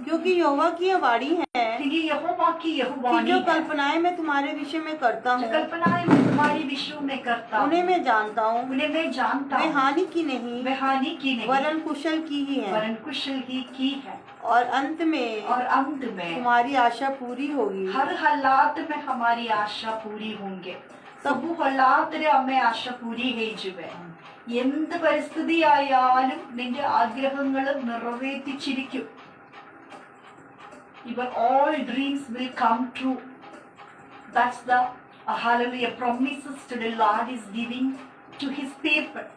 क्योंकि यहोवा की यह वाणी है क्योंकि यहोवा की यह कि वाणी जो है, कल्पनाएं मैं तुम्हारे विषय में करता जो हूँ कल्पनाएं मैं तुम्हारी विषयों में करता हूँ, उन्हें मैं जानता हूँ। उन्हें मैं जानता वे हूँ, हानि की नहीं वे हानि की नहीं वरन कुशल की ही है, वरन कुशल ही की है। और अंत में तुम्हारी आशा पूरी होगी। हर हालात में हमारी आशा पूरी होंगे। സബു ഹലാത്തിലെ അമ്മ ആശ പൂരി ഹേജുവേ. എന്ത് പരിസ്ഥിതിയായാലും നിന്റെ ആഗ്രഹങ്ങൾ നിറവേറ്റിച്ചിരിക്കും. Your all dreams will come true. That's the hallelujah promises to the Lord is giving to his people.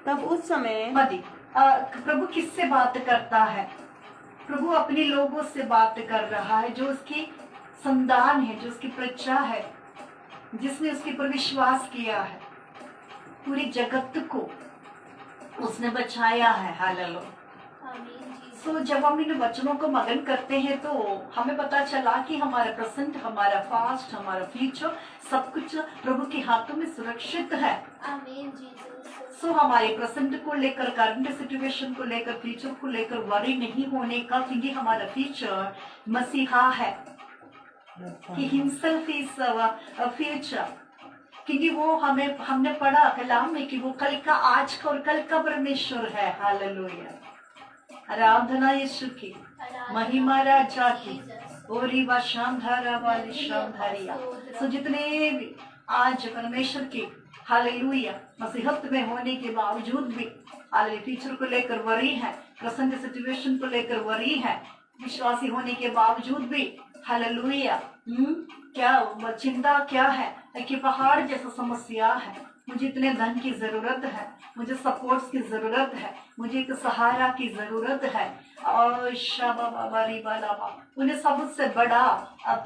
तब उस समय मदी प्रभु किससे बात करता है? प्रभु अपने लोगों से बात कर रहा है जो उसकी संतान है, जो उसकी प्रजा है, जिसने उसके पर विश्वास किया है। पूरी जगत को उसने बचाया है। हालेलुया। सो जब हम इन वचनों को मगन करते हैं तो हमें पता चला कि हमारा प्रेजेंट, हमारा पास्ट, हमारा फ्यूचर सब कुछ प्रभु के हाथों में सुरक्षित है। सो हमारे प्रेजेंट को लेकर, करंट सिचुएशन को लेकर, फ्यूचर को लेकर वरी नहीं होने का, क्योंकि हमारा फ्यूचर मसीहा है। He himself is a future. क्योंकि वो हमने पढ़ा कलाम में कि वो कल का, आज का और कल का परमेश्वर है। हालेलुया। आराधना यीशु की, महिमा राजा की। ओरी वा शांधारा वाली शांधारिया। सो जितने भी आज परमेश्वर की हालेलुया मसीहत में होने के बावजूद भी हालेलुया फ्यूचर को लेकर वरी है, प्रेजेंट सिचुएशन को लेकर वरी है, विश्वासी होने के बावजूद भी हालेलुया क्या चिंता क्या है कि पहाड़ जैसा समस्या है, मुझे इतने धन की जरूरत है, मुझे सपोर्ट्स की जरूरत है, मुझे एक सहारा की जरूरत है। और उन्हें सबसे बड़ा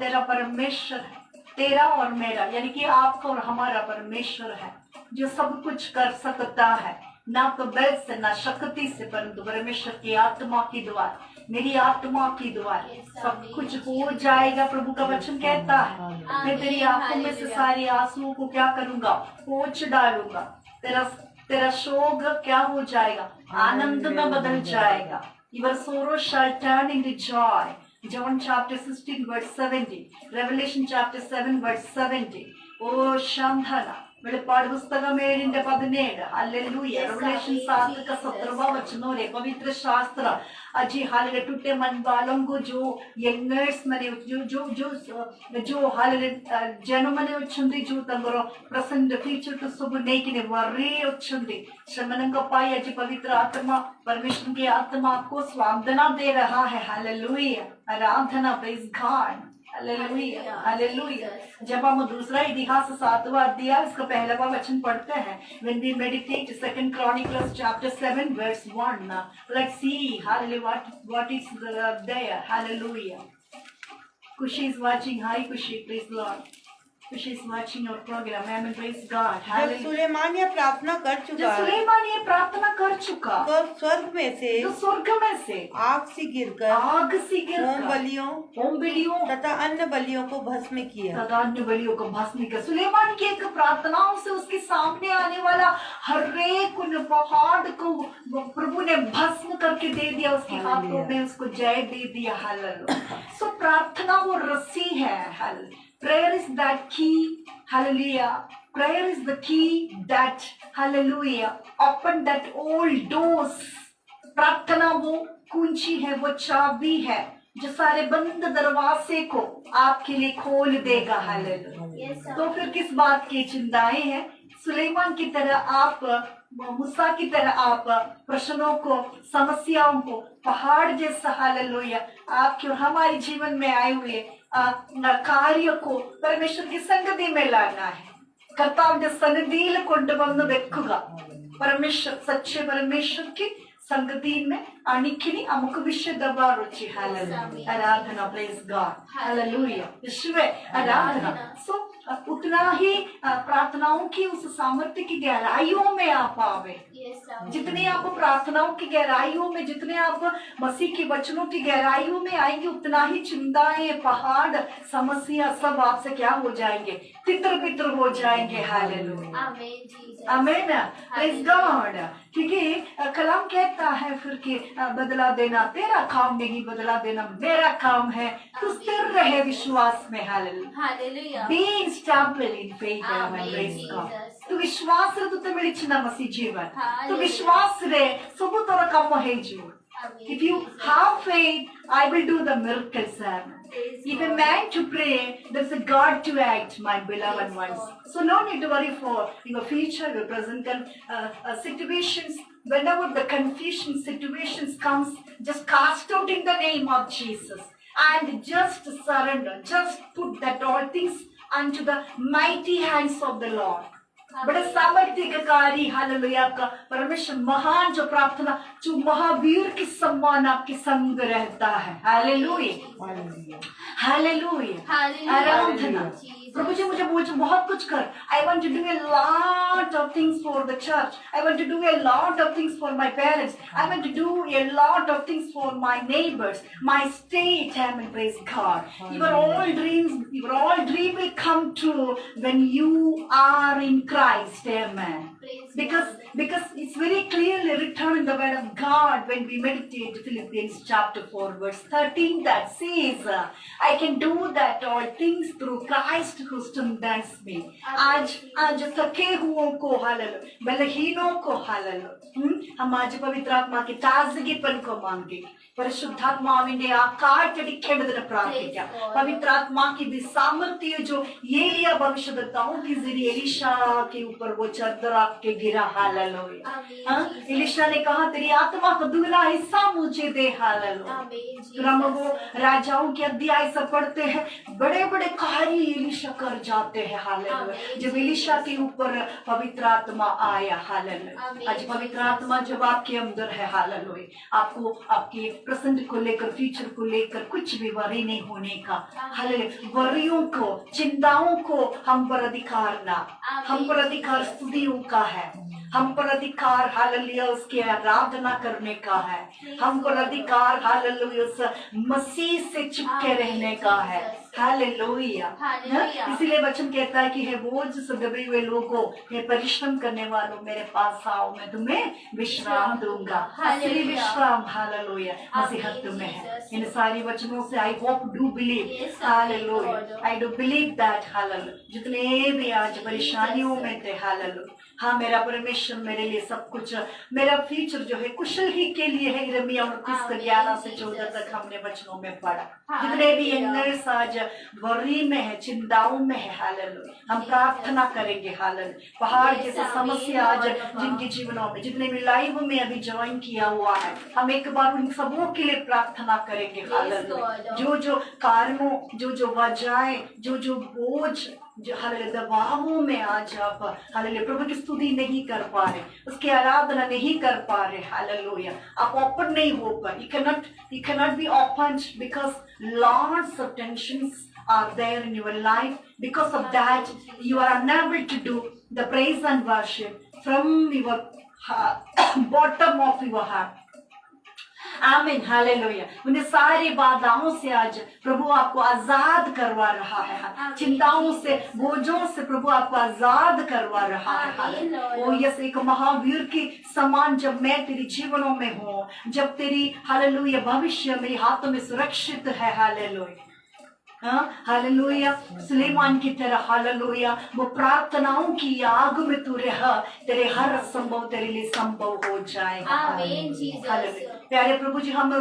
तेरा परमेश्वर है, तेरा और मेरा, यानी कि आपका और हमारा परमेश्वर है जो सब कुछ कर सकता है, ना तो बल से ना शक्ति से, परंतु परमेश्वर की आत्मा की द्वारा, मेरी आत्मा की द्वारा सब कुछ हो जाएगा। प्रभु का वचन कहता है मैं तेरी आंखों में से सारी आंसुओं को क्या करूंगा, पोंछ डालूंगा। तेरा शोक क्या हो जाएगा, आनंद में बदल जाएगा। Your sorrow shall turn into joy. John chapter 16 verse 70, Revelation chapter 7 verse 70. ओ शांधना വെളിപ്പാട് പുസ്തകം 7:17 हालेलुया। रेवलेशन 7 का 17वां वचन और पवित्र शास्त्र अजी हालेलुया टूटे मन वालों को जो यंगर्स मने जो हालेलुया जन मने వచ్చుంది जो तंगरो प्रेजेंट फ्यूचर टू सब नेकिने वरी వచ్చుంది श्रमणन का पाई अजी पवित्र आत्मा परमेश्वर की आत्मा को स्वांतना दे रहा है। हालेलुया। आराधना प्रेज गॉड। Hallelujah hallelujah. जब हम दूसरा इतिहास 7वां अध्याय इसका पहला वचन पढ़ते हैं, when we meditate 2 Chronicles chapter 7 verse 1, let's see hallelujah what is there. Hallelujah. Kushi is watching. Hi Kushi, praise Lord. Kushi is watching your program. Amen. Praise God. जब सुलेमान यह प्रार्थना कर चुका, जब सुलेमान ये प्रार्थना कर चुका तो स्वर्ग में से आग सी गिरकर होम बलियों तथा अन्य बलियों को भस्म किया। सुलेमान की एक प्रार्थनाओं से उसके सामने आने वाला हर एक उन पहाड़ को प्रभु ने भस्म करके दे दिया, उसके हाथों में उसको जय दे दिया। हालेलुया। सो प्रार्थना वो रस्सी है। Hallelujah. Prayer is that key. Hallelujah. Prayer is the key that, hallelujah, open that all doors. प्रार्थना वो कुंजी है, वो चाबी है जो सारे बंद दरवाजे को आपके लिए खोल देगा। हालेलुया। तो फिर किस बात की चिंताएं हैं? सुलेमान की तरह आप, मूसा की तरह आप प्रश्नों को, समस्याओं को पहाड़ जैसा हालेलुया आपके और हमारे जीवन में आए हुए कार्य को परमेश्वर की संगति में लाना है। कर्ताविന്റെ സന്നിധിയിൽ കൊണ്ടുവന്ന് വെക്കുക। परमेश्वर, सच्चे परमेश्वर की संगति में अणिखिनी अमुक विशुद्ध रुचि। हालेलुया। आराधना प्रेज गॉड। हालेलुया। यीशुवे आराधना। सो उतना ही प्रार्थनाओं की उस सामर्थ्य की गहराइयों में आप आवे, जितने आप प्रार्थनाओं की गहराइयों में, जितने आप मसीह के वचनों की गहराइयों में आएंगे, उतना ही चिंताएं, पहाड़, समस्या सब आपसे क्या हो जाएंगे, तितर बितर हो जाएंगे। हालेलुया, आमीन, प्रेज गॉड। क्योंकि कलाम कहता है फिर कि बदला देना तेरा काम नहीं, बदला देना मेरा काम है। तू स्थिर रहे विश्वास में। Hallelujah, be stable in faith. आमीन, प्रेज गॉड। तू विश्वास रे, तू मिलिचिन मसीह जीवन, तू विश्वास रे सब तोर काम है जो। If you have faith, I will do the miracles. If a man to pray, there's a God to act, my beloved ones. So no need to worry for your future, your present situations. Whenever the confusion situations comes, just cast out in the name of Jesus and just surrender. Just put that all things unto the mighty hands of the Lord. बड़े सामर्थ्यकारी, hallelujah, आपका परमेश्वर महान जो प्रार्थना, जो महावीर की सम्मान आपके संग रहता है। हालेलुया, हालेलुया, आराधना। प्रभु जी मुझे बहुत कुछ कर। I want to do a lot of things for the church. I want to do a lot of things for my parents. I want to do a lot of things for my neighbors, my state. Amen. Praise God. Your all dream will come true when you are in Christ. Amen. Because it's very clearly written in the word of God when we meditate Philippians chapter 4 verse 13 that says, I can do that all things through Christ who strengthens me. आज थके हुओं को hallelujah, बलहीनों को hallelujah, हम आज पवित्र आत्मा की ताजगीपन को मांगे, പരിശുദ്ധാത്മാവിന്റെ ആ കാറ്റടിക്കേണ്ടതിന് പ്രാർത്ഥിക്കാം। पवित्र आत्मा की भी सामर्थ्य जो एलिया भविष्यद्वक्ताओं के जरिए एलीशा के ऊपर वो चादर के गिरा। हालेलुया, एलीशा ने कहा तेरी आत्मा का दुगना हिस्सा मुझे दे। हालेलुया, फिर हम वो राजाओं के अध्याय से पढ़ते हैं, बड़े बड़े कार्य एलीशा कर जाते हैं। हालेलुया, जब एलीशा के ऊपर पवित्र आत्मा आया। हालेलुया, आज पवित्र आत्मा जब आपके अंदर है, हालेलुया, आपको आपके प्रेजेंट को लेकर, फ्यूचर को लेकर कुछ भी वरी नहीं होने का। हालेलुया, वरियों को, चिंताओं को हम पर अधिकार ना, हम पर अधिकार स्तुतियों का है, हम पर अधिकार हालेलुया उसकी आराधना करने का है, हम पर अधिकार हालेलुया उस मसीह से चिपके रहने का है। हालेलुया, इसीलिए वचन कहता है कि हे बोझ से दबे हुए लोगों, हे परिश्रम करने वालों, मेरे पास आओ, मैं तुम्हें विश्राम दूंगा। असली विश्राम हालेलुया मसीहत में है। इन सारी वचनों से I hope do believe, hallelujah, I do believe that. Hallelujah, जितने भी आज परेशानियों में थे, हालेलुया, हाँ मेरा परमेश्वर मेरे लिए सब कुछ, मेरा फ्यूचर जो है कुशल ही के लिए है। यिर्मयाह 29:11 से 14 तक हमने वचनों में पढ़ा। जितने भी यंगर्स आज वर्री में है, चिंताओं में है, हालेलुया, हम प्रार्थना करेंगे। हालेलुया, पहाड़ जैसे समस्या आज जिनके जीवनों में, जितने भी लाइव में अभी ज्वाइन किया हुआ है, हम एक बार उन सबों के लिए प्रार्थना करेंगे। हालेलुया, जो कारणों, जो वजह, जो बोझ, जो हालेलुया दबावों में आज आप हालेलुया प्रभु की स्तुति नहीं कर पा रहे, उसकी आराधना नहीं कर पा रहे, हालेलुया, आप ओपन नहीं हो पाए, you cannot be opened because lots of tensions are there in your life. Because of that, you are unable to do the praise and worship from your bottom of your heart. आमीन, hallelujah. उन्हें सारी बाधाओं से आज प्रभु आपको आजाद करवा रहा है, चिंताओं से, बोझों से प्रभु आपको आजाद करवा रहा है। ओ यस, एक महावीर की समान जब मैं तेरी जीवनों में हूँ, जब तेरी हालेलुया भविष्य मेरे हाथों में सुरक्षित है। हालेलुया, हालेलुया, सुलेमान की तरह हालेलुया वो प्रार्थनाओं की आग में तू रह, तेरे हर संभव तेरे लिए संभव हो जाएगा। आमीन जीसस। प्यारे प्रभु जी, हम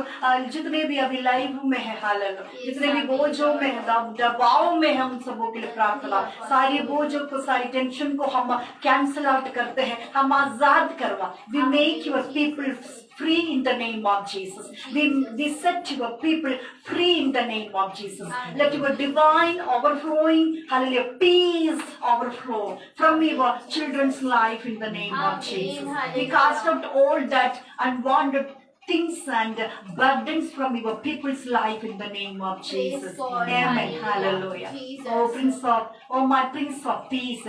जितने भी अभी लाइव में है, हालेलुया, जितने भी बोझों में, दबाव में, हम सबों के लिए प्रार्थना, सारी बोझों को, सारी टेंशन को हम कैंसिल आउट करते हैं, हम आजाद करवा। We make your people free in the name of Jesus. We set your people free in the name of Jesus. Let your divine overflowing, hallelujah, peace overflow from your children's life in the name of Jesus. We cast out all that unwanted things and burdens from your people's life in the name of Jesus. Lord. Amen. Hallelujah. Oh my Prince of Peace,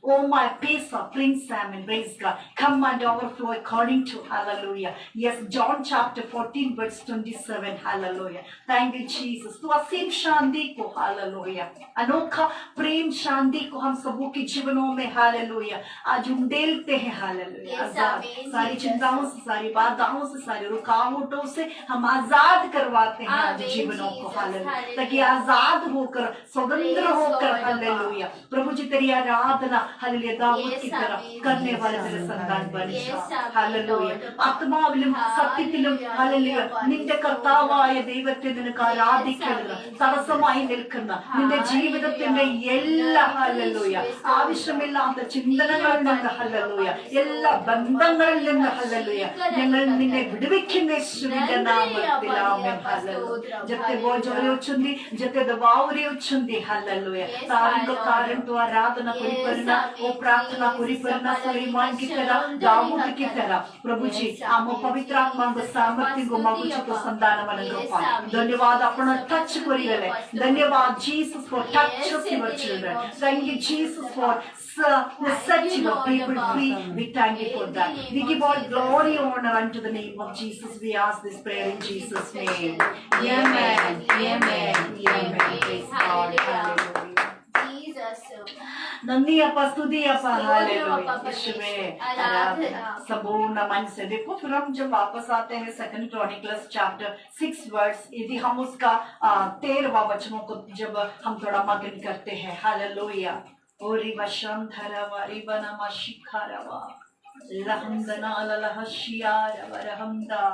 oh my peace of Prince, amen. Praise God. Come and overflow according to hallelujah. Yes, John chapter 14 verse 27. Hallelujah. Thank you Jesus. तो असीम शांति को hallelujah, अनोखा प्रेम शांति को हम सबों के जीवनों में hallelujah आज उंडेलते हैं हालेलुया। आजाद सारी चिंताओं से, सारी बाधाओं से, सारी रुकावटों से हम आजाद करवाते हैं आज जीवनों को हालेलुया, ताकि आजाद होकर स्वतंत्र होकर हालेलुया प्रभु जी तेरी आराधना हालेलुया दाऊद की तरह करने वाले तेरे संतान बन जाओ हालेलुया। ആത്മാവിലും സത്യത്തിലും ഹല്ലേലൂയ നിന്റെ കർത്താവായ ദൈവത്തെ നിനക്ക് ആരാധിക്കുന്ന തടസ്സമായി നിൽക്കുന്ന നിന്റെ ജീവിതത്തിന്റെ എല്ലാ ഹല്ലേലൂയ ആവശ്യമില്ലാത്ത ചിന്തനങ്ങളിൽ നിന്ന് ഹല്ലേലൂയ എല്ലാ ബന്ധങ്ങളിൽ നിന്ന് ഹല്ലേലൂയ ഞങ്ങൾ നിന്നെ വിടുവിക്കുന്ന യേശുവിന്റെ നാമത്തിൽ ആമേൻ ഹല്ലേലൂയ। जते बोझोरे उछुंदी जते दबावरे उछुंदी हालेलुया तारण को कारण तो आराधना पूरी करना वो प्रार्थना पूरी करना सुलेमान की तरह दाऊद की तरह प्रभु जी आमो पवित्र आत्मा को सामर्थ्य को मगुच को संतान मन कृपा धन्यवाद अपना टच करिले धन्यवाद Jesus for touch your children thank you Jesus for set your people free. We thank you for that. We give all glory and honor unto the name of Jesus. We ask this prayer in Jesus' name. Amen. Amen. Amen. Praise God. Hallelujah. नन्ही अपा स्तुति अपा hallelujah यीशुवे आराधना संपूर्ण मन से। देखो फिर हम जब वापस आते हैं 2 Chronicles chapter 6 वर्स यदि हम उसका 13वां वचनों को जब हम थोड़ा मगन करते हैं हालेलुया ओरी वशम धरवा रिबना मशिखरवा लहमदना ललहशियारवा रहमदा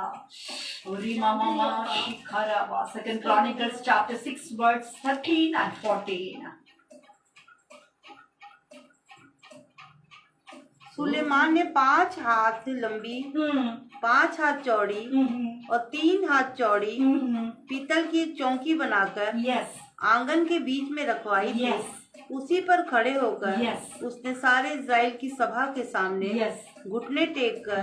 ओरी मामा शिखरवा 2 Chronicles chapter 6 verse 13 and 14। Suleman ने 5 हाथ लंबी 5 हाथ चौड़ी और 3 हाथ चौड़ी पीतल की एक चौकी बनाकर आंगन के बीच में रखवाई थी। उसी पर खड़े होकर उसने सारे इज़राइल की सभा के सामने घुटने टेक कर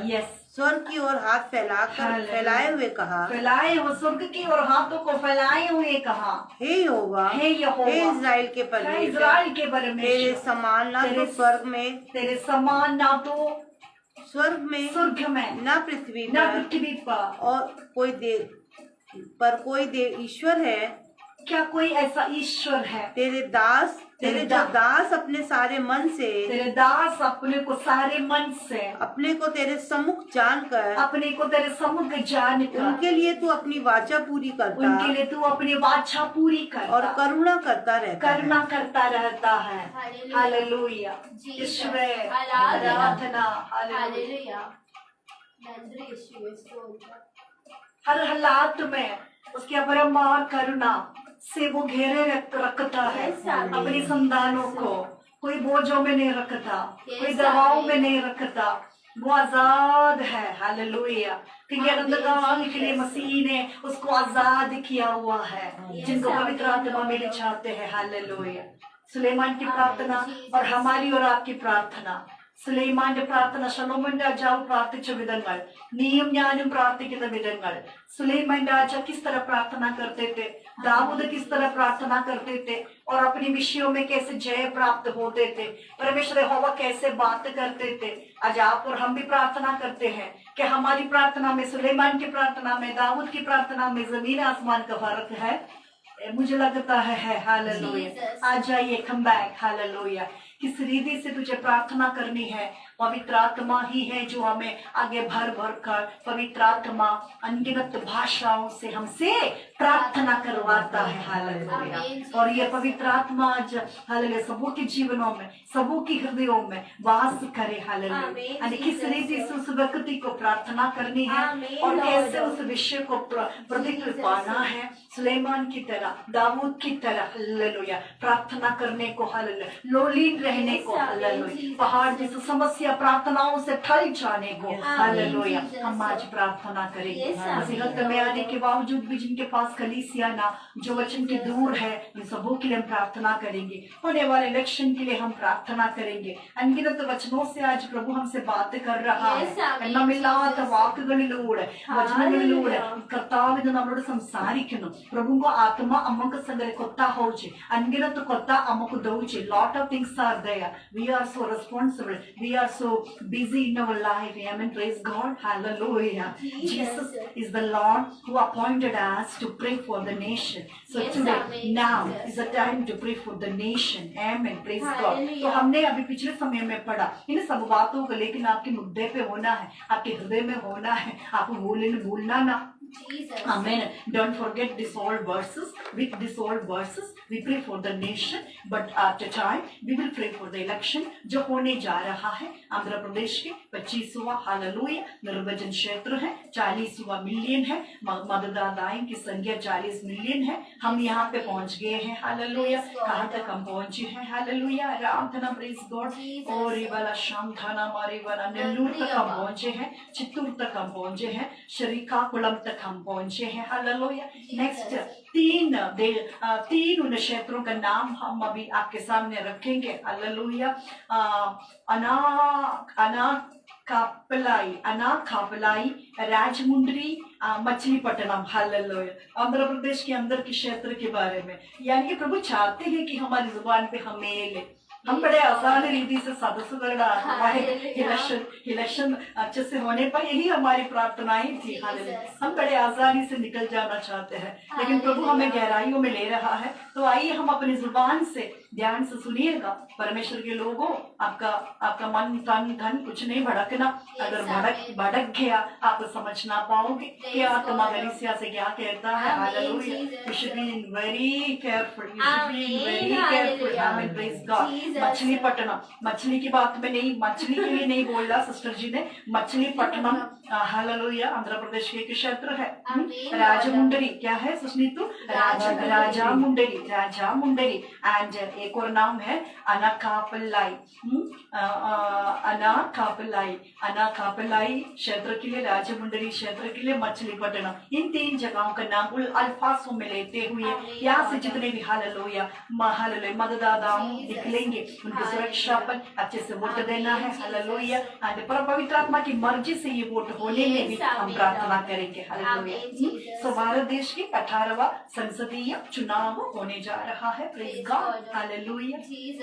स्वर्ग की ओर हाथ फैलाए हुए कहा, फैलाए हुए स्वर्ग की ओर हाथों को फैलाए हुए कहा, हे यहोवा, हे इज़राइल के परमेश्वर, तेरे समान ना तो स्वर्ग में, तेरे समान ना तो स्वर्ग में ना पृथ्वी पर और कोई देव ईश्वर है। क्या कोई ऐसा ईश्वर है? तेरे दास अपने सारे मन से, तेरे दास अपने को सारे मन से, अपने को तेरे सम्मुख जानकर, उनके लिए तू अपनी वाचा पूरी करता, उनके लिए तू अपनी वाचा पूरी करता और करुणा करता रहता है। हालेलुया यीशुवे आराधना हालेलुया। हर हालात में उसके अपरंपार करुणा से वो घेरे रखता है अपनी संतानों को, कोई बोझों में नहीं रखता, कोई दबाव में नहीं रखता, वो आजाद है। हालेलुया क्योंकि अंधकार के लिए मसीह ने उसको आजाद किया हुआ है जिनको पवित्र आत्मा मिल चाहते हैं। हालेलुया सुलेमान की प्रार्थना और हमारी और आपकी प्रार्थना, സുലൈമാന്റെ പ്രാർത്ഥന, ശലോമോൻ രാജാവ് പ്രാർത്ഥിച്ച വിധങ്ങൾ, നീയും ഞാനും പ്രാർത്ഥിക്കുന്ന വിധങ്ങൾ, सुलेमान राजा किस तरह प्रार्थना करते थे, दाऊद किस तरह प्रार्थना करते थे और अपने विषयों में कैसे जय प्राप्त होते थे, परमेश्वर यहोवा कैसे बात करते थे। आज आप और हम भी प्रार्थना करते हैं कि हमारी प्रार्थना में, सुलेमान की प्रार्थना में, दाऊद की प्रार्थना में जमीन आसमान का फर्क है। मुझे लगता है हालेलुया। आ जाइए, कम बैक हालेलुया। किस रीति से तुझे प्रार्थना करनी है, पवित्र आत्मा ही है जो हमें आगे भर कर पवित्र आत्मा अनगिनत भाषाओं से हमसे प्रार्थना करवाता है। हालेलुया। और ये पवित्र आत्मा आज हालेलुया सबों के जीवनों में, सबों के हृदयों में वास करे। हालेलुया किस रीति से उस व्यक्ति को प्रार्थना करनी है और कैसे उस विषय को प्रतिक्रिया पाना है। सुलेमान की तरह, दाऊद की तरह हालेलुया प्रार्थना करने को, हालेलुया लोलीन रहने को, हालेलुया पहाड़ जैसे समस्या प्रार्थनाओं से ठल जाने को। हालेलुया हम आज प्रार्थना करेंगे। नसीहत में आने के बावजूद भी जिनके पास खास कलीसिया ना जो वचन के दूर है, इन सबों के लिए हम प्रार्थना करेंगे। होने वाले इलेक्शन के लिए हम प्रार्थना करेंगे। अनगिनत वचनों से आज प्रभु हमसे बात कर रहा है। എണ്ണമില്ലാത്ത വാക്കുകളിലൂടെ വചനങ്ങളിലൂടെ കർത്താവ് ഇന്ന് നമ്മളോട് സംസാരിക്കുന്നു। പ്രഭുଙ୍କ आत्मा अमक संगरे कोत्ता होचे अनगिनत कोत्ता अमक दोचे lot of things are there. We are so responsible, we are so busy in our life. Amen, praise God, hallelujah. Jesus is the Lord who appointed us to pray for the nation. So today now is the time to pray for the nation. Amen, praise God. तो हमने अभी पिछले समय में पढ़ा इन सब बातों को, लेकिन आपके मुद्दे पे होना है, आपके हृदय में होना है, आपको भूलना ना। Amen. Don't forget these all verses. With these all verses, we pray for the nation. But after time, we will pray for the election जो होने जा रहा है। आंध्र प्रदेश के 25वां हालेलुया निर्वाचन क्षेत्र है, 40वां मिलियन है, मतदाताओं की संख्या 40 मिलियन है। हम यहाँ पे पहुँच गए हैं हालेलुया। कहाँ तक हम पहुँचे हैं हालेलुया, रामधना प्रेज गॉड। और ये वाला शाम थाना मारे वाला नेल्लूर तक हम पहुँचे हैं, चित्तूर तक हम पहुँचे हैं, श्रीकाकुलम तक हम पहुंचे हैं हालेलुया। नेक्स्ट तीन उन क्षेत्रों का नाम हम अभी आपके सामने रखेंगे हालेलुया। अनाकापलाई, राजमुंड्री, मछलीपट्टनम हालेलुया। आंध्र प्रदेश के अंदर के क्षेत्र के बारे में, यानी कि प्रभु चाहते हैं कि हमारी जुबान पे हम ले, हम बड़े आसान रीति से सदस्य इलेक्शन अच्छे से होने पर यही हमारी प्रार्थनाएं थी हालेलुया। हम बड़े आसानी से निकल जाना चाहते हैं, लेकिन प्रभु हमें गहराइयों में ले रहा है। तो आइए हम अपनी जुबान से ध्यान से सुनिएगा। परमेश्वर के लोगों, आपका मन तन धन कुछ नहीं भड़कना। अगर भड़क गया आप समझ ना पाओगे कि आत्मा कलीसिया से क्या कहता है hallelujah. You should be very careful, you should be very careful. Amen, praise God. Machilipatnam, मछली की बात में नहीं, मछली के लिए नहीं बोल रहा सिस्टर जी ने, मछलीपट्टनम हालेलुया आंध्र प्रदेश के एक क्षेत्र है। राजमुंडरी क्या है सुस्नीतु? राजामुंडरी एंड एक और नाम है अनाकापलाई। अनाकापलाई क्षेत्र के लिए, राजमुंडरी क्षेत्र के लिए, मछलीपट्टनम, इन तीन जगहों का नाम अल्फासों में लेते हुए यहाँ से जितने भी हालेलुया मतदाताओं निकलेंगे उनकी सुरक्षा पर अच्छे से वोट देना है हालेलुया। पर पवित्र आत्मा की मर्जी से ये वोट होने में भी हम प्रार्थना करेंगे हालेलुया। सो भारत देश के 18वां संसदीय चुनाव होने जा रहा है, praise God hallelujah.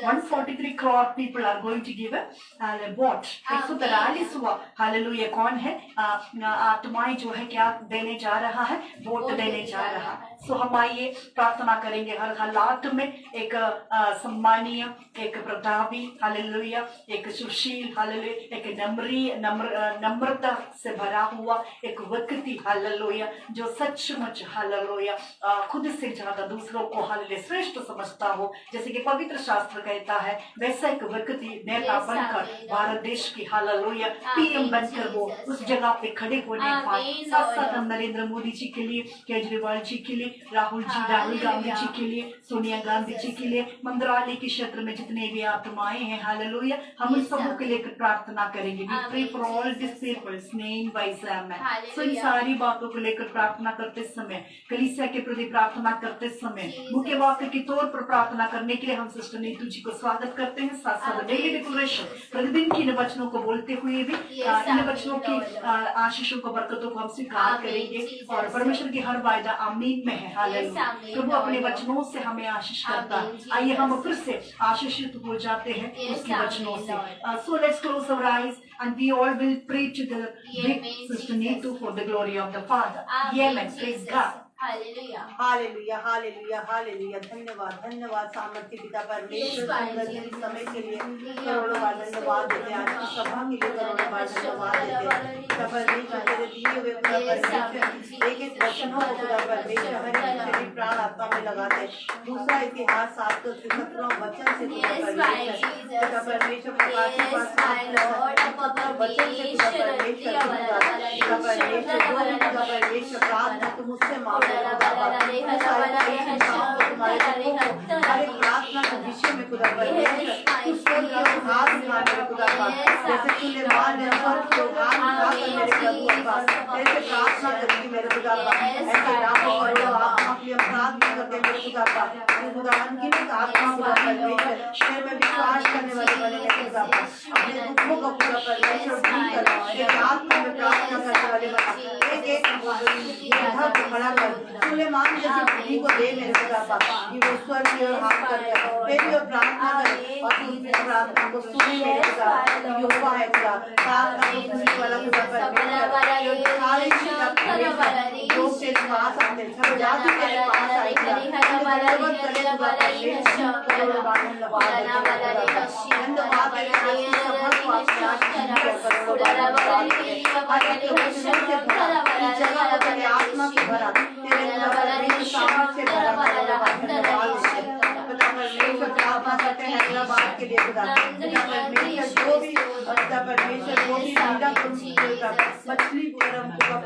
143 crore people are going to give a vote. 143वां हालेलुया कौन है? आत्माएं जो है क्या देने जा रहा है? वोट देने जा रहा है। सो हम आइए प्रार्थना करेंगे हर हालात में एक सम्मानीय, एक प्रतापी हालेलुया, एक सुशील हालेलुया, एक नम्रता से भरा हुआ एक व्यक्ति हालेलुया, जो सचमुच हालेलुया खुद से ज्यादा दूसरों को हालेलुया श्रेष्ठ समझता हो, जैसे कि पवित्र शास्त्र कहता है, वैसा एक व्यक्ति नेता बनकर भारत देश की हालेलुया पीएम बनकर वो उस जगह पे खड़े होने पाए। साथ साथ हम नरेंद्र मोदी जी के लिए, केजरीवाल जी के लिए, राहुल गांधी जी के लिए, सोनिया गांधी जी के लिए, मंत्रालय के क्षेत्र में जितने भी आत्माएं हैं हालेलुया, हम उन सबों के लिए प्रार्थना करेंगे। We pray for all these people's name by Amen. So इन सारी बातों को लेकर प्रार्थना करते समय, कलीसिया के प्रति प्रार्थना करते समय, मुख्य वाक्य के तौर पर प्रार्थना करने के लिए हम सिस्टर नीतू जी को स्वागत करते हैं। साथ साथ डेली डिक्लेरेशन प्रतिदिन की इन वचनों को बोलते हुए भी इन वचनों की आशीषों को, बरकतों को हम स्वीकार करेंगे और परमेश्वर की हर वायदा आमीन में है हालेलुया। प्रभु अपने वचनों से हमें आशीष करता है। आइए हम फिर से आशीषित हो जाते हैं उसके वचनों से। So let's close our eyes and we all will pray together with Sister Neetu for the glory of the Father. Amen. Praise God. Hallelujah hallelujah hallelujah hallelujah. धन्यवाद धन्यवाद सामर्थ्य पिता परमेश्वर समय के लिए करोड़ों बार धन्यवाद देते हैं। आज की सभा के लिए करोड़ों बार धन्यवाद देते हैं। परमेश्वर तेरे दिए हुए खुदा परमेश्वर एक एक वचनों को खुदा परमेश्वर हमारे शरीर प्राण आत्मा में लगाते। दूसरा इतिहास 7:17 वचन से खुदा परमेश्वर प्रकाश के पास वचन से खुदा परमेश्वर प्रार्थना तुम उससे मांगो प्रार्थना के विषय में खुदा जैसे तूने मान प्रार्थना करेगी मेरे खुदा ऐसे आत्मा करके मेरे खुदा खुदा अनगिनत आत्मा खुदा परमेश्वर फिर मैं विश्वास करने वाले बने मेरे खुदा अपने दुखों का पूरा परमेश्वर दूर कर तेरी आत्मा में प्रार्थना करने वाले बना एक योद्धा को खड़ा कर सुलेमान जैसी बुद्धि को दे मेरे खुदा कि वो स्वर की ओर हाथ करे तेरी ओर प्रार्थना करे और तू मेरी प्रार्थना को सुने मेरे खुदा यहोवा है खुदा प्रार्थना को सुनने वाला खुदा परमेश्वर जो सारे खुदा परमेश्वर जो तेरे पास आते हैं सब जाति तेरे पास आए खुदा धन्यवाद करे खुदा परमेश्वर करोड़ों धन्यवाद तेरे सभा को आपने आशीष जगह तेरे आत्मा से भरा तेरे सामर्थ से भरा परमेश्वर प्रार्थना करते हैं हैदराबाद के लिए खुदा परमेश्वर जो भी परमेश्वर जो भी मछली परमेश्वर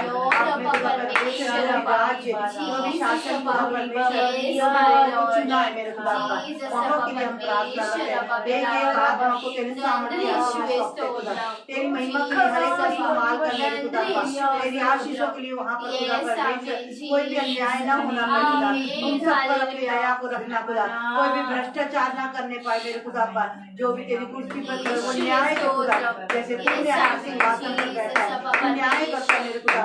जो भी राज्य जो भी शासन परमेश्वर चुना है मेरे खुदा वहाँ के लिए हम प्रार्थना करते हैं एक आत्मा को तेरे सामने तेरी महिमा के हर एक का इस्तेमाल कर मेरे खुदा तेरी आशीषों के लिए वहाँ पर खुदा परमेश्वर कोई भी अन्याय ना होना मेरे खुदा उन सब पर अपनी दया को रखना खुदा कोई भी भ्रष्टाचार ना करने पाए मेरे खुदा पर जो भी तेरी कुर्सी पर वो न्याय का खुदा जैसे तूने अपने सिंहासन पर बैठा है न्याय करता मेरे खुदा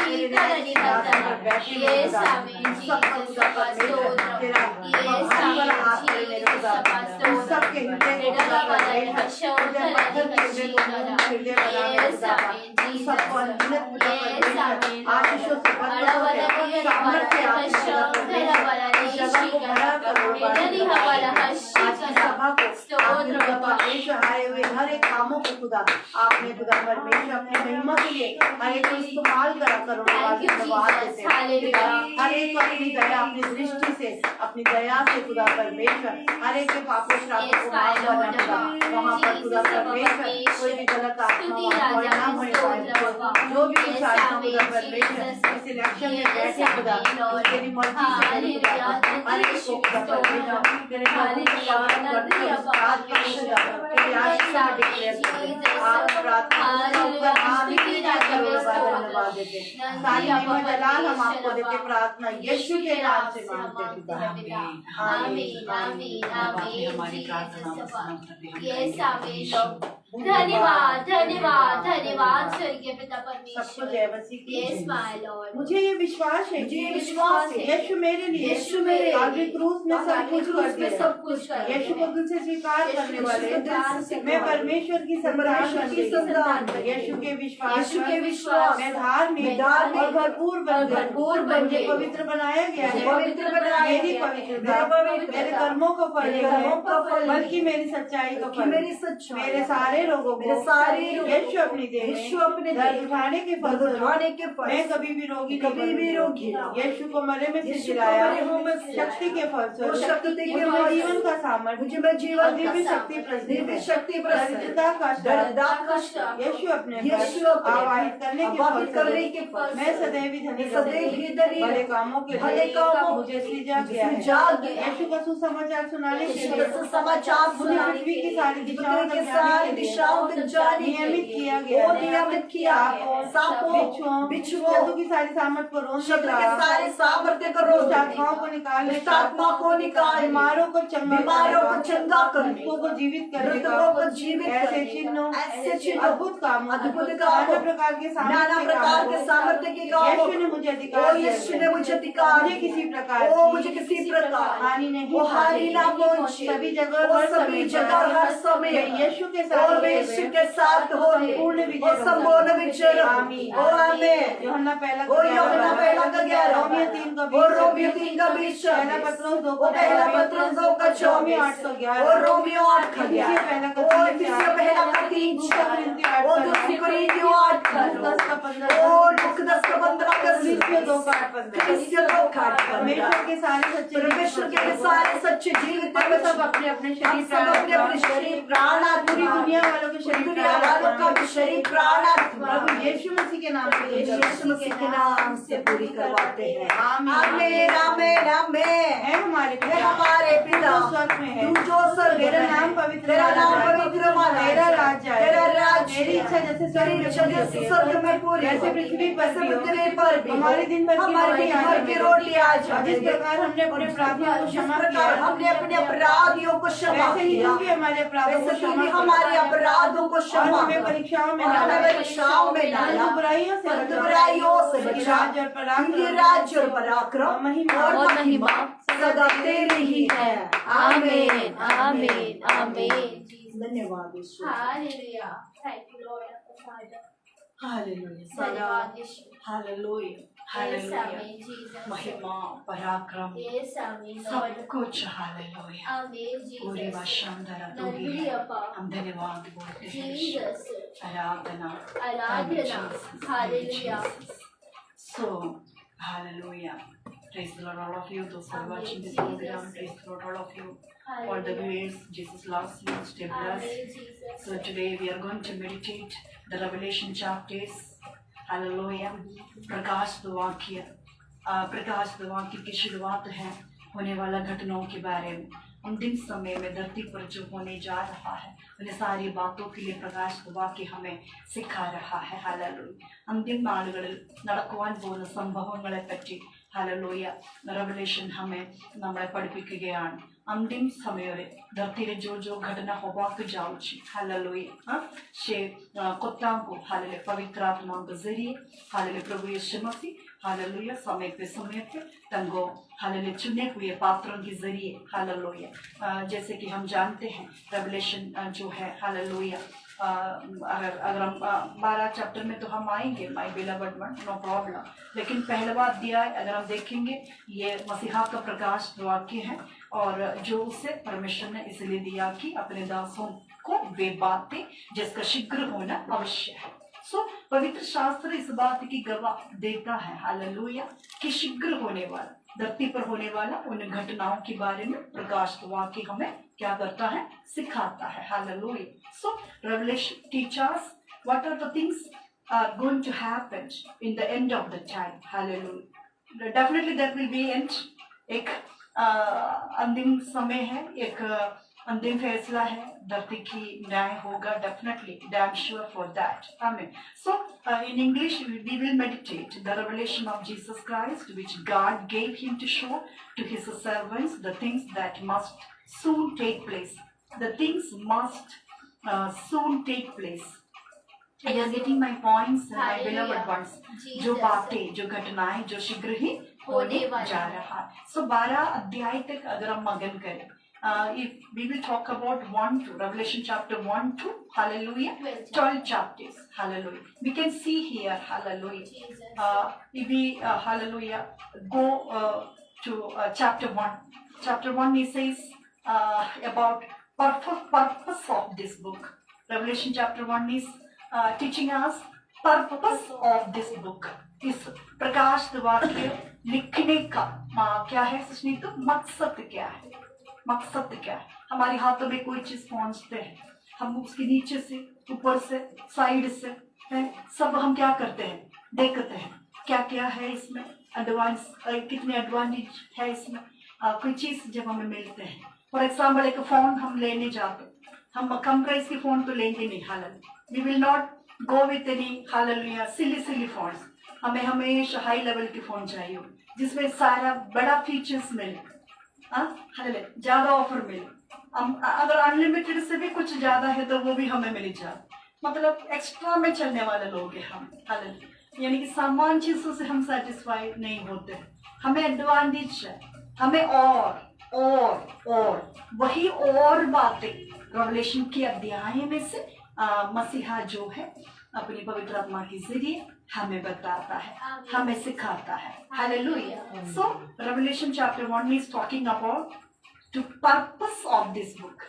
तेरे न्याय सिंहासन पर बैठे मेरे खुदा सब पर खुदा परमेश्वर तेरा भारी वाला हाथ करे मेरे खुदा सबके हृदय को खुदा परमेश्वर हृदय पत्थर के हृदय को हृदय बना मेरे खुदा सबको अनगिनत खुदा परमेश्वर आशीषों से बरकतों से सामर्थ्य आपने खुदा परमेश्वर इस जगह को भरा करो सभा को आपने खुदा परमेश्वर आए हुए हर एक कामों को खुदा आपने खुदा परमेश्वर अपनी महिमा के लिए हर एक को इस्तेमाल करा करो धन्यवाद देते हैं हर एक को अपनी दया अपनी दृष्टि से अपनी दया से खुदा परमेश्वर हर एक के पापों श्रापों को माफ करना खुदा वहाँ पर खुदा परमेश्वर कोई भी गलत आत्मा वहाँ ना होने पाए जो भी कुछ आत्मा खुदा परमेश्वर इस इलेक्शन में बैठे खुदा तेरी मर्जी से खुदा हर एक को खुदा परमेश्वर तेरे नाम को पावन करते हैं बात के खुदा तेरी आशीष डिक्लेयर करते आप प्रार्थना ऊपर आमीन करो धन्यवाद देते सारी महिमा जलाल हम आपको देते प्रार्थना यीशु के नाम से मांगते हैं खुदा आमीन आमीन आमीन हमारी प्रार्थना यस आमीन धन्यवाद धन्यवाद धन्यवाद स्वर्गीय पिता परमेश्वर सबको जय मसीह की यस माय लॉर्ड मुझे ये विश्वास है यीशु मेरे लिए यीशु मेरे काल्वरी क्रूस में सब कुछ कर दिया सब कुछ कर यीशु को दिल से स्वीकार करने वाले मैं परमेश्वर की संतान यीशु के विश्वास में धार्मिक और भरपूर बन गए पवित्र बनाया गया है मेरी पवित्रता मेरे कर्मों का फल है बल्कि मेरी सच्चाई का फल मेरे सारे लोगों को यीशु अपनी देह दर्द उठाने के फल मैं कभी भी रोगी यीशु को मरे में से जिलाया शक्ति के फल जीवन का सामर्थ्य दिव्य शक्ति दरिद्रता का यीशु अपने आवाहित करने के फल मैं सदैव धनी भले कामों के मुझे सृजा गया है यीशु का सुसमाचार सुनाने के लिए पृथ्वी की सारी दिशाओं तक जाने नियमित किया गया सांपों बिच्छुओं की सारी सामर्थ को आत्माओं को निकाल बीमारों को चंगा कर मृतकों को जीवित ऐसे चिन्हों अद्भुत काम नाना प्रकार के सामर्थ्य के यीशु ने मुझे अधिकार मुझे किसी प्रकार हानि नहीं सभी जगह हर समय यीशु के साथ हो पूर्ण विजय आमीन यूहन्ना पहला का 11 रोमियो 3 का 20 पहला पत्रोस 2 का 24 और रोमियो 8 का 11 पहला का 3 और दूसरी कोरिन्थियों 8 का 10 का 15 और 10 का 15 का 2 का 15 परमेश्वर के सारे सच्चे जीवित सब अपने शरीर प्राण पूरी दुनिया वालों के शरीर प्राण प्रभु यीशु मसीह के नाम से पूरी करवाते हैं आमीन आमीन आमीन है हमारे पिता तू जो स्वर्ग तेरा नाम पवित्र तेरा राज्य तेरा राज्य इच्छा जैसे स्वर्ग में पूरी होती है, वैसे पृथ्वी पर भी हो। हमारे दिन भर की रोटी आज हमें, जिस प्रकार हमने अपने अपराधियों को क्षमा किया, हमने अपने अपराधियों को क्षमा वैसे ही किया, तू भी हमारे अपराधों को क्षमा कर। हमारे अपराधों को और क्षमा हमें कर। परीक्षाओं में और हमें डाला, परीक्षाओं में डाला, बुराइयों से परंतु बुराइयों से क्योंकि बचा। राज्य और पराक्रम, क्योंकि राज्य और पराक्रम और महिमा और महिमा सदा तेरी ही है। आमीन आमीन आमीन। धन्यवाद Yeshu. Hallelujah, thank you lord father. Hallelujah, धन्यवाद यीशु। हालेलुया, यस हालेलुया, आमीन जीसस। महिमा पराक्रम यस आमीन सब लॉर्ड। कुछ हालेलुया। आमीन पूरी जीसस। भाषांतरा तो ही नंदी है। अपा हम धन्यवाद बोलते हैं यीशु। Jesus. Aradhana, Aradhana, hallelujah. So, hallelujah. Praise the Lord, all of you, those who are watching this Amen. program. Jesus. Praise the Lord, all of you. All the Hallelujah. viewers, Jesus loves you, stay blessed. Amen Jesus. So today we are going to meditate the Revelation chapters. Hallelujah. प्रकाश द्वार की शुरुआत है होने वाला घटनाओं के बारे में। अंतिम समय में धरती पर जो होने जा रहा है उन सारी बातों के लिए प्रकाश द्वार हमें सिखा रहा है। हालेलुया। अंतिम നാളുകളിൽ നടക്കുവാൻ പോകുന്ന സംഭവങ്ങളെ പറ്റി हालेलुया रेवलेशन हमें നമ്മളെ പഠിപ്പിക്കുകയാണ്। अंतिम समय रे धरती रे जो घटना होबाक जाउची हालेलुया से कुत्ताओं को हालेलुया पवित्र आत्मा के जरिए हालेलुया प्रभु यीशु मसीह हालेलुया समय पे तंगो हालेलुया चुने हुए पात्रों के जरिए हालेलुया जैसे कि हम जानते हैं रेवलेशन जो है हालेलुया अगर हम 12 चैप्टर में तो हम आएंगे my beloved one no problem, लेकिन पहलवा अध्याय अगर हम देखेंगे ये मसीहा का प्रकाश वाक्य है और जो उसे परमेश्वर ने इसलिए दिया कि अपने दासों को वे बातें जिसका शीघ्र होना अवश्य है। सो पवित्र शास्त्र इस बात की गवाह देता है हालेलुया कि शीघ्र होने वाला धरती पर होने वाला उन घटनाओं के बारे में प्रकाश वाक्य हमें क्या करता है, सिखाता है। Hallelujah. So revelation teaches what are the things are going to happen in the end of the time. Hallelujah. Definitely there will be end. एक अंतिम समय है, एक अंतिम फैसला है, धरती की न्याय होगा। Definitely, damn sure for that. Amen. So in English we will meditate the revelation of Jesus Christ which God gave him to show to his servants the things that must soon take place. The things must soon take place. You are getting my points, my beloved ones. जो बातें, जो घटनाएं, जो शीघ्र ही होने जा रहा है। So 12 अध्याय तक अगर हम मगन करें, if we will talk about 1 to Revelation chapter 1 to hallelujah 12 chapters hallelujah we can see here hallelujah if we hallelujah go to chapter 1 it says about purpose of this book. Revelation chapter 1 is teaching us purpose of this book. इस प्रकाश द्वार के लिखने का क्या है सुनिए तो मकसद क्या है, मकसद क्या है। हमारे हाथों में कोई चीज पहुंचते हैं, हम उसके नीचे से ऊपर से साइड से है सब हम क्या करते हैं, देखते हैं क्या क्या है इसमें एडवांस, कितने एडवांटेज है इसमें। कोई चीज जब हमें मिलते हैं, फॉर एग्जाम्पल एक फोन हम लेने जाते, हम कम प्राइस की फोन तो लेंगे नहीं। Hallelujah we will not go with any hallelujah silly phones. हमें हमेशा हाई लेवल की फोन चाहिए जिसमें सारा बड़ा फीचर्स मिले, ज्यादा ऑफर मिले। अगर अनलिमिटेड से भी कुछ ज्यादा है तो वो भी हमें मिल जाए, मतलब एक्स्ट्रा में चलने वाले लोग हैं हम। हालेलुया यानी कि सामान्य चीजों से हम सेटिस्फाई नहीं होते, हमें एडवांटेज है, हमें और वही और बातें रेवलेशन के अध्याय में से मसीहा जो है अपनी पवित्र आत्मा के जरिए हमें बताता है, हमें सिखाता है। Hallelujah. So revelation chapter 1 is talking about two purpose of this book.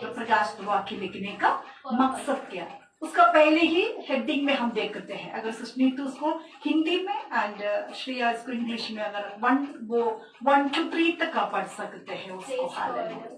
तो प्रकाश वाक्य लिखने का मकसद क्या है उसका पहले ही हेडिंग में हम देखते हैं। अगर सुष्मित तो उसको हिंदी में एंड श्रेया इसको इंग्लिश में अगर 1 to 3 तक आप पढ़ सकते हैं उसको। हालेलुया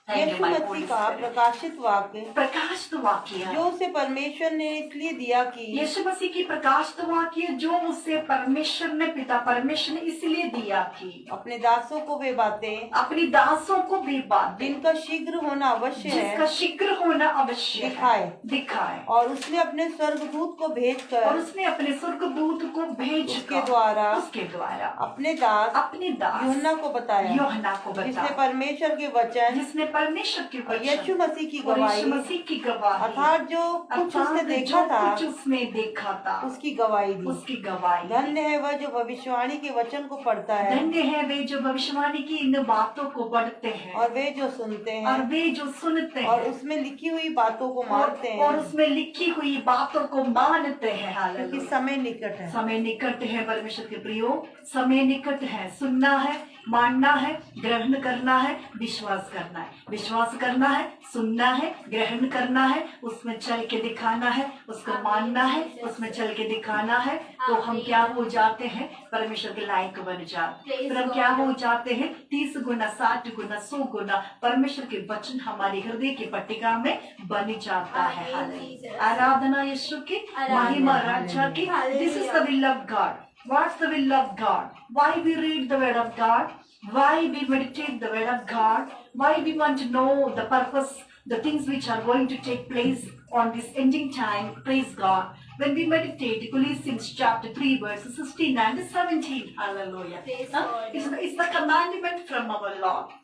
Thank you, यीशु my मसीह Holy का Spirit. प्रकाशित वाक्य प्रकाशित वाक्य जो उसे परमेश्वर ने इसलिए दिया कि यीशु मसीह की प्रकाशित वाक्य जो उसे परमेश्वर ने पिता परमेश्वर ने इसलिए दिया कि अपने दासों को वे बातें अपनी दासों को भी बातें जिनका शीघ्र होना अवश्य जिसका है शीघ्र होना अवश्य है, दिखाए और उसने अपने स्वर्गदूत को और भेजकर उसने अपने स्वर्गदूत को भेज उसके द्वारा अपने दास यूहन्ना को बताया यूहन्ना को जिसने बताया परमेश्वर के वचन जिसने परमेश्वर के और यीशु वचन मसीह की और गवाही यीशु मसीह की गवाही अर्थात जो कुछ उसने अर्थात देखा जो था कुछ उसने देखा था उसकी गवाही दी। उसकी गवाही धन्य है वह जो भविष्यवाणी के वचन को पढ़ता है धन्य है वे जो भविष्यवाणी की इन बातों को पढ़ते हैं और वे जो सुनते और हैं वे जो सुनते और हैं उसमें लिखी हुई बातों को मानते और हैं उसमें लिखी हुई बातों को मानते हैं। क्योंकि हालेलुया। समय निकट है। समय निकट है परमेश्वर के प्रियो, समय निकट है। सुनना है, मानना है, ग्रहण करना है, विश्वास करना है। विश्वास करना है, सुनना है, ग्रहण करना है, उसमें चल के दिखाना है, उसको मानना है, उसमें चल के दिखाना है। तो हम क्या हो जाते हैं? परमेश्वर के लायक बन जाते। फिर हम क्या हो जाते हैं? 30 गुना, 60 गुना, 100 गुना परमेश्वर के वचन हमारे हृदय की पट्टिका में बन जाता है। हालेलुया। आराधना यीशु की, महिमा राजा की। This is the will of God. What's the will of God? Why we read the word of God? Why we meditate the word of God? Why we want to know the purpose, the things which are going to take place on this ending time? Praise God. When we meditate, Colossians chapter 3 verses 16 and 17. Hallelujah. It's the commandment from our Lord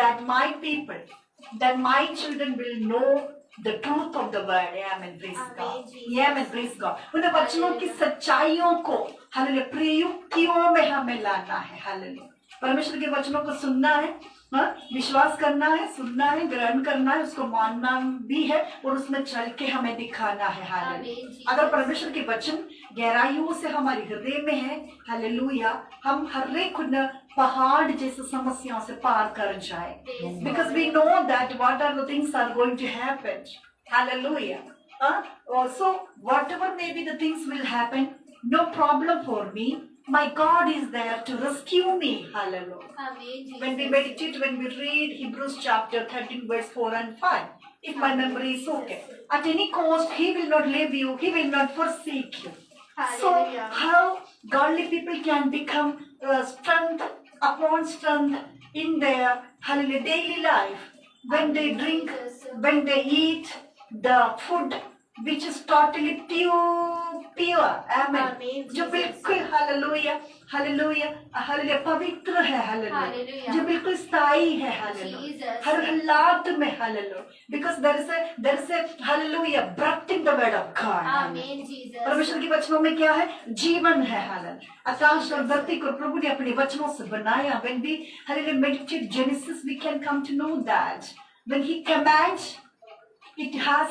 that my people, that my children will know the truth of the word. Amen. Praise God. Amen. Praise God. उन वचनों की सच्चाइयों को hallelujah प्रयुक्तियों में हमें लाना है। Hallelujah. परमेश्वर के वचनों को सुनना है, विश्वास करना है, सुनना है, ग्रहण करना है, उसको मानना भी है और उसमें चल के हमें दिखाना है। हालेलुया। अगर परमेश्वर के वचन गहराइयों से हमारे हृदय में है, हालेलुया, हम हर एक पहाड़ जैसे समस्याओं से पार कर जाए। Because we know that what are the things are going to happen. Hallelujah. So whatever may be the things will happen, no problem for me. My God is there to rescue me. Hallelujah. When we meditate, when we read Hebrews chapter 13 verse 4 and 5, if my memory is okay, at any cost He will not leave you, He will not forsake you. So how godly people can become strength upon strength in their hallelujah daily life, when they drink, when they eat the food which is totally pure. Amen. जो बिल्कुल hallelujah hallelujah hallelujah पवित्र है। Hallelujah. जो बिल्कुल स्थायी है। Hallelujah. हर हालात में। Hallelujah. Because there is a hallelujah breath in the word of God. Amen. Jesus. परमेश्वर के वचनों में क्या है? जीवन है। हालेलुया। आकाश और धरती को प्रभु ने अपने वचनों से बनाया। When we hallelujah meditate Genesis, we can come to know that when He commands, it has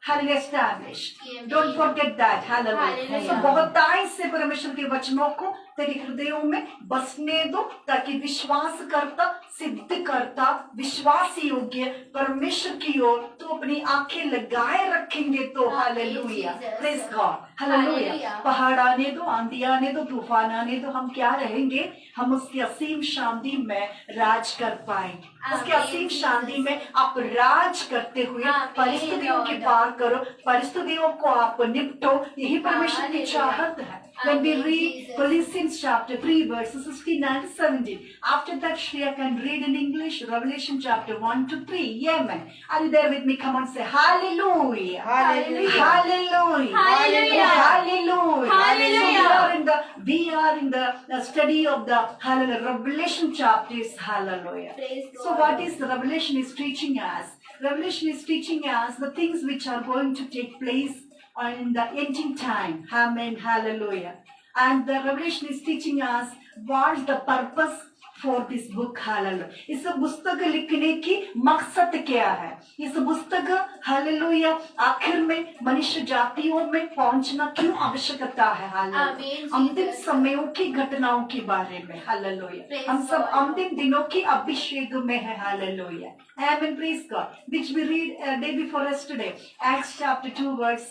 hallelujah established. Don't forget that. Hallelujah. So बहुतायत से परमेश्वर के वचनों को तेरे हृदयों में बसने दो, ताकि विश्वास करता, सिद्ध करता, विश्वास योग्य परमेश्वर की ओर तो अपनी आंखें लगाए रखेंगे तो। हालेलुया। Praise God. हालेलुया। पहाड़ आने दो, आंधी आने दो, तूफान आने दो, हम क्या रहेंगे? हम उसकी असीम शांति में राज कर पाएंगे। उसकी असीम शांति में आप राज करते हुए परिस्थितियों के पार करो, परिस्थितियों को आप निपटो। यही परमेश्वर की चाहत है। When we read Colossians chapter 3 verses 16 and 17. After that, Shreya can read in English Revelation chapter 1 to 3. Amen. Are you there with me? Come on, say hallelujah. Hallelujah. Hallelujah. Hallelujah. Hallelujah. Hallelujah. So we are in the study of the hallelujah Revelation chapters. Hallelujah. Praise So God. what is the Revelation is teaching us? Revelation is teaching us the things which are going to take place in the ending time. Amen. Hallelujah. And the Revelation is teaching us what's the purpose for this book. Hallelujah. इस पुस्तक लिखने की मकसद क्या है? इस पुस्तक hallelujah आखिर में मनुष्य जातियों में पहुंचना क्यों आवश्यकता है? हालेलुया। अंतिम समयों की घटनाओं के बारे में। हालेलुया। हम सब अंतिम दिनों की अभिषेक में है। Hallelujah. Amen. Praise God. Which we read day before yesterday. Acts chapter 2 verse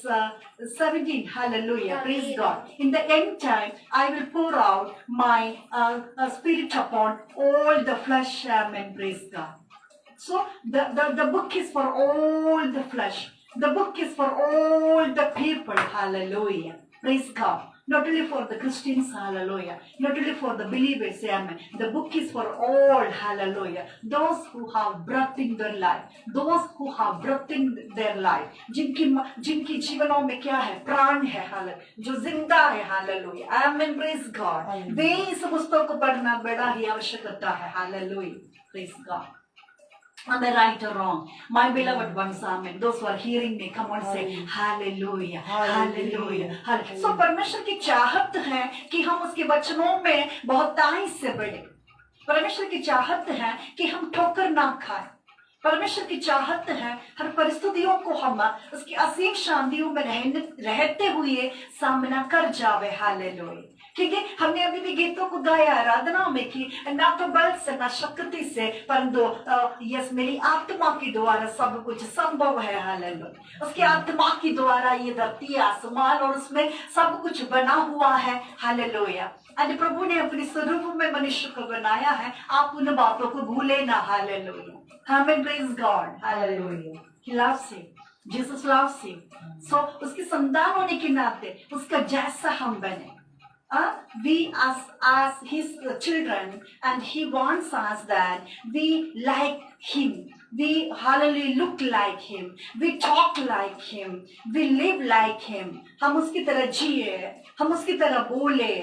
17. Hallelujah. Praise God. In the end time, I will pour out my spirit upon all the flesh. Amen. Praise God. So the book is for all the flesh. The book is for all the people. Hallelujah. Praise God. Not only for the Christians, hallelujah. Not only for the believers, amen. The book is for all, hallelujah. Those who have breath in their life. Those who have breath in their life. जिनकी जीवनों में क्या है? प्राण है, hallelujah. जो जिंदा है, hallelujah. Amen. Praise God. वे इस पुस्तक को पढ़ना बड़ा ही आवश्यक होता है, hallelujah. Praise God. Am I right or wrong? My beloved ones, amen. Those who are hearing me, come on, say hallelujah, hallelujah, hallelujah. So परमेश्वर की चाहत है कि हम उसके वचनों में बहुताई से बढ़े. परमेश्वर की चाहत है कि हम ठोकर ना खाएं. परमेश्वर की चाहत है हर परिस्थितियों को हम उसकी असीम शांतियों में रहते हुए सामना कर जावे. हालेलुया. ठीक है, हमने अभी भी गीतों को गाया आराधना में कि ना तो बल से ना शक्ति से परंतु यस मेरी आत्मा के द्वारा सब कुछ संभव है. हालेलुया. उसकी आत्मा के द्वारा ये धरती आसमान और उसमें सब कुछ बना हुआ है. हालेलुया. आज प्रभु ने अपने स्वरूप में मनुष्य को बनाया है. आप उन बातों को भूले ना. Hallelujah. Amen. Praise God. Hallelujah. He loves you. Jesus loves you. So उसके संतान होने के नाते उसका जैसा हम बने. We as his children, and he wants us that we like him. We hallelujah look like him. We talk like him. We live like him. हम उसकी तरह जिए, हम उसकी तरह बोले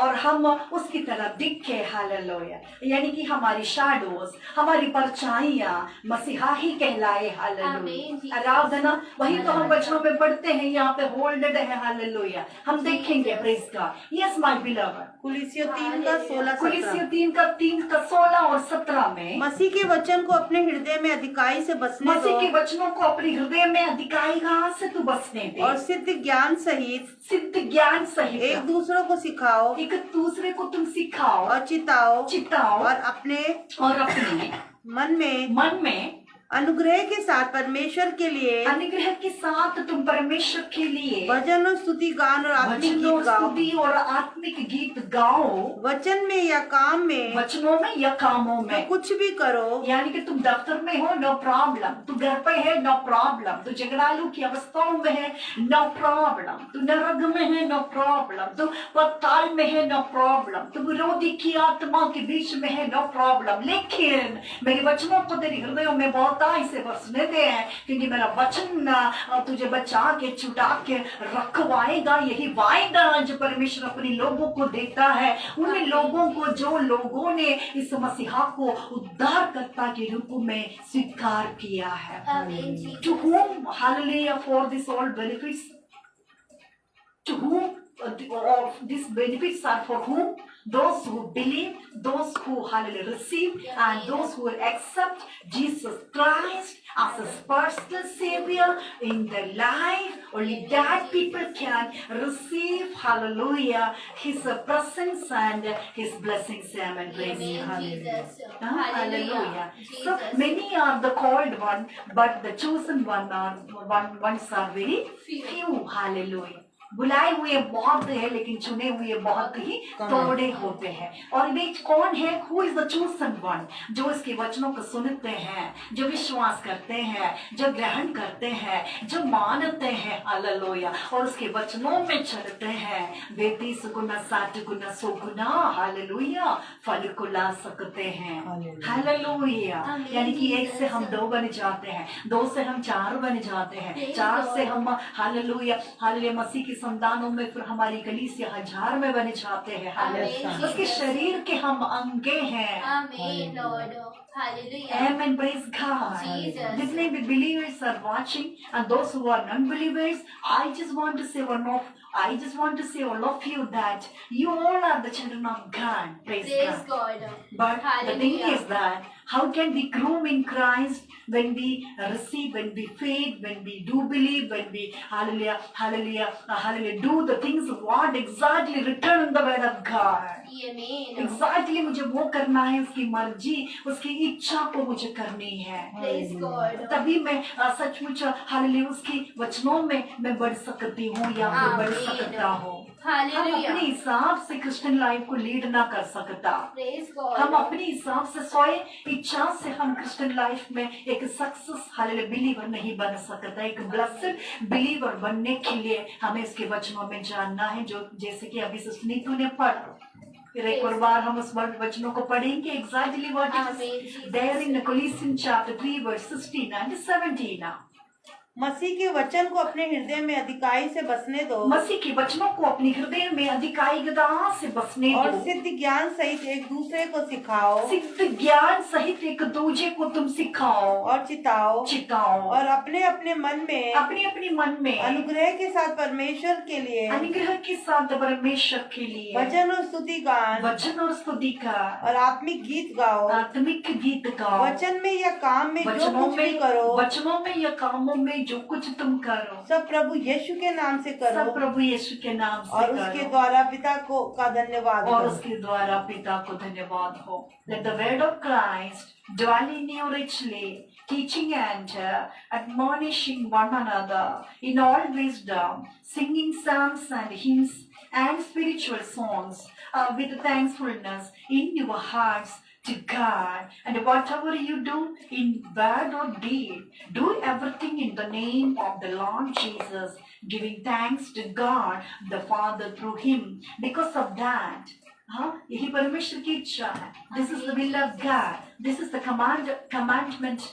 और हम उसकी तरह दिखे. हालेलुया. यानी कि हमारी शैडोज, हमारी परछाइयां मसीहा ही कहलाए. हालेलुया. आराधना वही तो हम वचनों में पढ़ते हैं, यहाँ पे होल्डेड है. हालेलुया. हम देखेंगे. Praise God. Yes my beloved. कुलिसियों 3:16. कुलिसियों 3:16 और 17 में मसीह के वचन को अपने हृदय में अधिकाई से बसने दो. मसीह के वचनों को अपने हृदय में अधिकाई से तू बसने दे. और सिद्ध ज्ञान सहित एक दूसरों को सिखाओ, एक दूसरे को तुम सिखाओ और चिताओ और अपने मन में अनुग्रह के साथ परमेश्वर के लिए, अनुग्रह के साथ तुम परमेश्वर के लिए भजन और स्तुति गान और आत्मिक गीत गाओ. और आत्मिक गीत गाओ. वचन में या काम में, वचनों में या कामों में, तो कुछ भी करो. यानी कि तुम दफ्तर में हो, नो प्रॉब्लम. तू घर पे है, नो प्रॉब्लम. तू झगड़ालू की अवस्थाओं में है, नो प्रॉब्लम. तू नरक में है, नो प्रॉब्लम. तू पताल में है, नो प्रॉब्लम. तू विरोधी की आत्मा के बीच में है, नो प्रॉब्लम. लेकिन मेरे वचनों को तेरे हृदयों में बहुत से बसने दे हैं, क्योंकि मेरा वचन तुझे बचा के छुटा के रखवाएगा. यही वायदा जो परमेश्वर अपने लोगों को देता है, उन लोगों को जो लोगों ने इस मसीहा को उद्धारकर्ता के रूप में स्वीकार किया है. To whom hallelujah for this all benefits, to whom these benefits are for whom? Those who believe, those who hallelujah receive, and those who accept Jesus Christ as a personal savior in their life. Only that people can receive hallelujah his presence and his blessings. Amen. Hallelujah. So many are the called one, but the chosen ones are very few. Hallelujah. बुलाए हुए बहुत है लेकिन चुने हुए बहुत ही थोड़े होते हैं. और वे कौन है? Who is the chosen one? जो इसके वचनों को सुनते हैं, जो विश्वास करते हैं, जो ग्रहण करते हैं, जो मानते हैं. हालेलुया. और उसके वचनों में चलते हैं. वे 30 गुना 60 गुना 100 गुना हालेलुया फल को ला सकते हैं. हालेलुया. यानी कि 1 से हम 2 बन जाते हैं, 2 से हम 4 बन जाते हैं, 4 से हम हालेलुया हालेलुया मसीह की संतानों में फिर हमारी कलीसिया 1000 में बन जाते हैं. हालेलुया. उसके शरीर के हम अंगे हैं. आमीन Lord. Hallelujah. Amen. Praise God. Jesus. जितने भी believers are watching and those who are non-believers, I just want to say all of you that you all are the children of God. Praise God. But the thing is that how can we grow in Christ when we receive, when we faith, when we do believe, when we hallelujah do the things what exactly written in the word of God. Amen. Exactly मुझे वो करना है, उसकी मर्जी, उसकी इच्छा को मुझे करनी है. Praise God. तभी मैं सचमुच हालेलुया उसकी वचनों में मैं बढ़ सकती हूँ या फिर बढ़ सकता हूँ. हम अपने हिसाब से क्रिश्चियन लाइफ को लीड ना कर सकता. Praise God. हम अपने हिसाब से स्वयं इच्छा से हम क्रिश्चियन लाइफ में एक सक्सेस हालेलुया बिलीवर नहीं बन सकता। एक ब्लेस्ड बिलीवर बनने के लिए हमें इसके वचनों में जानना है, जो जैसे कि अभी सुनीतू ने पढ़ा। फिर एक और बार हम उस वचनों को पढ़ेंगे exactly what is there in Colossians chapter 3 verse 16 and 17। मसीह के वचन को अपने हृदय में अधिकाई से बसने दो मसीह के वचनों को अपने हृदय में अधिकाईगता से बसने और दो सिद्ध ज्ञान सहित एक दूसरे को सिखाओ, सिद्ध ज्ञान सहित एक दूसरे को तुम सिखाओ और चिताओ और अपने अपने मन में अनुग्रह के साथ परमेश्वर के लिए अनुग्रह के साथ परमेश्वर के लिए वचन और स्तुति का और आत्मिक गीत गाओ। आत्मिक गीत गाओ। वचन में या काम में जो कुछ भी करो, वचनों में या कामों में जो कुछ तुम करो, सब प्रभु यीशु के नाम से करो, सब प्रभु यीशु के नाम से और उसके द्वारा पिता को का धन्यवाद और हो। उसके द्वारा पिता को धन्यवाद हो। Let the word of Christ dwell in you richly, teaching and admonishing one another in all wisdom, singing psalms and hymns and spiritual songs with thankfulness in your hearts to God. And whatever you do in word or deed, do everything in the name of the Lord Jesus, giving thanks to God the Father through him. Because of that, यही परमेश्वर की इच्छा है। This is the will of God. This is the commandment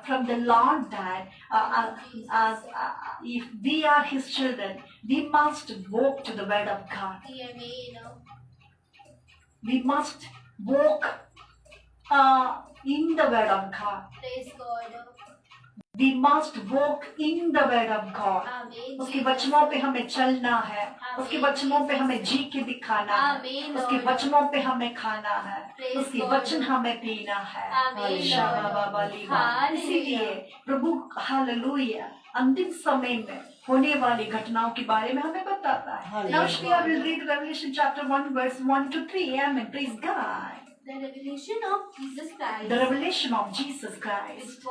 from the Lord, that if we are his children, we must walk to the word of God. We must walk in the word of God. Praise God. We must walk in the word of God. Amen. उसके वचनों पे हमें चलना है, उसके वचनों पे हमें जी के दिखाना है, उसके वचनों पे हमें खाना है, उसके वचन हमें पीना है। इसीलिए प्रभु हालेलुया अंतिम समय में होने वाली घटनाओं के बारे में हमें बताता है। Now we will read Revelation chapter 1 verse 1 to 3. Amen. Praise God. The revelation of Jesus Christ, The revelation of Jesus Christ,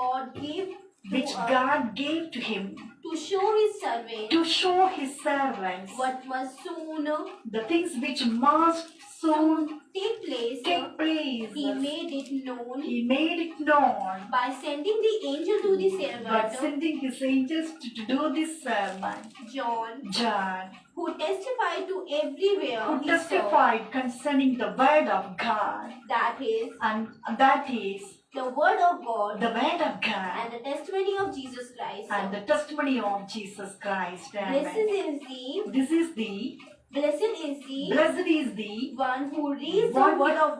which God gave to him to show his servants to show his servants what must soon the things which must soon take place. take place. He made it known He made it known by sending the angel to the by servant sending his angels to do this sermon. John, who testified to who everywhere he saw, testified concerning the word of God, that is and that is the word of God the word of God and the testimony of Jesus Christ. and the testimony of Jesus Christ. Amen. Blessed is the Blessed is the one who reads one, the word of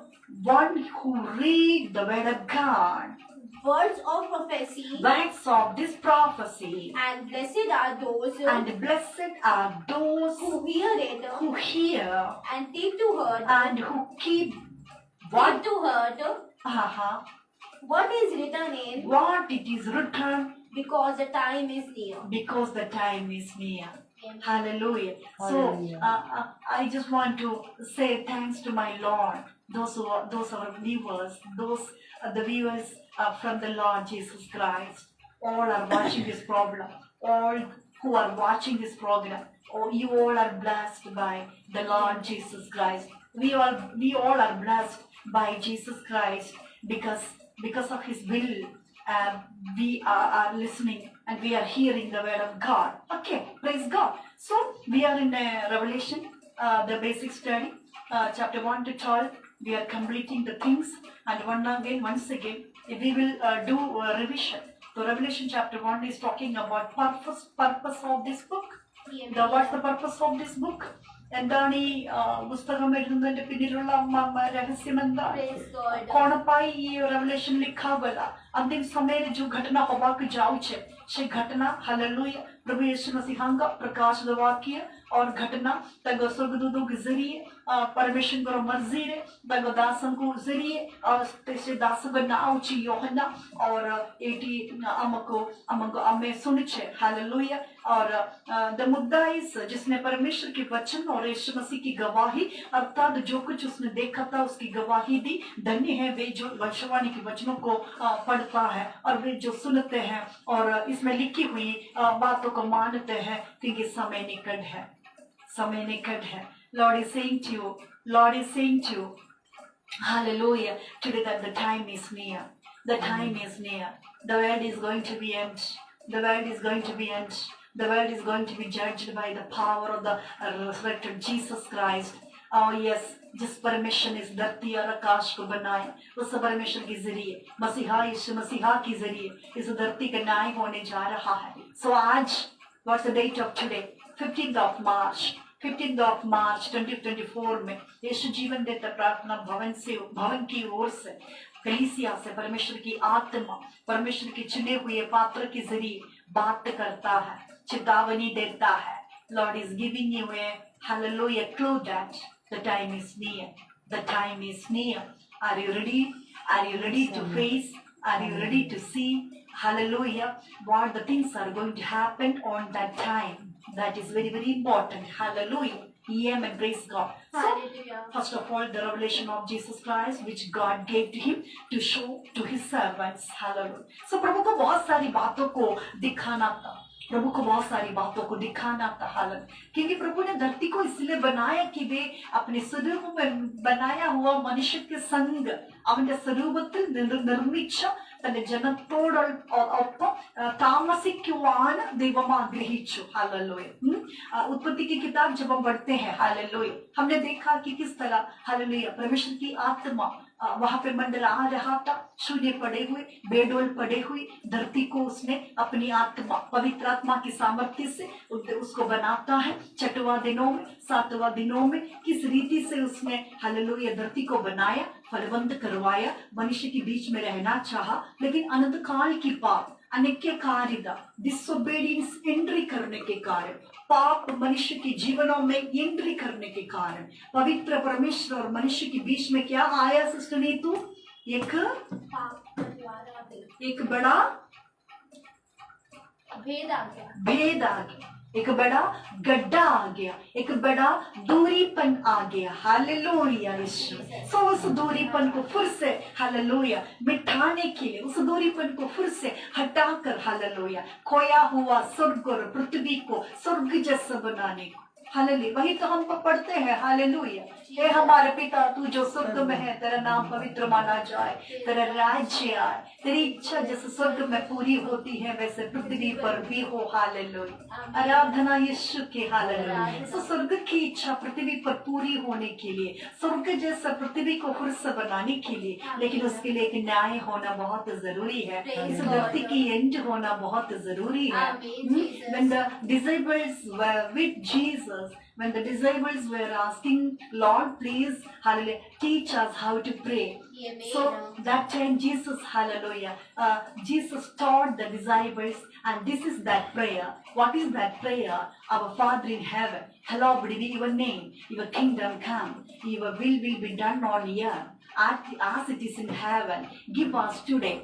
one who read the word of God, words of prophecy, words of this prophecy, and blessed are those and blessed are those who hear it who hear and take to heart and who keep what to heart uh-huh, what is written in, what it is written, because the time is near. because the time is near. Amen. Hallelujah. Hallelujah. So I just want to say thanks to my Lord. Those are viewers, the viewers from the Lord Jesus Christ. All are watching this program. All who are watching this program, you all are blessed by the Lord Jesus Christ. We all are blessed by Jesus Christ because of His will. We are listening and we are hearing the word of God. Okay, praise God. So we are in Revelation, the basic study, chapter 1 to 12. We are completing the things, and once again, we will do a revision. So Revelation chapter 1 is talking about purpose of this book. What's the purpose of this book? എന്താണ് ഈ പുസ്തകം എഴുതുന്നതിന്റെ പിന്നിലുള്ള रहस्य എന്താണ്? Praise God. कौन पाई ये revelation लिखा गया अंतिम समय में जो घटना होबाक जाऊ छे से घटना हालेलुया प्रभु यीशु मसीह का प्रकाश वाक्य और घटना तगो स्वर्गदूतों के जरिए परमेश्वर को मर्जी रे तगो दासन को जरिए और तेरे दास का नाम ची योहन्ना और एटी अमको हमें सुन छे हालेलुया और द मुद्दा इस जिसने परमेश्वर के वचन और यीशु मसीह की गवाही अर्थात जो कुछ उसने देखा था उसकी गवाही दी। धन्य है वे जो भविष्यवाणी के वचनों को पढ़ता है और वे जो सुनते हैं और इसमें लिखी हुई बातों को मानते हैं क्योंकि समय निकट है। Lord is saying to you Hallelujah. Today that the time is near. The time is near. The world is going to be end. The world is going to be end. The world is going to be judged by the power of the resurrected Jesus Christ. Oh yes, जिस परमेश्वर ने इस धरती और आकाश को बनाया उस परमेश्वर के जरिए मसीहा यीशु मसीहा के जरिए इस धरती का न्याय होने जा रहा है. So आज, what's the date of today? 15th of March. 15th of March 2024 में यीशु जीवन देता प्रार्थना भवन की ओर से कलीसिया से परमेश्वर की आत्मा परमेश्वर के चुने हुए पात्र के जरिए बात करता है, चेतावनी देता है. Lord is giving you a hallelujah clue that the time is near. The time is near. Are you ready? Are you ready to face? Are you ready to see? Hallelujah. What the things are going to happen on that time. That is very, very important. Hallelujah. Amen. Praise God. So, Hallelujah. first of all, the revelation of Jesus Christ, which God gave to him to show to his servants. Hallelujah. So, प्रभु को बहुत सारी बातों को दिखाना था. प्रभु को बहुत सारी बातों को दिखाना था. हालत क्योंकि प्रभु ने धरती को इसलिए बनाया कि वे अपने स्वरूप में बनाया हुआ मनुष्य के संग അവന്റെ സ്വരൂപത്തിൽ നിർമ്മിച്ച തന്റെ ജനത്തോടൊപ്പം താമസിക്കുവാൻ ദൈവം ആഗ്രഹിച്ചു. हालेलुया. उत्पत्ति की किताब जब हम पढ़ते हैं हालेलुया, हमने देखा कि किस तरह हालेलुया परमेश्वर की आत्मा वहां पे मंडरा रहा था. शून्य पड़े हुए बेडोल पड़े हुए धरती को उसने अपनी आत्मा पवित्र आत्मा की सामर्थ्य से उसको बनाता है. 6वां दिनों में 7वां दिनों में किस रीति से उसने हालेलुया धरती को बनाया, फलवंत करवाया, मनुष्य के बीच में रहना चाहा. लेकिन अनंत काल की पाप अनिक्यकारिता डिसोबीडियंस एंट्री करने के कारण पाप मनुष्य के जीवनों में एंट्री करने के कारण पवित्र परमेश्वर और मनुष्य के बीच में क्या आया सिस्टर नीतू? एक बड़ा भेद आ गया. भेद आ गया, एक बड़ा गड्ढा आ गया, एक बड़ा दूरीपन आ गया. हालेलुया यीशु. सो उस दूरीपन को फिर से हालेलुया मिटाने के लिए उस दूरीपन को फिर से हटाकर हालेलुया खोया हुआ स्वर्ग और पृथ्वी को स्वर्ग जैसा बनाने को. हालेलुया. वही तो हम पढ़ते हैं हालेलुया. हे हमारे पिता तू जो स्वर्ग में है तेरा नाम पवित्र माना जाए, तेरा राज्य आए, तेरी इच्छा जैसे स्वर्ग में पूरी होती है वैसे पृथ्वी पर भी हो. हालेलुया. आराधना यीशु के. हालेलुया. सो स्वर्ग की इच्छा पृथ्वी पर पूरी होने के लिए स्वर्ग जैसा पृथ्वी को फिर से बनाने के लिए, लेकिन उसके लिए एक न्याय होना बहुत जरूरी है. इस धरती की एंड होना बहुत जरूरी है. When the disciples were with Jesus, when the disciples were asking, Lord, please, hallelujah, teach us how to pray. So that time Jesus, hallelujah, Jesus taught the disciples, and this is that prayer. What is that prayer? Our Father in heaven, hallowed be your name, your kingdom come, your will be done on earth as it is in heaven. Give us today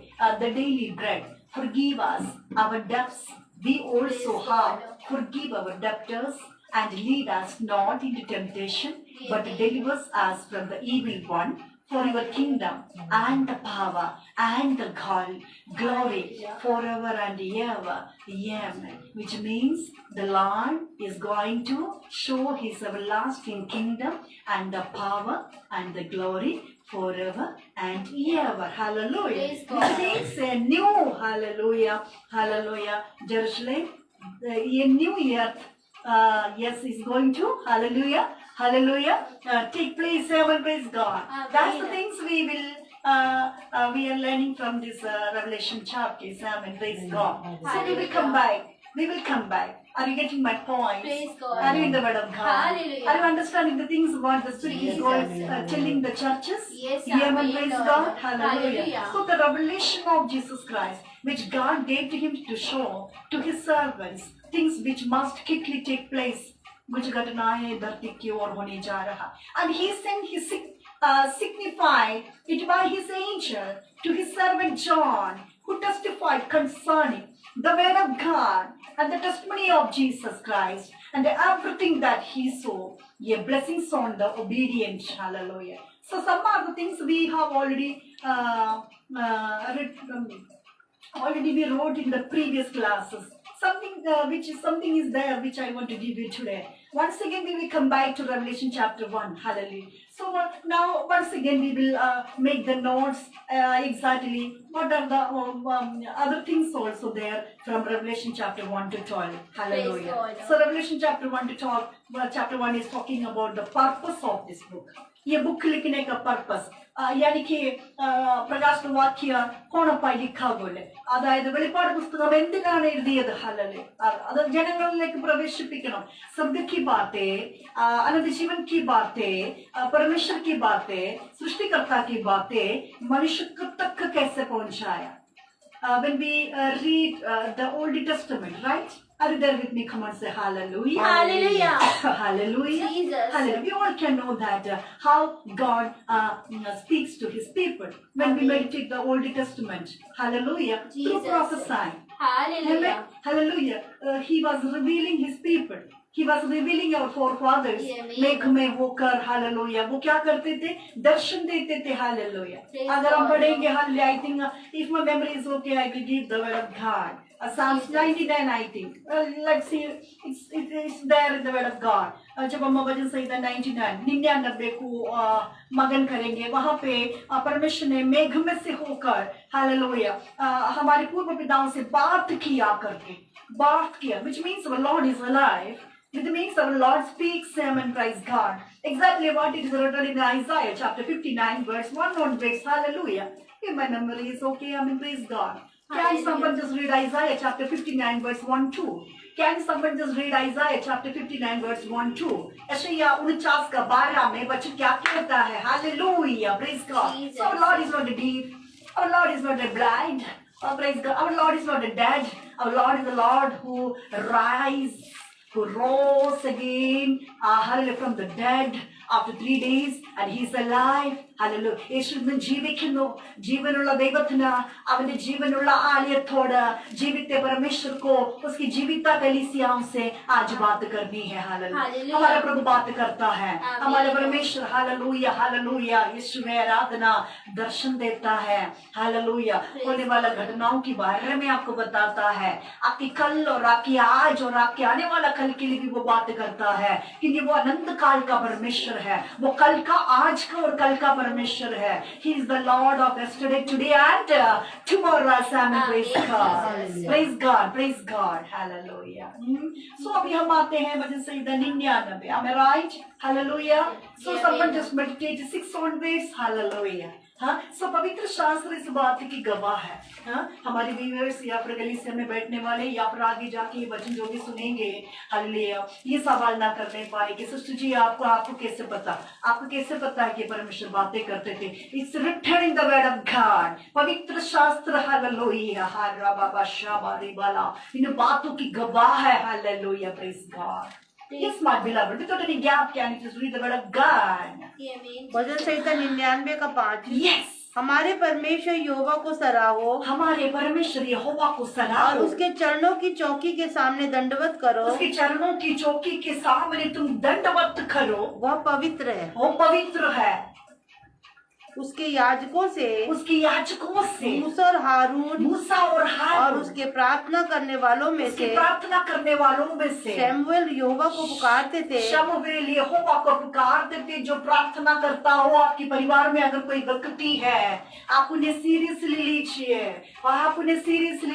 the daily bread. Forgive us our debts. We also have. Forgive our debtors and lead us not into temptation, but deliver us from the evil one. For your kingdom and the power and the glory forever and ever. Amen. Which means the Lord is going to show his everlasting kingdom and the power and the glory forever and ever. Hallelujah. Which means a new hallelujah, hallelujah, Jerusalem, a new earth. Yes, is going to hallelujah, hallelujah, take place. Heaven, praise God. That's the things we are learning from this Revelation chapter. Amen, praise God. So we will come back. We will come back. Are you getting my point? Praise God. Are you in the word of God? Hallelujah. Are you understanding the things what the Spirit is going telling the churches? Yes, Amen, amen, praise Lord. God. Hallelujah. Hallelujah. So the revelation of Jesus Christ, which God gave to him to show to his servants, things which must quickly take place. कुछ घटनाएं धरती की ओर होने जा रहा. And he sent his signified it by his angel to his servant John, who testified concerning the word of God and the testimony of Jesus Christ and everything that he saw. A blessings on the obedient. Hallelujah. So some are the things we have already we wrote in the previous classes. Something is there which I want to give you today. Once again, we will come back to Revelation chapter 1. Hallelujah. So now, once again, we will make the notes exactly what are the other things also there from Revelation chapter 1 to 12. Hallelujah. God. So Revelation chapter 1 to 12, chapter 1 is talking about the purpose of this book. ये book लिखने का purpose यानी कि പ്രകാശന വാക്യ കോണപ്പായി ലിഖാ പോലെ അതായത് വെളിപ്പാട് പുസ്തകം എന്തിനാണ് എഴുതിയത് ഹല്ലേലൂയ അത് ജനങ്ങളിലേക്ക് പ്രവേശിപ്പിക്കണം स्वर्ग की बातें अनंत जीवन की बातें परमेश्वर की बातें सृष्टिकर्ता की बातें मनुष्य तक कैसे पहुंचाया when we read the Old Testament, right? Are you there with me? Come on, say hallelujah. Hallelujah. Hallelujah. Jesus. Hallelujah. We all can know that how God speaks to his people when we meditate the Old Testament. Hallelujah. Jesus. Through prophesying. Hallelujah. Hallelujah. He was revealing his people. He was revealing our forefathers. मेघ में होकर hallelujah वो क्या करते थे दर्शन देते थे hallelujah अगर हम पढ़ेंगे hallelujah I think if my memory is okay I will give the word of God Psalms 99 I think let's see it's there in the word of God जब हम भजन संहिता 99 को मगन करेंगे वहाँ पे परमेश्वर ने मेघ में से होकर हालेलुया हमारे पूर्व पिताओं से बात किया करके बात किया which means our Lord is alive. It means our Lord speaks and praise God. Exactly what it is written in Isaiah chapter 59 verse 1 onwards. Hallelujah. If my memory is okay, I mean praise God. Can someone just read Isaiah chapter 59 verse 1-2? Can someone just read Isaiah chapter 59 verse 1-2? यशायाह 49 का 12 में वचन क्या कहता है? Hallelujah. Praise God. So our Lord is not a deaf. Our Lord is not a blind. Oh, praise God. Our Lord is not a dead. Our Lord is the Lord who rose again from the dead after 3 days and he is alive. Hallelujah. യേശുവിൻ ജീവിക്കുന്നു ജീവനുള്ള ദൈവത്തിന് അവന്റെ ജീവനുള്ള आलयത്തോട് जीवित परमेश्वर को उसकी जीविता कलीसियाओं से आज बात करनी है हालेलुया हमारा प्रभु बात करता है हमारे परमेश्वर हालेलुया हालेलुया यीशु में आराधना दर्शन देता है हालेलुया होने वाला घटनाओं के बारे में आपको बताता है आपकी कल और आपकी आज और आपके आने वाला कल के लिए भी वो बात करता है क्योंकि वो अनंत काल का परमेश्वर है वो कल का आज का और कल का परमेश्वर है he is the Lord of yesterday today and tomorrow amen praise God hallelujah so अभी हम आते हैं वचन संहिता 99 am I right hallelujah so someone just meditate 6 onwards hallelujah हाँ सो पवित्र शास्त्र इस बात की गवाह है हाँ हमारे व्यूअर्स या फिर कलीसिया में बैठने वाले या फिर आगे जाके वचन जो भी सुनेंगे हालेलुया ये सवाल ना करने पाए कि सिस्टर जी आपको कैसे पता है कि परमेश्वर बातें करते थे it's written in the word of God पवित्र शास्त्र हालेलुया हारा बाबा शाबारी बाला इन बातों की गवाह है hallelujah praise God Yes, my beloved. Without any gap, can you just read the word of God? भजन संहिता 99 का 5 Yes. हमारे परमेश्वर यहोवा को सराहो हमारे परमेश्वर यहोवा को सराहो और उसके चरणों की चौकी के सामने दंडवत करो उसके चरणों की चौकी के सामने तुम दंडवत करो वह पवित्र है वो पवित्र है उसके याजकों से मूसा और हारून और उसके प्रार्थना करने वालों में से शमूएल यहोवा को पुकारते थे जो प्रार्थना करता हो आपके परिवार में अगर कोई व्यक्ति है आप उन्हें सीरियसली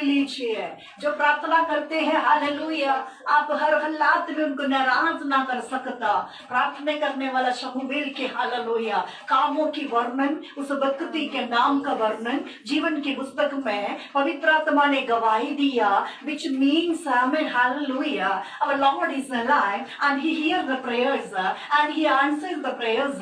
लीजिए जो प्रार्थना करते हैं हालेलुया आप हर हालात में उनको नाराज ना कर सकता प्रार्थना करने वाला शमूएल के हालेलुया कामों की वर्णन उस व्यक्ति के नाम का वर्णन जीवन की पुस्तक में पवित्र आत्मा ने गवाही दिया which means amen hallelujah our Lord is alive and he hears the prayers and he answers the prayers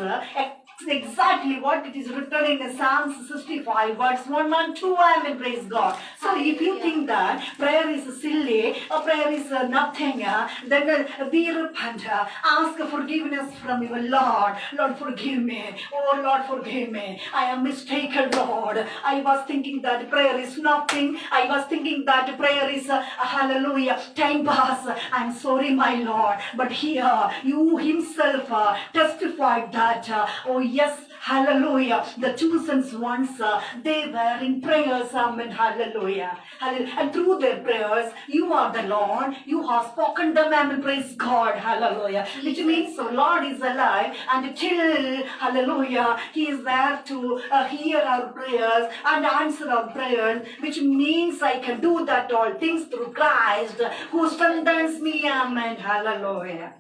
exactly what it is written in Psalms 65 verse 1 and 2 amen praise God so if you think that prayer is silly or prayer is nothing then be repent ask forgiveness from your Lord forgive me oh Lord forgive me I am mistaken Lord I was thinking that prayer is nothing I was thinking that prayer is hallelujah time pass I'm sorry my Lord but here you himself testified that oh yes Hallelujah. The chosen ones, they were in prayers. Amen. Hallelujah. Hallelujah. And through their prayers, you are the Lord. You have spoken them. Amen. Praise God. Hallelujah. Which means the Lord is alive, and till, hallelujah, He is there to hear our prayers and answer our prayers, which means I can do that all things through Christ who strengthens me. Amen. Hallelujah.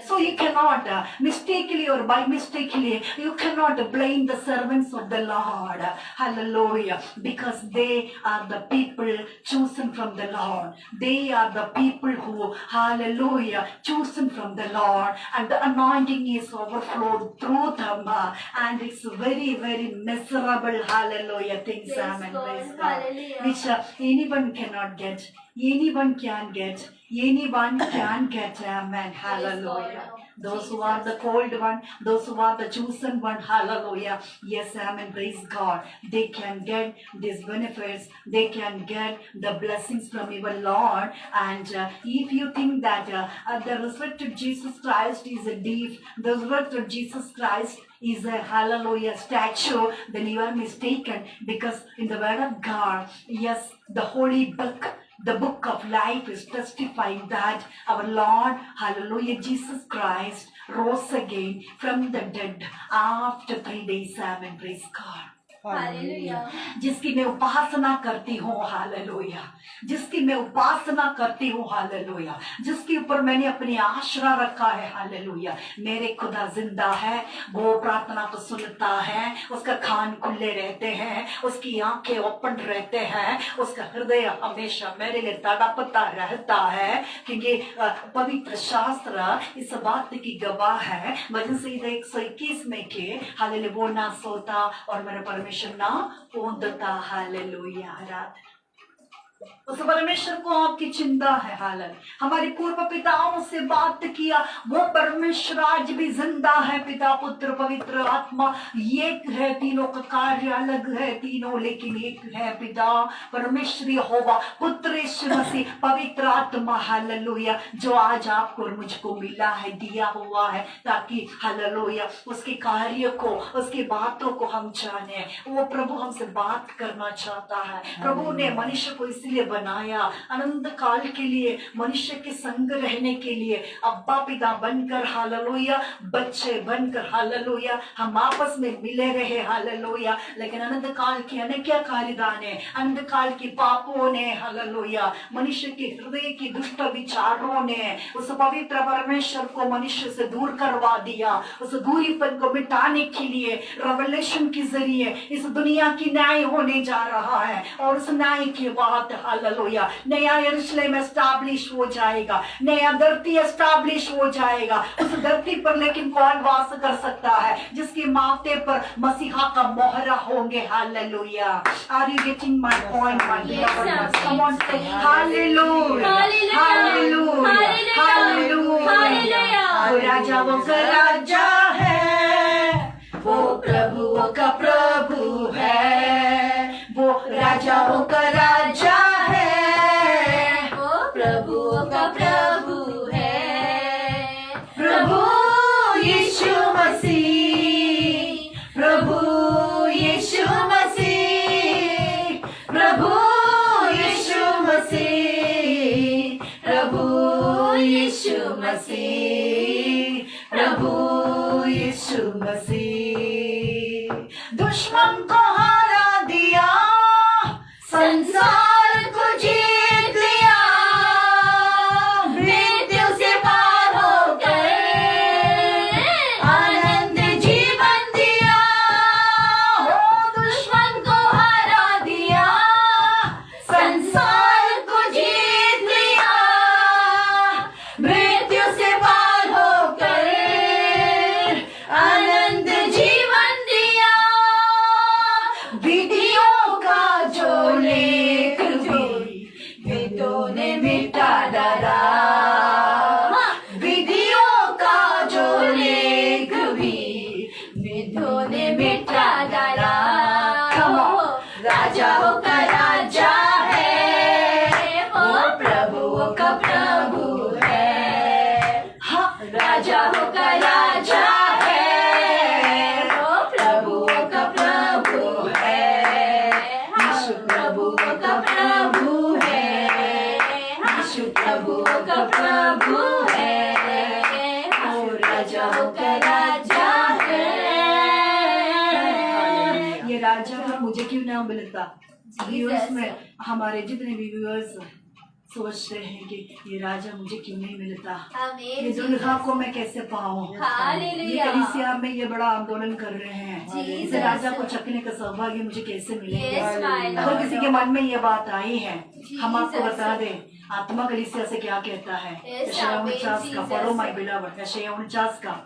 So you cannot mistakenly or by mistakenly, you cannot blame the servants of the Lord. Hallelujah. Because they are the people chosen from the Lord. They are the people who, hallelujah, chosen from the Lord. And the anointing is overflowed through them. And it's very, very miserable, hallelujah, things. Amen. Praise God. Which anyone cannot get. Anyone can get. Anyone can get. Amen. Hallelujah. Those who are the called one, those who are the chosen one, hallelujah. Yes, amen. Praise God. They can get these benefits. They can get the blessings from your Lord. And if you think that the resurrected Jesus Christ is a thief, the resurrected Jesus Christ is a hallelujah statue, then you are mistaken. Because in the word of God, yes, the holy book, the book of life is testifying that our Lord, hallelujah, Jesus Christ rose again from the dead after 3 days. Amen. Praise God. Hallelujah जिसकी मैं उपासना करती हूँ, hallelujah, जिसकी मैं उपासना करती हूँ, hallelujah, जिसके ऊपर मैंने अपनी आश्रा रखा है, हालेलुया, मेरे खुदा जिंदा है, वो प्रार्थना को सुनता है, उसका कान खुले रहते हैं, उसकी आंखें ओपन रहते हैं, उसका हृदय हमेशा मेरे लिए तड़पता रहता है, क्योंकि पवित्र शास्त्र इस बात की गवाह है। वजन से 121 में के हालेलुया, वो ना सोता और मेरे परमेश्वर ना ऊँधता। हालेलुया। आराधना उस परमेश्वर को आपकी चिंता है। हालेलुया। हमारे पूर्व पिताओं से बात किया, वो परमेश्वर आज भी जिंदा है। पिता पुत्र पवित्र आत्मा एक है, तीनों का कार्य अलग है तीनों, लेकिन एक है। पिता परमेश्वर यहोवा, पुत्र यीशु मसीह, पवित्र आत्मा, हालेलुया, जो आज आपको और मुझको मिला है, दिया हुआ है, ताकि हालेलुया उसके कार्य को, उसकी बातों को हम जाने। वो प्रभु हमसे बात करना चाहता है। प्रभु ने मनुष्य को इसलिए बनाया, अनंत काल के लिए, मनुष्य के संग रहने के लिए, अब्बा पिता बनकर, हालेलुया, बच्चे बनकर, हालेलुया, हम आपस में मिले रहे, हालेलुया। लेकिन अनंत काल की अनेक कार्यदाने, अनंत काल की पापों ने, हालेलुया, मनुष्य के हृदय की दुष्ट विचारों ने उस पवित्र परमेश्वर को मनुष्य से दूर करवा दिया। उस दूरीपन को मिटाने के लिए रेवलेशन के जरिए इस दुनिया की न्याय होने जा रहा है, और उस न्याय के बाद, हालेलुया, नया यरूशलेम एस्टैब्लिश हो जाएगा, नया धरती एस्टैब्लिश हो जाएगा। उस धरती पर लेकिन कौन वास कर सकता है? जिसके माथे पर मसीहा का मोहरा होंगे। Hallelujah. Are you getting my point? Come on say hallelujah, hallelujah, hallelujah. वो राजाओं का राजा है, वो प्रभुओं का प्रभु है, वो राजाओं का राजा है, वो प्रभुओं का प्रभु है। प्रभु यीशु मसीह, प्रभु यीशु मसीह, प्रभु यीशु मसीह, प्रभु यीशु मसीह, प्रभु यीशु मसीह। दुश्मन को हरा दिया, संसार को जीत लिया, मृत्यु से पार होकर आनंद जीवन दिया। हो दुश्मन को हरा दिया, संसार को जीत लिया, मृत्यु से पार होकर आनंद जीवन दिया। विधियों का जो लेख भी वेदों ने मिटा डाला, विधियों का जो लेख भी वेदों ने मिटा डाला। राजाओं का राजा है, वो प्रभुओं का प्रभु है। हाँ, राजाओं का राजा है, यीशु प्रभुओं का प्रभु है, वो राजाओं का राजा है। ये राजा मुझे क्यों ना मिलता? व्यूअर्स में हमारे जितने भी व्यूअर्स सोचते हैं कि ये राजा मुझे क्यों नहीं मिलता, ये दुल्हा को मैं कैसे पाऊं। ये कलीसिया में ये बड़ा आंदोलन कर रहे हैं, इस राजा को चखने का सौभाग्य मुझे कैसे मिलेगा। अगर किसी के मन में ये बात आई है, हम आपको बता दें आत्मा कलीसिया से क्या कहता है। यशायाह 49 का पढ़ो माय बिलवड, यशायाह 49 का,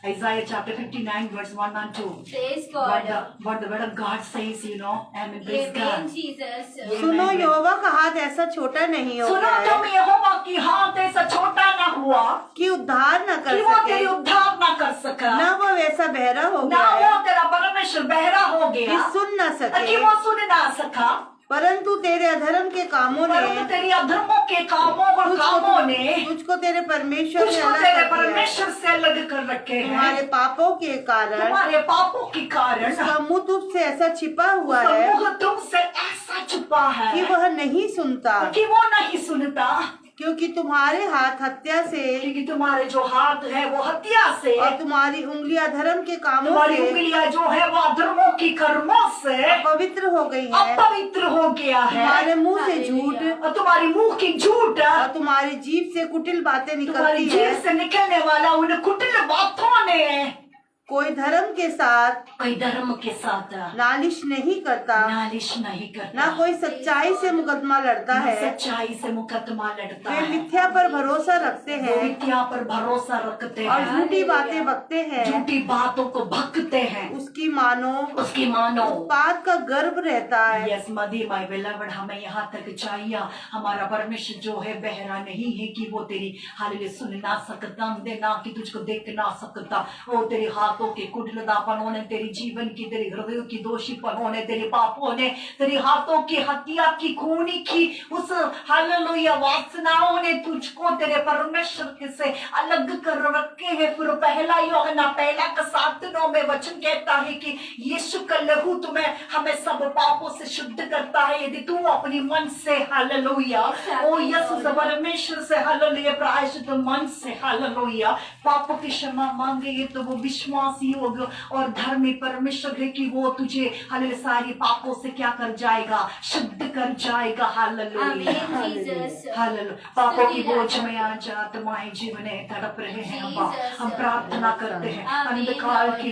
Isaiah chapter 59 verse 1 and 2. Praise God. What the word of God says, you know, and praise God. Amen, Jesus. सुनो, यहोवा का हाथ ऐसा छोटा नहीं सुनो होता तुम है यहोवा की हाथ ऐसा छोटा ना हुआ कि उद्धार न कर कि वो सके, तेरी उद्धार ना कर सका, न वो वैसा बहरा हो ना गया वो है तेरा परमेश्वर बहरा हो कि गया सुन न कि सके, वो सुन ना सका, परंतु तेरे अधर्म के कामों परंतु ने तेरी अधर्मों के कामों ने तुझको तेरे परमेश्वर से तुझको अलग तेरे कर दिया है। परमेश्वर से अलग कर रखे तुम्हारे हैं। पापों के कारण तुम्हारे पापों के कारण उसका मुंह तुझसे ऐसा छिपा हुआ उसका है मुंह तुमसे ऐसा छुपा है कि वह नहीं सुनता, कि वो नहीं सुनता, क्योंकि तुम्हारे हाथ हत्या से क्योंकि तुम्हारे जो हाथ है वो हत्या से, और तुम्हारी उंगलियां धर्म के कामों तुम्हारी से उंगलियां जो है वो अधर्मों की कर्मों से पवित्र हो गई है। अपवित्र हो गया है, तुम्हारे मुंह से झूठ और तुम्हारी मुंह की झूठ, और तुम्हारी जीभ से कुटिल बातें तुम्हारी निकलती है। जीभ से निकलने वाला उन कुटिल बातों ने कोई धर्म के साथ कोई धर्म के साथ नालिश नहीं करता, नालिश नहीं करता, ना कोई सच्चाई से मुकदमा लड़ता न है। सच्चाई से मुकदमा लड़ता वे है, मिथ्या पर भरोसा रखते वो हैं मिथ्या पर भरोसा रखते और हैं, झूठी बातें बकते हैं। झूठी बातों को भगते हैं, उसकी मानो उसकी मानो उत्पात का गर्भ रहता है। यस मदी माय बिलवड, हमें यहाँ तक चाहिए। हमारा परमेश्वर जो है बहरा नहीं है कि वो तेरी हालेलुया सुन ना सकता, ना कि तुझको देख ना सकता। वो तेरे हाथों के कुटिलतापनों ने, तेरी जीवन की, तेरे हृदय की दोषीपनों ने, तेरे पापों ने, तेरे हाथों की हत्या की, खूनी की उस हालेलुया वासनाओं ने तुझको तेरे परमेश्वर से अलग कर रखे हैं। फिर पहला यूहन्ना 1:7 में वचन कहता है कि यीशु का लहू तुम्हें हमें सब पापों से शुद्ध करता है यदि तू अपनी मन से हालेलुया ओ यीशु से परमेश्वर से हालेलुया प्रायश्चित मन से हालेलुया पापों की क्षमा मांगे तो वो विश्वासी होगा और धर्मी परमेश्वर है कि वो तुझे हालेलुया सारी पापों से क्या कर जाएगा, शुद्ध कर जाएगा। Hallelujah hallelujah. पापों की बोझ में आज आत्माएं जीवन तड़प रहे हैं। हम प्रार्थना करते हैं अंधकार की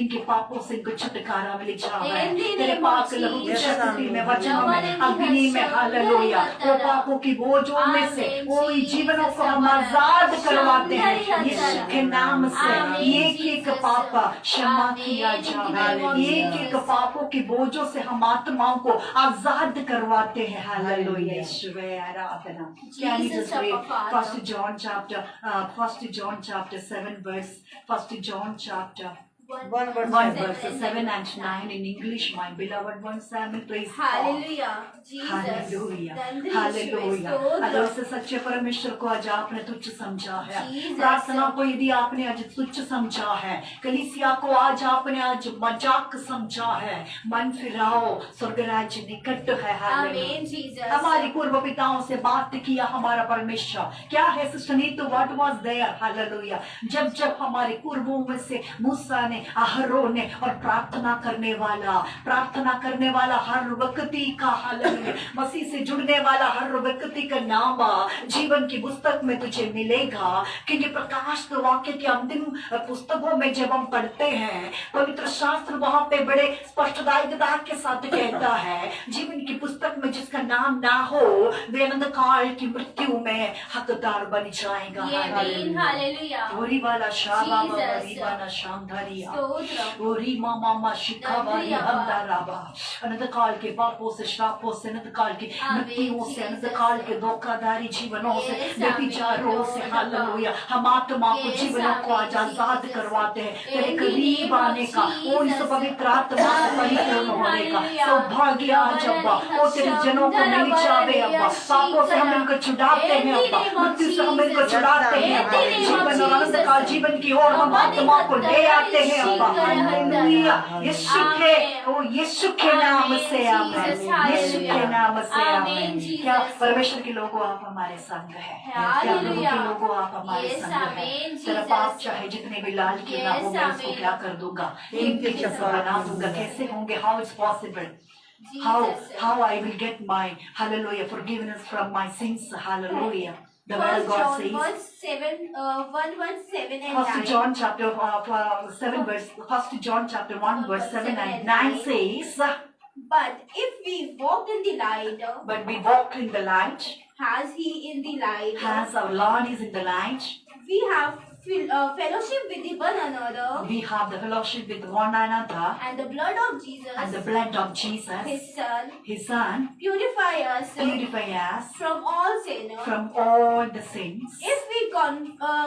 इनके पापों से इनको छुटकारा मिल जाए। तेरे पाक लहू की शक्ति में, वचनों में, अग्नि में हालेलुया वो पापों की बोझों में से वो जीवनों को हम आजाद करवाते हैं यीशु के नाम से। एक एक पाप क्षमा किया जाए, एक एक पापों के बोझों से हम आत्माओं को आजाद करवाते हैं। हालेलुया यीशुवे आराधना। Can you just read 1 John chapter 7 verse 1 John chapter 1 verse 7 and 9 in English, my beloved ones, and praise God. Hallelujah. Jesus. Hallelujah धन्य हालेलुया। स्तोत्र। अगर उस सच्चे परमेश्वर को आज आपने तुच्छ समझा है, Jesus। प्रार्थना को यदि आपने आज तुच्छ समझा है, कलीसिया को आज आपने आज मजाक समझा है, मन फिराओ, स्वर्ग राज्य निकट है। हालेलुया। Amen, Jesus. हमारे पूर्व पिताओं से बात किया हमारा परमेश्वर क्या है सुनीत व्हाट वाज देयर। हालेलुया। जब जब हमारे पूर्वों में से मूसा ने, अहरोन ने और प्रार्थना करने वाला हर व्यक्ति का हालेलुया मसीह से जुड़ने वाला हर व्यक्ति का नाम जीवन की पुस्तक में तुझे मिलेगा। क्योंकि प्रकाश तो वाक्य की अंतिम पुस्तकों में जब हम पढ़ते हैं पवित्र शास्त्र वहां पे बड़े स्पष्टता के साथ कहता है जीवन की पुस्तक में जिसका नाम ना हो वे अनंत काल की मृत्यु में हकदार बन जाएगा। हालेलुया। ओरी वाला शाबा बाबा वाला शांधारिया ओरी मामा शिकावारी हमदाराबा अनंत काल के पापों से, श्रापों से, अनंत काल की मृत्युओं से, अनंत काल के धोखाधड़ी जीवनों से, व्यभिचारों से हालेलुया हम आत्मा को जीवनों को आज आजाद करवाते हैं। तेरे करीब आने का वो इस पवित्र आत्मा से परिपूर्ण होने का सौभाग्य आज अब्बा वो तेरे जनों को मिल जावे अब्बा। पापों से हम इनको छुड़ाते हैं अब्बा, मृत्यु से हम इनको छुड़ाते हैं अब्बा। जीवन और अनंत काल जीवन की ओर हम आत्मा को ले आते हैं अब्बा, हालेलुया, यीशु के, ओ यीशु के नाम से आमेन, यीशु के नाम से आमेन। क्या परमेश्वर के लोगों आप हमारे संग है, क्या प्रभु के लोगों आप हमारे संग है। तेरा पाप चाहे जितने भी लाल क्यों ना हो, मैं उसको क्या कर दूंगा, इनके चक्कर बना दूंगा। कैसे होंगे? How is possible? How I will get my hallelujah forgiveness from my sins, hallelujah. The word of God says, 1:7 and 9. First John chapter 7 verse, First John chapter 1 verse 7 and 9 says, But if we walk in the light, but we walk in the light, as he in the light, as our Lord is in the light, we have fellowship with the one another, we have the fellowship with one another, and the blood of Jesus, and the blood of Jesus, his son, purify us from all sin. from all the sins. If we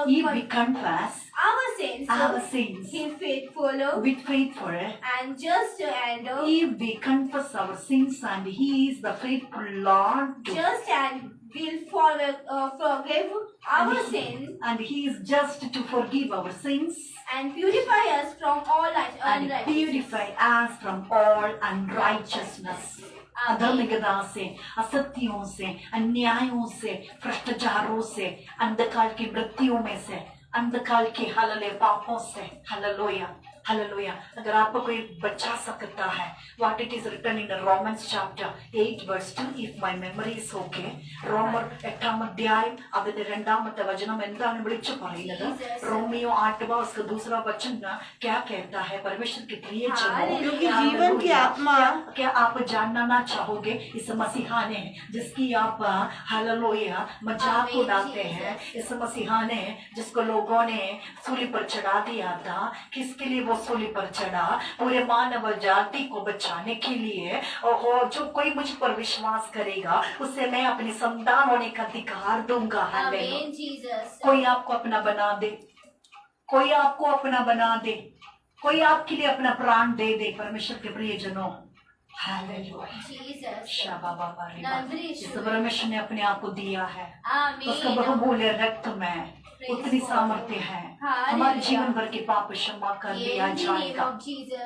If we confess our sins, He is faithful with faithful, and just, and if we confess our sins, and He is the faithful Lord, just and will forgive our sins, and He is just to forgive our sins and purify us from all and unrighteousness. purify us from all unrighteousness. अधर्मिकता से, असत्यों से, अन्यायों से, भ्रष्टाचारों से, अंधकार की वृत्तियों में से, अंधकार के हालले पापों से, हालेलुया, हालेलुया। अगर आपको कोई बचा सकता है, what it is written in the Romans chapter 8 verse 2, if my memory is okay, റോമർ 8-ാം അധ്യായം അതിന്റെ 2-ാമത്തെ വചനം എന്താണ് വിളിച്ചു പറയുന്നത്? रोमियो 8वां उसका दूसरा वचन क्या कहता है? परमेश्वर के प्रिय जनों, क्योंकि जीवन की आत्मा, क्या आप जानना ना चाहोगे इस मसीहा ने जिसकी आप हालेलुया मजाक उड़ाते हैं, इस मसीहा ने जिसको लोगों ने सूली पर चढ़ा दिया था, किसके लिए वो सूली पर चढ़ा? पूरे मानव जाति को बचाने के लिए। और जो कोई मुझ पर विश्वास करेगा उसे मैं अपनी संतान होने का अधिकार दूंगा। हालेलुया। कोई आपको अपना बना दे, कोई आपको अपना बना दे, कोई आपके लिए अपना प्राण दे दे, परमेश्वर के प्रियजनों, हालेलुया। इस परमेश्वर ने अपने आप को दिया है, उसका बहुमूल्य रक्त में उतनी सामर्थ्य है, हमारे जीवन भर के पाप क्षमा कर दिया जाएगा।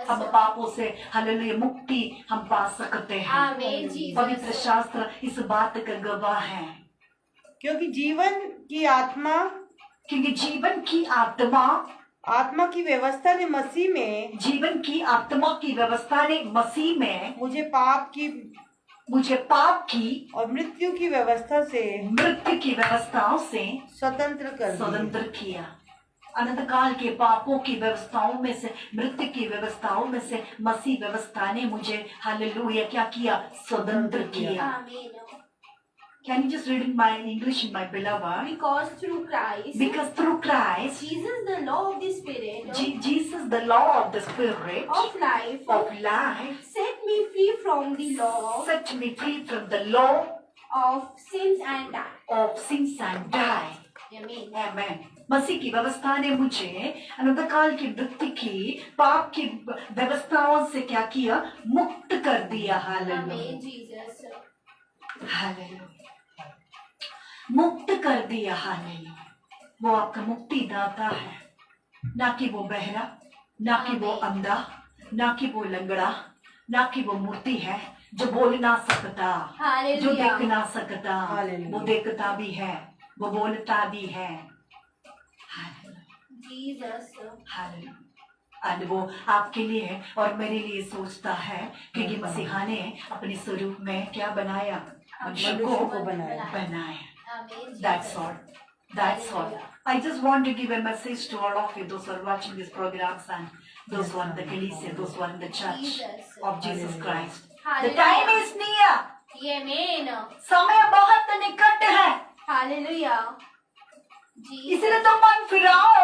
हम पापों से हालेलुया मुक्ति हम पा सकते हैं। पवित्र शास्त्र इस बात का गवाह है। क्योंकि जीवन की आत्मा, क्योंकि जीवन की आत्मा, आत्मा की व्यवस्था ने मसीह में, जीवन की आत्मा की व्यवस्था ने मसीह में मुझे पाप की और मृत्यु की व्यवस्था से, मृत्यु की व्यवस्थाओं से स्वतंत्र किया। अनंत काल के पापों की व्यवस्थाओं में से, मृत्यु की व्यवस्थाओं में से मसीह व्यवस्था ने मुझे हालेलुया क्या किया? स्वतंत्र किया। Can you just read in my English, my beloved? Because through Christ, Jesus the law of the Spirit, Jesus the law of the Spirit of life, set me free from the law, of sins and die. Amen. मसीह की व्यवस्था ने मुझे अनंत काल की वृत्ति की, पाप की व्यवस्थाओं से क्या किया? मुक्त कर दिया। हालेलुया, हालेलुया, मुक्त कर दिया। हालेलुया। वो आपका मुक्ति दाता है, ना कि वो बहरा, ना कि वो अंधा, ना कि वो लंगड़ा, ना कि वो मूर्ति है जो बोल ना सकता, जो देख ना सकता। वो देखता भी है, वो बोलता भी है। हालेलुया। वो आपके लिए और मेरे लिए सोचता है, क्योंकि मसीहा ने अपने स्वरूप में क्या बनाया? मनुष्य को बनाया। That's all. That's all. I just want to give a message to all of you, those who are watching these programs and those who are in the ecclesia, those who are in the church of Jesus Christ. The time is near. Amen. समय बहुत निकट है। Hallelujah. इसलिए तो मन फिराओ,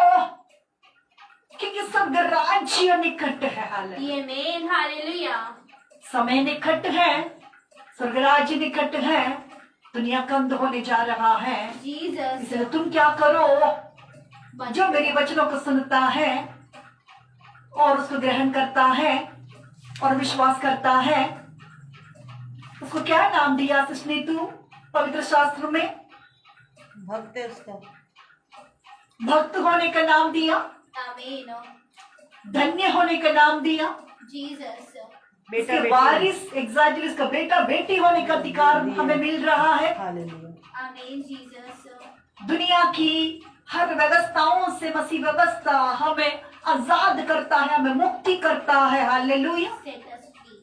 क्योंकि स्वर्ग राज्य निकट है। Amen. Hallelujah. समय निकट है, स्वर्ग राज्य निकट है, दुनिया का अंत होने जा रहा है। इसलिए तुम क्या करो? जो मेरे वचनों को सुनता है और उसको ग्रहण करता है और विश्वास करता है, उसको क्या नाम दिया उसने? तू पवित्र शास्त्र में भक्त है, उसका भक्त होने का नाम दिया। धन्य होने का नाम दिया। Jesus. बेटा इसके बेटी। वारिस एग्जैक्टली इसका बेटा बेटी होने का अधिकार हमें मिल रहा है। हालेलुया। Amen, Jesus. दुनिया की हर व्यवस्थाओं से मसीह व्यवस्था हमें आजाद करता है, हमें मुक्ति करता है। हालेलुया। Set us free.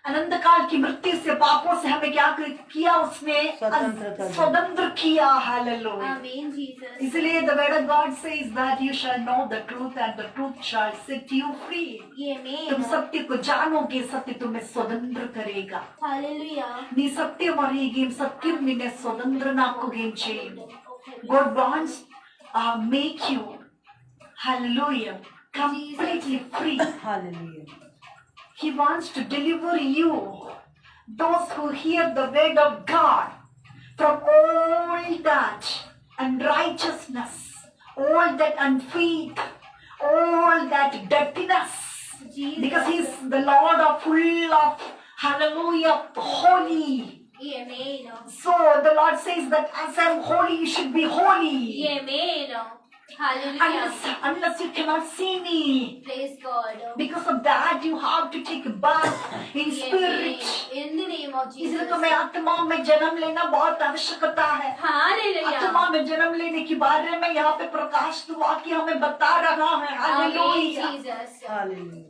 अनंत काल की मृत्यु से, पापों से हमें क्या किया? उसने स्वतंत्र कर दिया। स्वतंत्र किया। हालेलुया। Amen, Jesus. इसलिए the word of God says that you shall know the truth and the truth shall set you free. तुम Amen. सत्य को जानोगे, सत्य तुम्हें स्वतंत्र करेगा। Hallelujah. నీ సత్యం അറിയുകയും സത്യം നിന്നെ സ്വതന്ത്രനാക്കുകയും ചെയ്യും. Okay. God wants make you, hallelujah, completely free. Hallelujah. He wants to deliver you, those who hear the word of God, from all that unrighteousness, all that unfaith, all that dirtiness. Jesus. Because He is the Lord of full of, hallelujah, holy. Amen. So the Lord says that as I am holy, you should be holy. Amen. Hallelujah. Unless you cannot see me. Praise God. Because of that, you have to take a bath in spirit. Amen. In the name of इसलिए Jesus. तुम्हें आत्मा में जन्म लेना बहुत आवश्यकता है। Hallelujah. आत्मा में जन्म लेने के बारे में यहाँ पे प्रकाश वाक्य हमें बता रहा है। Amen, hallelujah. Jesus. हालेलुया।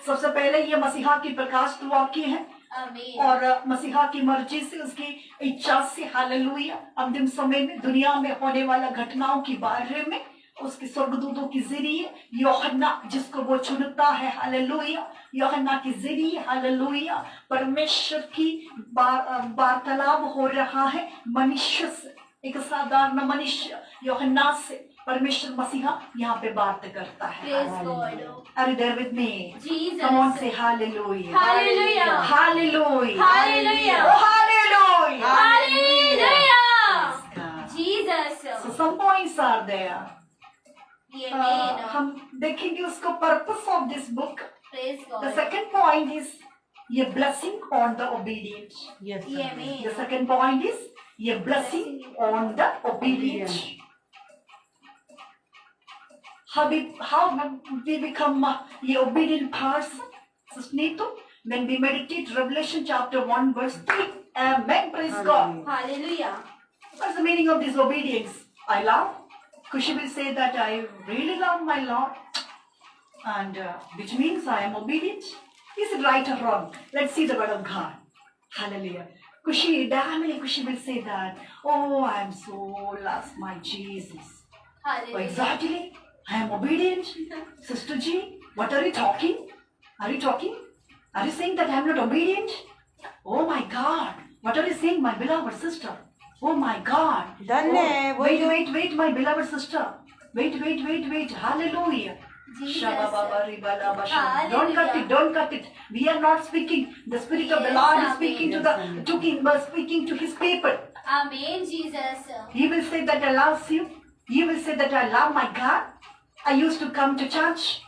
सबसे पहले ये मसीहा की प्रकाश वाक्य है Amen. और मसीहा की मर्जी से, उसकी इच्छा से, हालेलुया, अंतिम समय में दुनिया में होने वाला घटनाओं के बारे में उसके स्वर्गदूतों के जरिए यूहन्ना जिसको वो चुनता है, हालेलुया, यूहन्ना के जरिए, हालेलुया, परमेश्वर की वार्तालाप हो रहा है मनुष्य से। एक साधारण मनुष्य यूहन्ना से परमेश्वर मसीहा यहाँ पे बात करता है। Praise God. Are you there with me? Jesus. Come on, say hallelujah. Hallelujah. Hallelujah. Hallelujah. Oh, hallelujah. Hallelujah. Jesus. So some points are there. Amen. हम देखेंगे उसको purpose of this book. Praise The God. second point is a blessing on the obedient. Yes Amen. The second point is a blessing on the obedient. How we become a obedient person? Sister Neetu, when we meditate Revelation chapter 1 verse 3. Amen. Praise God. Hallelujah. What's the meaning of this obedience? I love. Kushi will say that I really love my Lord. And which means I am obedient. Is it right or wrong? Let's see the word of God. Hallelujah. Kushi, damnably Kushi will say that, oh, I am so lost my Jesus. Oh, Hallelujah. exactly. I am obedient. Sister G, what are you talking? Are you talking? Are you saying that I am not obedient? Oh my God. What are you saying, my beloved sister? Oh my God. धन्य है वो जो Wait, my beloved sister. Wait. Hallelujah. Jesus. Shabba-ba-ba-ri-ba-la-ba-sha. Don't cut it. We are not speaking. The Spirit of the Yes, Lord is amen. speaking to speaking to His people. Amen, Jesus. He will say that I love you. He will say that I love my God. I used to come to church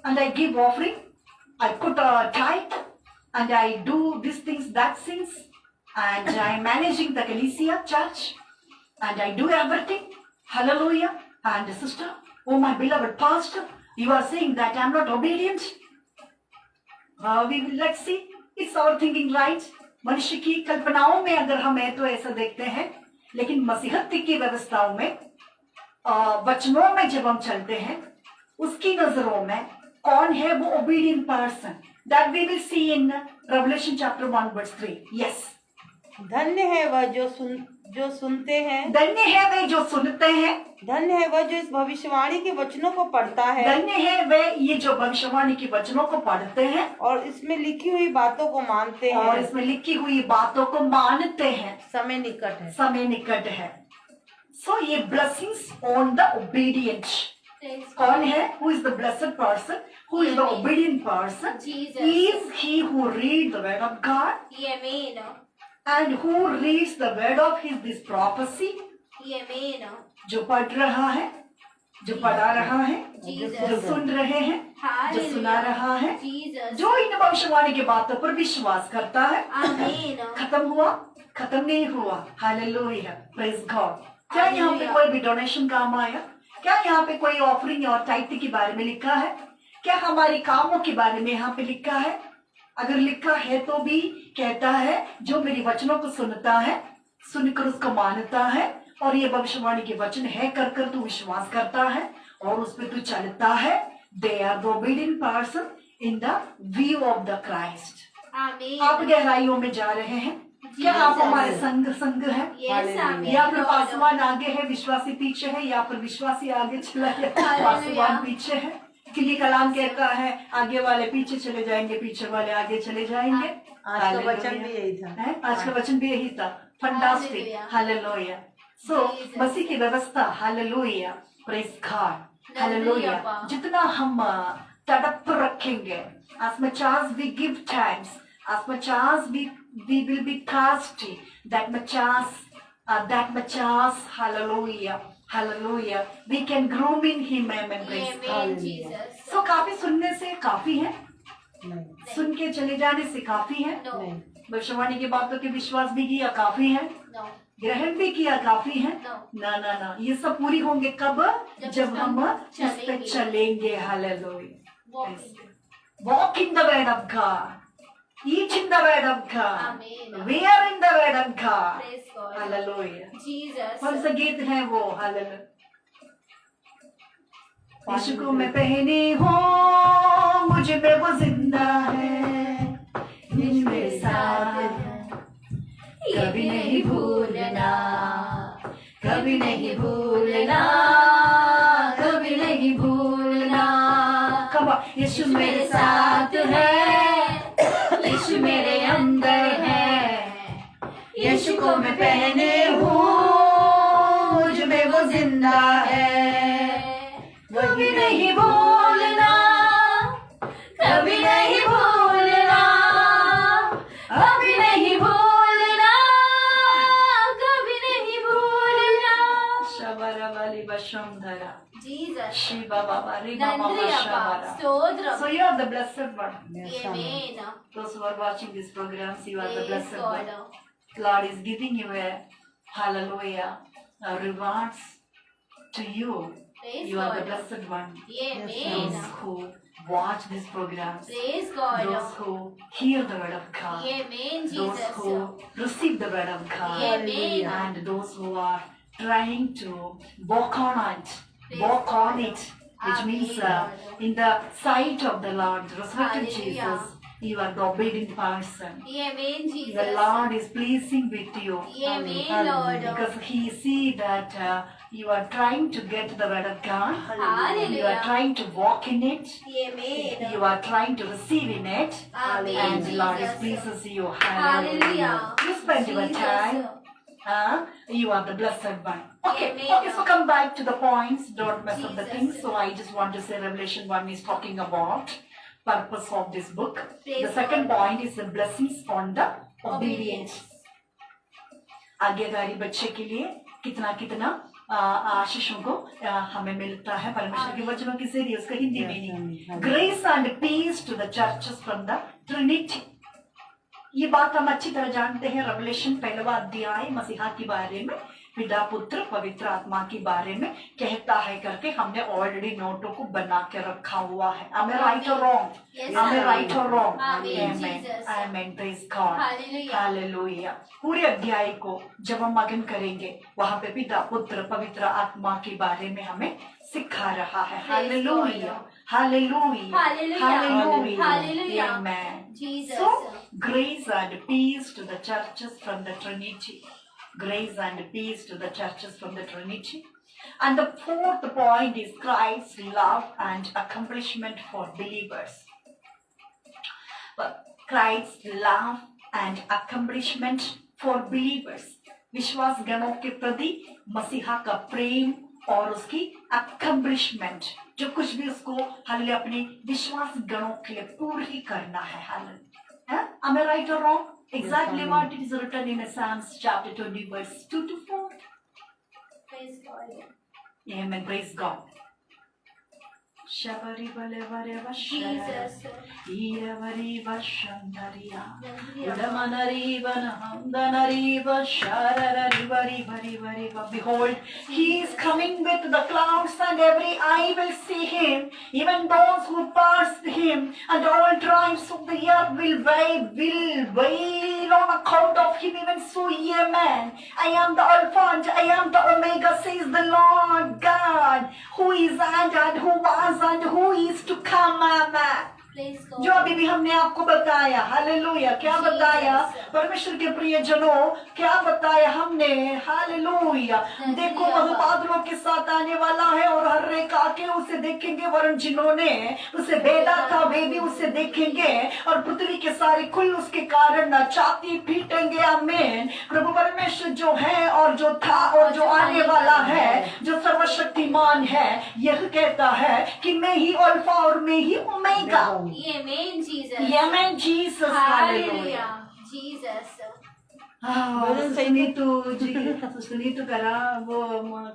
and I give offering. I put a tithe and I do these things, that things. And I am managing the Ecclesia church. And I do everything. Hallelujah. And sister, oh my beloved pastor, you are saying that I am not obedient. Let's see. It's our thinking right. मनुष्य की कल्पनाओं में अगर हम है तो ऐसा देखते हैं, लेकिन मसीहत की व्यवस्थाओं में वचनों में जब हम चलते हैं उसकी नजरों में कौन है वो obedient person? That we will see in Revelation chapter 1 verse 3. Yes. धन्य है वह जो सुनते हैं, धन्य है वे जो सुनते हैं, धन्य है वह जो इस भविष्यवाणी के वचनों को पढ़ता है धन्य है वे ये जो भविष्यवाणी के वचनों को पढ़ते हैं और इसमें लिखी हुई बातों को मानते और हैं। इसमें लिखी हुई बातों को मानते हैं। समय निकट है। समय निकट है। So ये blessings on the obedient. Praise कौन God. है? Who is the blessed person? Who is the Amen. obedient person? Jesus. Is he who reads the word of God Amen. and who reads the word of this prophecy? Amen. जो पढ़ रहा है, जो पढ़ा रहा है, Jesus. जो सुन रहे हैं, जो सुना रहा है, Jesus. जो इन भविष्यवाणी की बातों पर विश्वास करता है। Amen. खत्म हुआ? खत्म नहीं हुआ। Hallelujah, praise God. क्या यहाँ पे कोई भी डोनेशन काम आया? क्या यहाँ पे कोई ऑफरिंग और टाइट के बारे में लिखा है? क्या हमारी कामों के बारे में यहाँ पे लिखा है? अगर लिखा है तो भी कहता है जो मेरी वचनों को सुनता है, सुनकर उसको मानता है और ये भविष्यवाणी के वचन है कर कर तू विश्वास करता है और उस पर तू चलता है, they are the obedient person in the view of the Christ. Amen. आप गहराइयों में जा रहे हैं। क्या आप हमारे संग है? यस आमीन। या फिर पासवान आगे है, विश्वासी पीछे है, या फिर विश्वासी आगे चला है, पासवान पीछे है? क्योंकि कलाम कहता है आगे वाले पीछे चले जाएंगे, पीछे वाले आगे चले जाएंगे। आज का वचन भी यही था। आज का वचन भी यही था। Fantastic, hallelujah. सो मसीह की व्यवस्था, हालेलुया, प्रेज गॉड, हालेलुया। जितना हम तड़प रखेंगे, as much as we give thanks, as much as we will be thirsty, that much as, hallelujah, hallelujah, we can groom in him, amen, praise God. आमीन Jesus. So काफी सुनने से काफी है, नहीं, सुन के चले जाने से काफी है, नो नहीं, भविष्यवाणी की बातों के विश्वास भी किया काफी है, नो ग्रहण भी किया काफी है। नो। ना ना ना, ये सब पूरी होंगे कब? जब हम इस पे चलेंगे। चलेंगे, hallelujah. Walking. Walk in the word of God. Eat in the word of God. Amen. Wear in the word of God. Praise God. Hallelujah. Jesus. कौन सा गीत है वो? हालेलुया। यीशु को मैं पहने हूँ, मुझ में वो जिंदा है, यीशु मेरे साथ है, कभी नहीं भूलना, कभी नहीं भूलना, कभी नहीं भूलना। कब यीशु मेरे साथ है, यीशु मेरे अंदर है, यीशु को मैं पहने हूँ, मुझ में वो जिंदा है, कभी नहीं भूलना, कभी नहीं भूलना, कभी नहीं भूलना, कभी नहीं भूलना। शबरा वाली बशमधरा, जीसस। शिवा बाबा रे बाबा नंद्री अब्बा। शबरा। Stotram. So you are the blessed one. आमीन। Those who are watching this program, you are the praise blessed God. one. Lord is giving you a hallelujah rewards to you. Praise You are the God. blessed one. आमीन। Those who watch these programs, praise God. those who hear the word of God, आमीन those Jesus. who receive the word of God, Amen. and those who are trying to walk on it, which means in the sight of the Lord, resurrected Hallelujah. Jesus, you are the obedient person. आमीन The Jesus. Lord is pleasing with you आमीन Lord. because He see that you are trying to get the word of God. You are hallelujah. trying to walk in it. आमीन। You are trying to receive in it. आमीन And the Lord is Jesus. pleases you. Hallelujah. You spend your time. You are the blessed one. Okay, Amen. okay, so come back to the points. Don't mess up the Jesus. things. So I just want to say Revelation 1 is talking about purpose of this book. Praise The second God. point is the blessings on the obedience. आज्ञाकारी बच्चे के लिए कितना कितना आशीषों को हमें मिलता है परमेश्वर के वचनों के जरिए। उसका हिंदी में ही grace and peace to the churches from the Trinity. ये बात हम अच्छी तरह जानते हैं। रेवलेशन 1वां अध्याय मसीहा के बारे में, पिता पुत्र पवित्र आत्मा के बारे में कहता है करके हमने ऑलरेडी नोटों को बना के रखा हुआ है। Am I right or wrong? Yes, Am I sir. right or wrong? Amen, Amen. Jesus. Amen. Praise God. Hallelujah. Hallelujah. पूरे अध्याय को जब हम मगन करेंगे वहाँ पे पिता पुत्र पवित्र आत्मा के बारे में हमें सिखा रहा है। Hallelujah. Hallelujah. Hallelujah. Hallelujah. Amen. Jesus. So, grace and peace to the churches from the Trinity. Grace and peace to the churches from the Trinity. And the fourth point is Christ's love and accomplishment for believers. Christ's love and accomplishment for believers. विश्वास गणों के प्रति मसीहा का प्रेम और उसकी accomplishment, जो कुछ भी उसको हालेलुया अपने विश्वास गणों के लिए पूर्ण ही करना है। Hallelujah. Am I right or wrong? Exactly what it is written in Psalms chapter 20 verse 2 to 4. Praise God. Amen. Praise God. Shabari bale bare bashara. Jesus. Iraveri bashandaria. Hallelujah. Udamanari banahamdanari basharari bari bari bari. Behold, he is coming with the clouds, and every eye will see him, even those who passed him, and all tribes of the earth will wail on account of him. Even so, amen. I am the Alpha and I am the Omega, says the Lord God, who is and who was and who is to come. Amen. Praise God. जो अभी भी हमने आपको बताया, hallelujah, क्या Jesus. बताया परमेश्वर के प्रिय जनों, क्या बताया हमने, हालेलुया। देखो वह बादलों के साथ आने वाला है और हर एक आके उसे देखेंगे, वरन जिन्होंने उसे भेदा था वे भी उसे देखेंगे, और पृथ्वी के सारे कुल उसके कारण छाती पीटेंगे। आमीन। प्रभु परमेश्वर जो है और जो था और जो आने वाला है, जो सर्वशक्तिमान है, यह कहता है कि मैं ही अल्फा और मैं ही omega. Amen, Jesus. Amen, Jesus. Hallelujah. Jesus. सुनीतू करा वो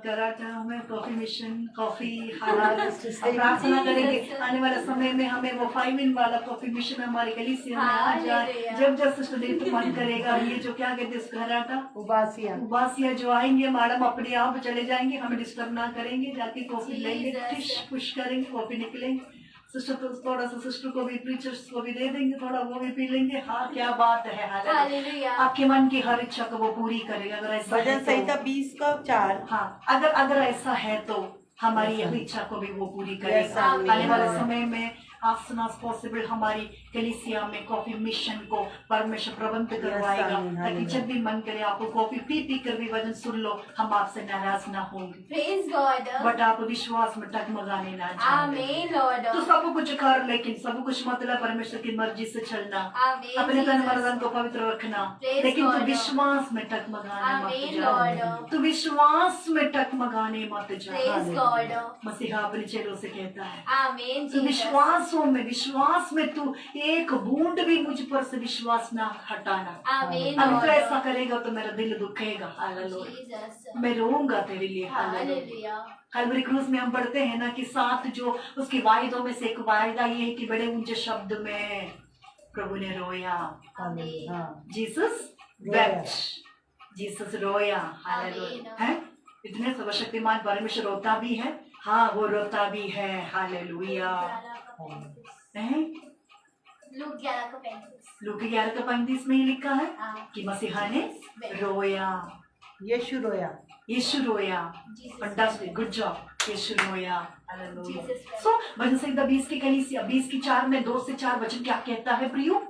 करा था हमें कॉफी मिशन, कॉफी प्रार्थना करेंगे आने वाले समय में हमें वो 5 इन वाला कॉफी मिशन हमारी गली से हमें आ जाए। जब सुनीतू मन करेगा, ये जो क्या कहते हैं घराटा उबासिया जो आएंगे, मैडम अपने आप चले जाएंगे, हमें डिस्टर्ब ना करेंगे, जाके कॉफी लेंगे, टिश पुश करेंगे, कॉफी निकलेंगे। सिस्टर को थोड़ा सा, सिस्टर को भी, प्रीचर्स को भी दे देंगे, थोड़ा वो भी पी लेंगे। हाँ, क्या बात है। हालेलुया। आपके मन की हर इच्छा को वो पूरी करेगा अगर ऐसा है भजन तो। संहिता 20:4। हाँ, अगर ऐसा है तो हमारी यह इच्छा को भी वो पूरी करेगा। आमीन। आने वाले समय में as soon as possible हमारी कलीसिया में कॉफी मिशन को परमेश्वर प्रबंध करवाएगा, ताकि जब भी मन करे आपको कॉफी पी कर भी वचन सुन लो, हम आपसे नाराज ना होंगे। Praise God. बट आप विश्वास में टगमगाने ना जाए। Amen, Lord. तो सब कुछ कर, लेकिन सब कुछ मतलब परमेश्वर की मर्जी से चलना, Amen, अपने तन Jesus. मन को पवित्र रखना, Praise लेकिन तू God. विश्वास में टगमगाने मत Amen, जा। Lord. तू विश्वास में टगमगाने मत जा। Praise God. मसीहा अपने चेलों से कहता है, Amen, तू Jesus. विश्वास में तू एक बूंद भी मुझ पर से विश्वास ना हटाना। Amen, अगर तू Lord. ऐसा करेगा तो मेरा दिल दुखेगा। हालेलुया। Jesus. मैं रोऊंगा तेरे लिए। हालेलुया। Hallelujah. कलवरी क्रूस में हम पढ़ते हैं ना कि 7 जो उसके वायदों में से एक वायदा ये है कि बड़े ऊंचे शब्द में प्रभु ने रोया। जीसस वेप्ट, जीसस रोया। हालेलुया। है इतने सर्वशक्तिमान परमेश्वर रोता भी है। हाँ, वो रोता भी है। हालेलुया। लूक 11:35। लूक 11:35 में ही लिखा है हाँ। कि मसीहा ने रोया, यीशु रोया। यीशु रोया। Jesus. Fantastic, good job. Yeshu रोया। हालेलुया। Jesus. सो भजन संहिता 20 की कलीसिया 20:4 में 2 से 4 वचन क्या कहता है प्रियो?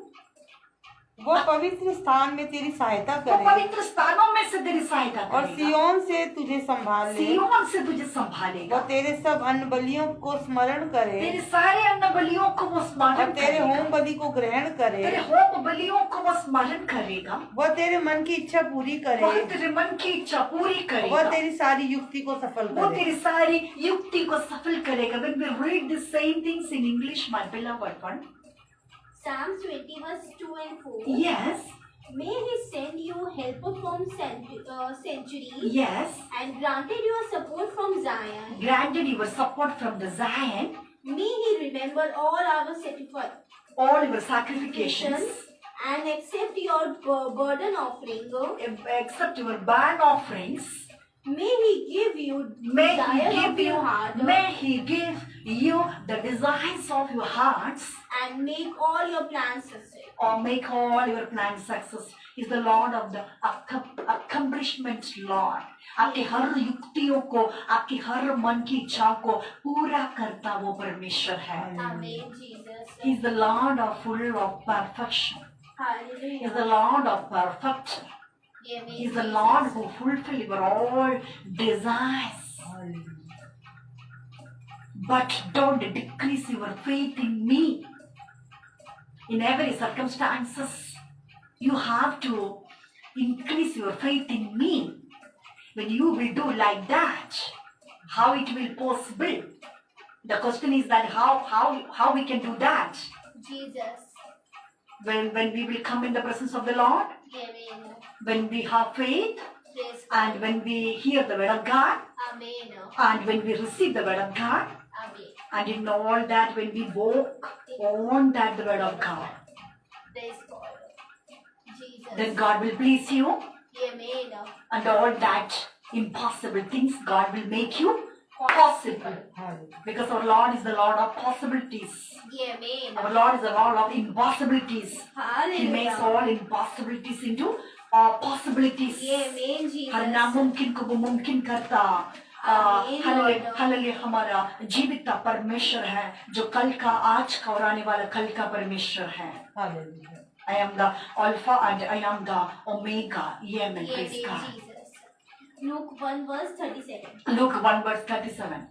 वो पवित्र स्थान में तेरी सहायता वो करे पवित्र स्थानों में से तेरी सहायता और करेगा, सियोन से तुझे संभाल ले। सिय्योन से तुझे वो संभालेगा, तेरे सब अन्न बलियों को स्मरण करे तेरे सारे अन्न बलियों को वो और स्मरण तेरे करेगा, होम बलि को ग्रहण करे। तेरे होम बलियों को वो स्मरण करेगा, वो तेरे मन की इच्छा पूरी वो करे। तेरे मन की इच्छा पूरी वो करेगा, तेरी सारी युक्ति को सफल वो करे। तेरी सारी युक्ति को सफल करेगा। When we read the same things in English, my beloved one, Psalms 20:2-4. yes, May he send you help from centuries yes, and granted your support from Zion. granted your support from the Zion, May he remember all our sacrifices all your sacrifications, and accept your burden offering. except your burnt offerings. May he give you May he desire give of your you, heart may he give you the desires of your hearts, and make all your plans success. or make all your plans success. Is the Lord of the accomplishment Lord. आपके हर युक्तियों को, आपकी हर मन की इच्छाओं को पूरा करता वो परमेश्वर है। Amen, Jesus. He is the Lord of full of perfection. He is Hallelujah. the Lord of perfection. Amen, He is the Jesus. Lord who fulfill your all desires. But don't decrease your faith in me. In every circumstances, you have to increase your faith in me. When you will do like that, how it will possible? The question is that how we can do that? Jesus. When we will come in the presence of the Lord, Amen. when we have faith, Praise and when we hear the word of God, Amen. and when we receive the word of God, Amen. And in all that, when we walk on that the word of God, Praise God. Jesus. then God will please you. Amen. And all that impossible things, God will make you possible. Because our Lord is the Lord of possibilities. Amen. Our Lord is the Lord of impossibilities. He makes Hallelujah. all impossibilities into possibilities. Amen, Jesus. हर नामुमकिन को वो मुमकिन करता। Amen, hallelujah Lord. Hallelujah हमारा जीवित परमेश्वर है जो कल का आज का और आने वाला कल का परमेश्वर है। I am the Alpha and I am the Omega. Amen. Praise Amen, God. Jesus. Luke 1 verse 37. Luke 1 verse 37.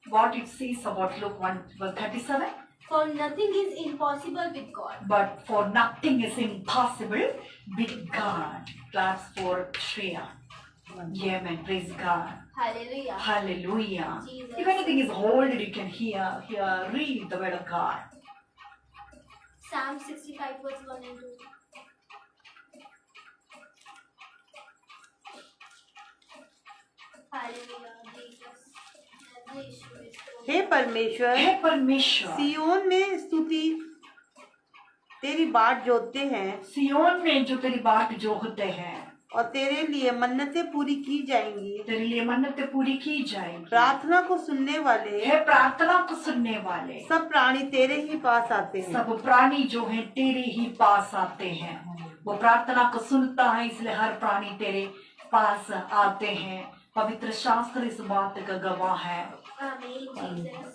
What it says about Luke 1 verse 37? For nothing is impossible with God. But for nothing is impossible with God. Claps for Shreya. Amen. Praise God. Hallelujah. Hallelujah. Jesus. If anything is holded, you can read the word of God. Psalm 65 verse 1 and 2. Hallelujah, Jesus. हे परमेश्वर, हे परमेश्वर, सियोन में स्तुति तेरी बाट जोतते हैं सियोन में जो तेरी बाट जोहते हैं और तेरे लिए मन्नतें पूरी की जाएंगी। तेरे लिए मन्नतें पूरी की जाएंगी। प्रार्थना को सुनने वाले, हे प्रार्थना को सुनने वाले, सब प्राणी तेरे ही पास आते हैं। सब प्राणी जो हैं तेरे ही पास आते हैं। वो प्रार्थना को सुनता है, इसलिए हर प्राणी तेरे पास आते हैं। पवित्र शास्त्र इस बात का गवाह है।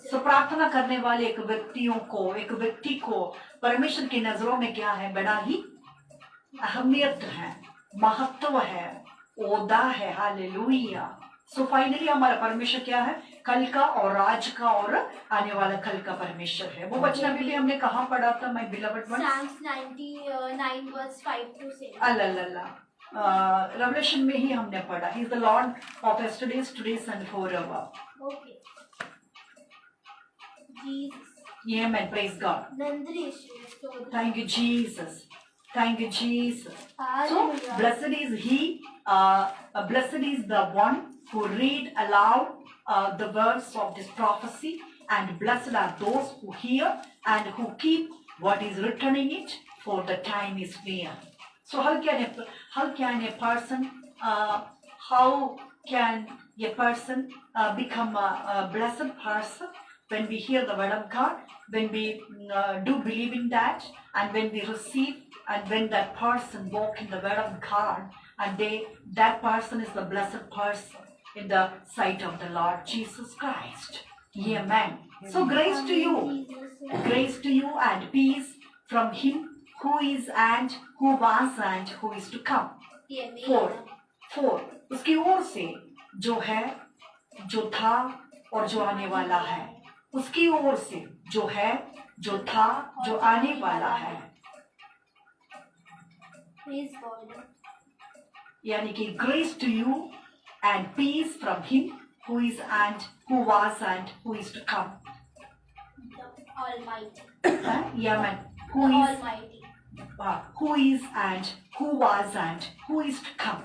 सो प्रार्थना करने वाले एक व्यक्ति को परमेश्वर की नजरों में क्या है? बड़ा ही अहमियत है, महत्व है, ओदा है। हालेलुया। सो फाइनली हमारा परमेश्वर क्या है? कल का और आज का और आने वाला कल का परमेश्वर है। वो वचन अभी भी हमने कहाँ पढ़ा था? My beloved ones, Psalms 99 verse 5 to 7. अल्लाह रेवलेशन में ही हमने पढ़ा। He is the lord of yesterdays, todays and forever. Okay. Jesus. Amen. Praise God. Nandresh restored. Thank you, Jesus. Thank you, Jesus. So, Hallelujah. blessed is he, blessed is the one who read aloud the words of this prophecy, and blessed are those who hear and who keep what is written in it, for the time is near. So, how can a person become a blessed person? When we hear the word of God, when we do believe in that, and when we receive, and when that person walk in the word of God, and that person is the blessed person in the sight of the Lord Jesus Christ. Amen. So grace to you and peace from him who is and who was and who is to come. Amen. Four उसकी ओर से जो है, जो था और जो आने वाला है, उसकी ओर से जो है, जो था, जो आने वाला है। Praise God. यानी कि grace to you and peace from him who is and who was and who is to come. The Almighty. Yeah, man. The Almighty. Who is and who was and who is to come.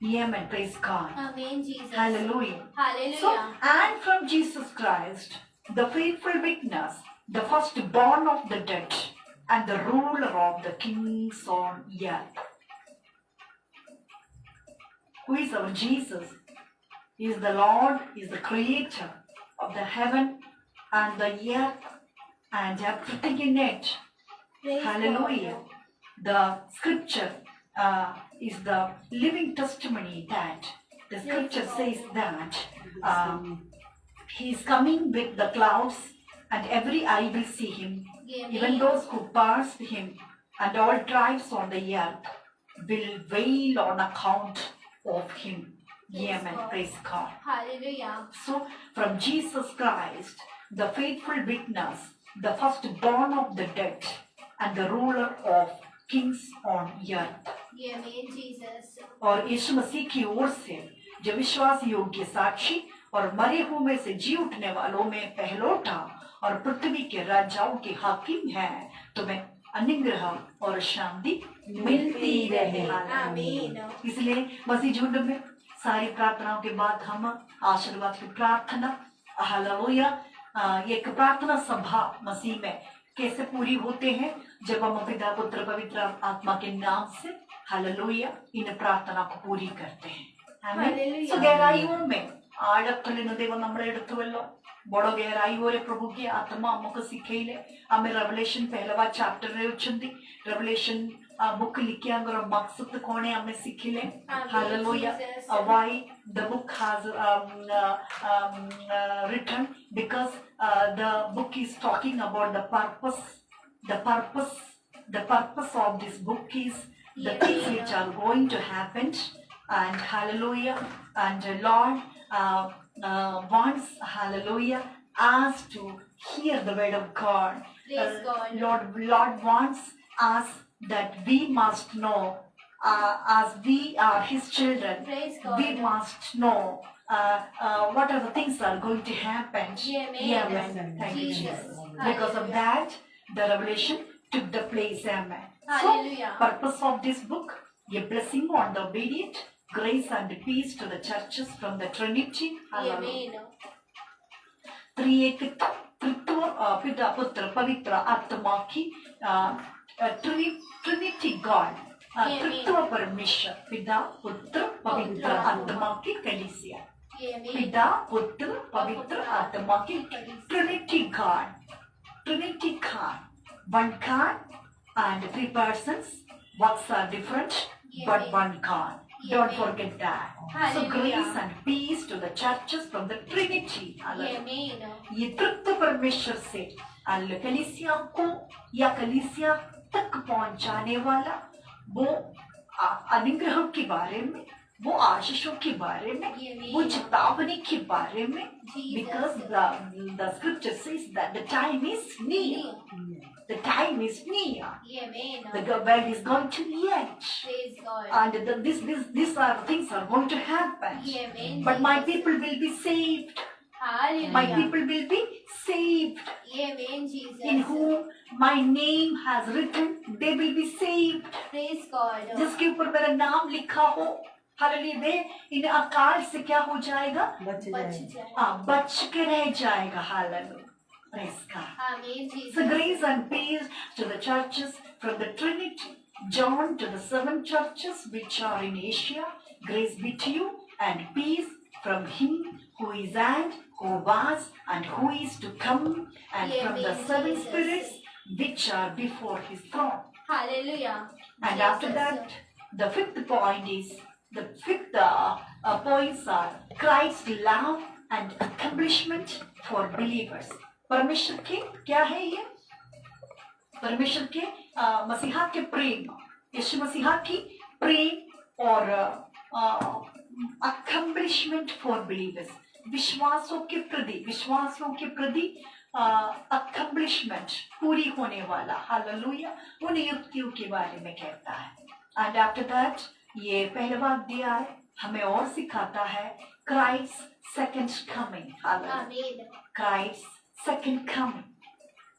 Amen. Praise God. Amen, Jesus. Hallelujah. Hallelujah. So, and from Jesus Christ, the faithful witness, the firstborn of the dead, and the ruler of the kings on earth. Who is our Jesus? He is the Lord, he is the creator of the heaven and the earth and everything in it. Praise Hallelujah. God. The scripture is the living testimony that the scripture says that he is coming with the clouds and every eye will see him. Amen. Even those who passed him, and all tribes on the earth will wail on account of him. Amen. Praise God. Hallelujah. So, from Jesus Christ, the faithful witness, the firstborn of the dead, and the ruler of kings on earth. Amen, Jesus. और यीशु मसीह की ओर से जो विश्वास योग्य साक्षी और मरे हुए में से जी उठने वालों में पहलोटा और पृथ्वी के राजाओं के हाकिम है, तुम्हें अनुग्रह और शांति मिलती रहे। आमीन। इसलिए मसीह झुंड में सारी प्रार्थनाओं के बाद हम आशीर्वाद की प्रार्थना हालेलुया एक प्रार्थना सभा मसीह में कैसे पूरी होते हैं जब हम पिता पुत्र पवित्र आत्मा के नाम से हालेलुया इन प्रार्थना को पूरी करते हैं Hallelujah. So ഗഹരായിയോं में ആഴത്തിൽ നിന്ന് ദൈവം നമ്മളെ എടുത്തുവല്ലോ बड़ो गहराई हो रे प्रभु की आत्मा हमको सिखेले हमें रेवलेशन पहलवा चैप्टर रे उचंदी रेवलेशन बुक लिखे अगर मकसद कोने हमें सिखेले hallelujah why the book has written because the book is talking about the purpose of this book is the things which are going to happen and hallelujah and Lord wants hallelujah us to hear the word of God. Praise God. Lord wants us that we must know as we are his children. Praise God. We must know what are the things that are going to happen. Amen. Thank you, Jesus. Jesus. Because of that the revelation took the place. Amen. Hallelujah. So purpose of this book, a blessing on the obedient, grace and peace to the churches from the Trinity. Amen. त्रिएकत्व तृत्व पिता पुत्र पवित्र आत्मा की Trinity God तृत्व परमेश्वर पिता पुत्र पवित्र आत्मा की कलीसिया Amen. पिता पुत्र पवित्र आत्मा की Trinity God one God and three persons. Works are different but one God. Don't forget that. So Hallelujah. grace and peace to the churches from the Trinity. Amen. ये तृप्त परमेश्वर से कलीसिया को या कलीसिया तक पहुंचाने वाला वो अनुग्रह के बारे में वो आशीषों के बारे में वो चेतावनी के बारे में because the scripture says that the time is near. The time is near. Amen. The world is going to end. Praise God. And these are things are going to happen. Amen. But my people will be saved. Hallelujah. My people will be saved. Amen, Jesus. In whom my name has written, they will be saved. Praise God. जिसके ऊपर मेरा नाम लिखा हो hallelujah वे इन अकाल से क्या हो जाएगा बच जाए. बच के रह जाएगा hallelujah Praise God. Amen, Jesus. So grace and peace to the churches from the Trinity. John to the 7 churches which are in Asia. Grace be to you and peace from him who is and who was and who is to come and from the 7 Jesus. spirits which are before his throne. Hallelujah. And after Jesus. that, the fifth point is, the fifth points are Christ's love and accomplishment for believers. परमेश्वर के क्या है ये परमेश्वर के मसीहा के प्रेम यीशु मसीहा की प्रेम और accomplishment for believers विश्वासों के प्रति accomplishment पूरी होने वाला हालेलुया उन युक्तियों के बारे में कहता है and after that ये पहला अध्याय हमें और सिखाता है Christ's second coming. Amen. Christ's second coming.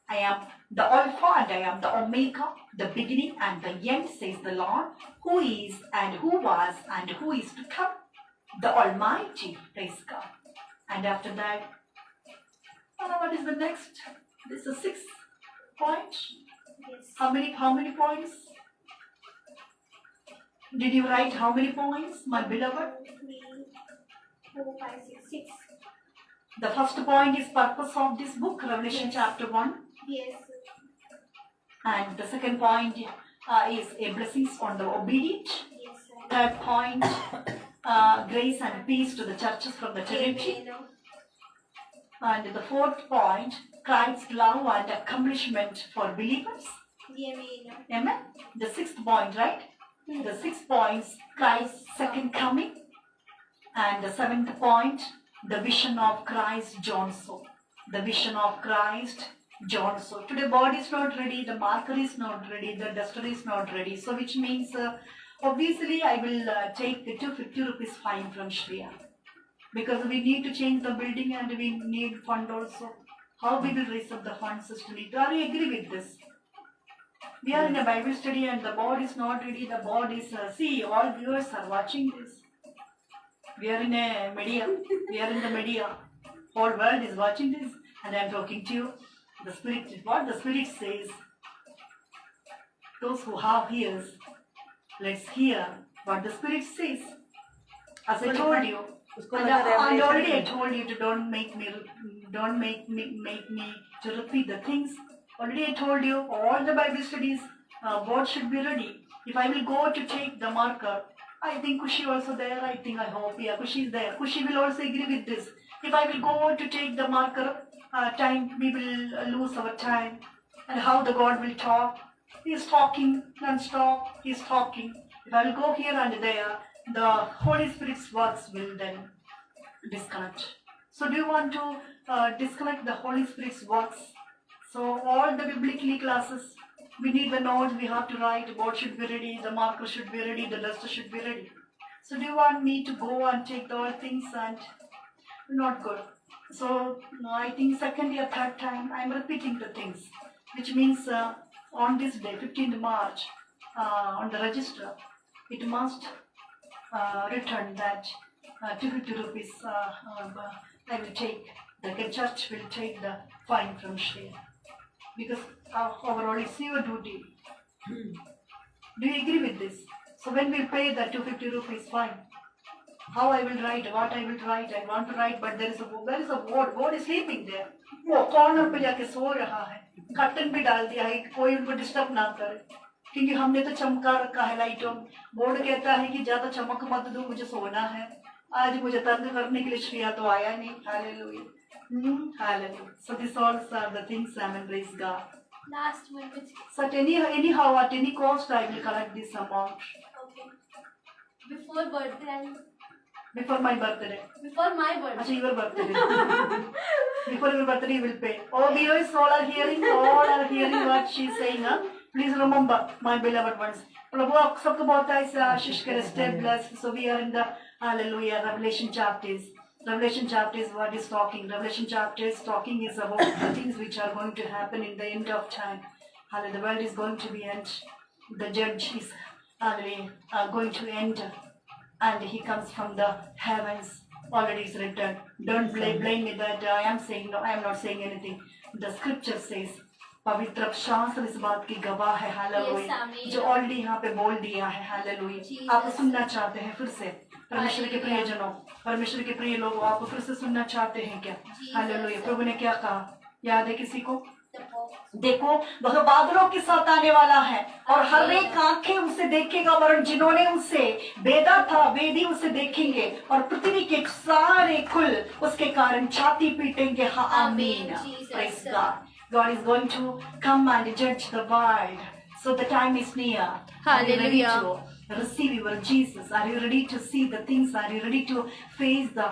I am the Alpha and I am the Omega, the beginning and the end, says the Lord, who is and who was and who is to come, the Almighty. Praise God. And after that, what is the next? This is 6th point. Yes. How many points? Did you write how many points, my beloved? 3, 4, 5, 6, 6. The first point is purpose of this book, Revelation chapter 1. Yes. And the second point is a blessings on the obedient. Yes, sir. Third point, grace and peace to the churches from the Trinity. Amen. And the fourth point, Christ's love and accomplishment for believers. Amen. Amen. The sixth point, right? The 6 points, Christ's second coming. And the 7th point, the vision of Christ, John saw. The vision of Christ, John saw. Today, board is not ready, the marker is not ready, the duster is not ready. So, which means, obviously, I will take the 250 rupees fine from Shreya. Because we need to change the building and we need fund also. How we will raise up the fund system? Are you agree with this? We are in a Bible study and the board is not ready. The board is, see, all viewers are watching this. We are in a media. We are in the media. whole world is watching this, and I am talking to you. The Spirit, what the Spirit says. Those who have ears, let's hear what the Spirit says. As I told you, and already I told you to don't make me to repeat the things. Already I told you all the Bible studies, board should be ready. If I will go to take the marker, I think Kushi also there. I hope, yeah, Kushi is there. Kushi will also agree with this. If I will go to take the marker, time we will lose our time, and how the God will talk. He is talking non-stop. He is talking. If I will go here and there, the Holy Spirit's words will then disconnect. So do you want to disconnect the Holy Spirit's works? So all the biblically classes, we need the notes, we have to write, the board should be ready, the marker should be ready, the duster should be ready. So do you want me to go and take all things and not good? So I think second or third time I am repeating the things, which means on this day, 15th March, on the register, it must return that 250 rupees I will take, the church will take the fine from Shreya. Because overall it's your duty. Do you agree with this? So when we pay the 250 rupees fine, how I will write, what I will write, I want to write, but there is a word is sleeping there. वो corner पे जाके सो रहा है, curtain भी डाल दिया है, कोई उनको डिस्टर्ब ना करे, क्योंकि हमने तो चमका रखा है लाइटों. बोर्ड कहता है कि ज्यादा चमक मत दो, मुझे सोना है. आज मुझे तंग करने के लिए श्रेया तो आया नहीं. Hallelujah. Hallelujah. So these all are the things, amen, praise God. Last one, which... So at anyhow, at any cost, I will collect this amount. Okay. Before birthday. Before my birthday. Before my birthday. Achha, your birthday. Before your birthday, you will pay. Oh, viewers, all are hearing what she is saying. Huh? Please remember, my beloved ones. Prabhu, aap sabko bahut aise आशीष करे, stay blessed. So we are in the Hallelujah Revelation chapters. Revelation chapter is what is talking. Revelation chapter is talking is about the things which are going to happen in the end of time. Hallelujah. The world is going to be end. The judge is going to end, and he comes from the heavens. Already is written. Don't blame me that I am saying no. I am not saying anything. The scripture says. पवित्र शास्त्र इस बात की गवाह है. Hallelujah. जो already यहाँ पे बोल दिया है. हालेलुया. आप सुनना चाहते हैं फिर से? परमेश्वर के प्रियजनों, परमेश्वर के प्रिय लोगों, आप फिर से सुनना चाहते हैं क्या? हालेलुया. प्रभु ने क्या कहा? याद है किसी को? देखो, वह बादलों के साथ आने वाला है और हर एक आंखें उसे देखेगा, वरन जिन्होंने उसे बेदा था वे भी उसे देखेंगे और पृथ्वी के सारे कुल उसके कारण छाती पीटेंगे. हाँ, आमीन. Praise God. God is going to come and judge the world. So the time is near. Hallelujah. Are you ready to receive your Jesus? Are you ready to see the things? Are you ready to face the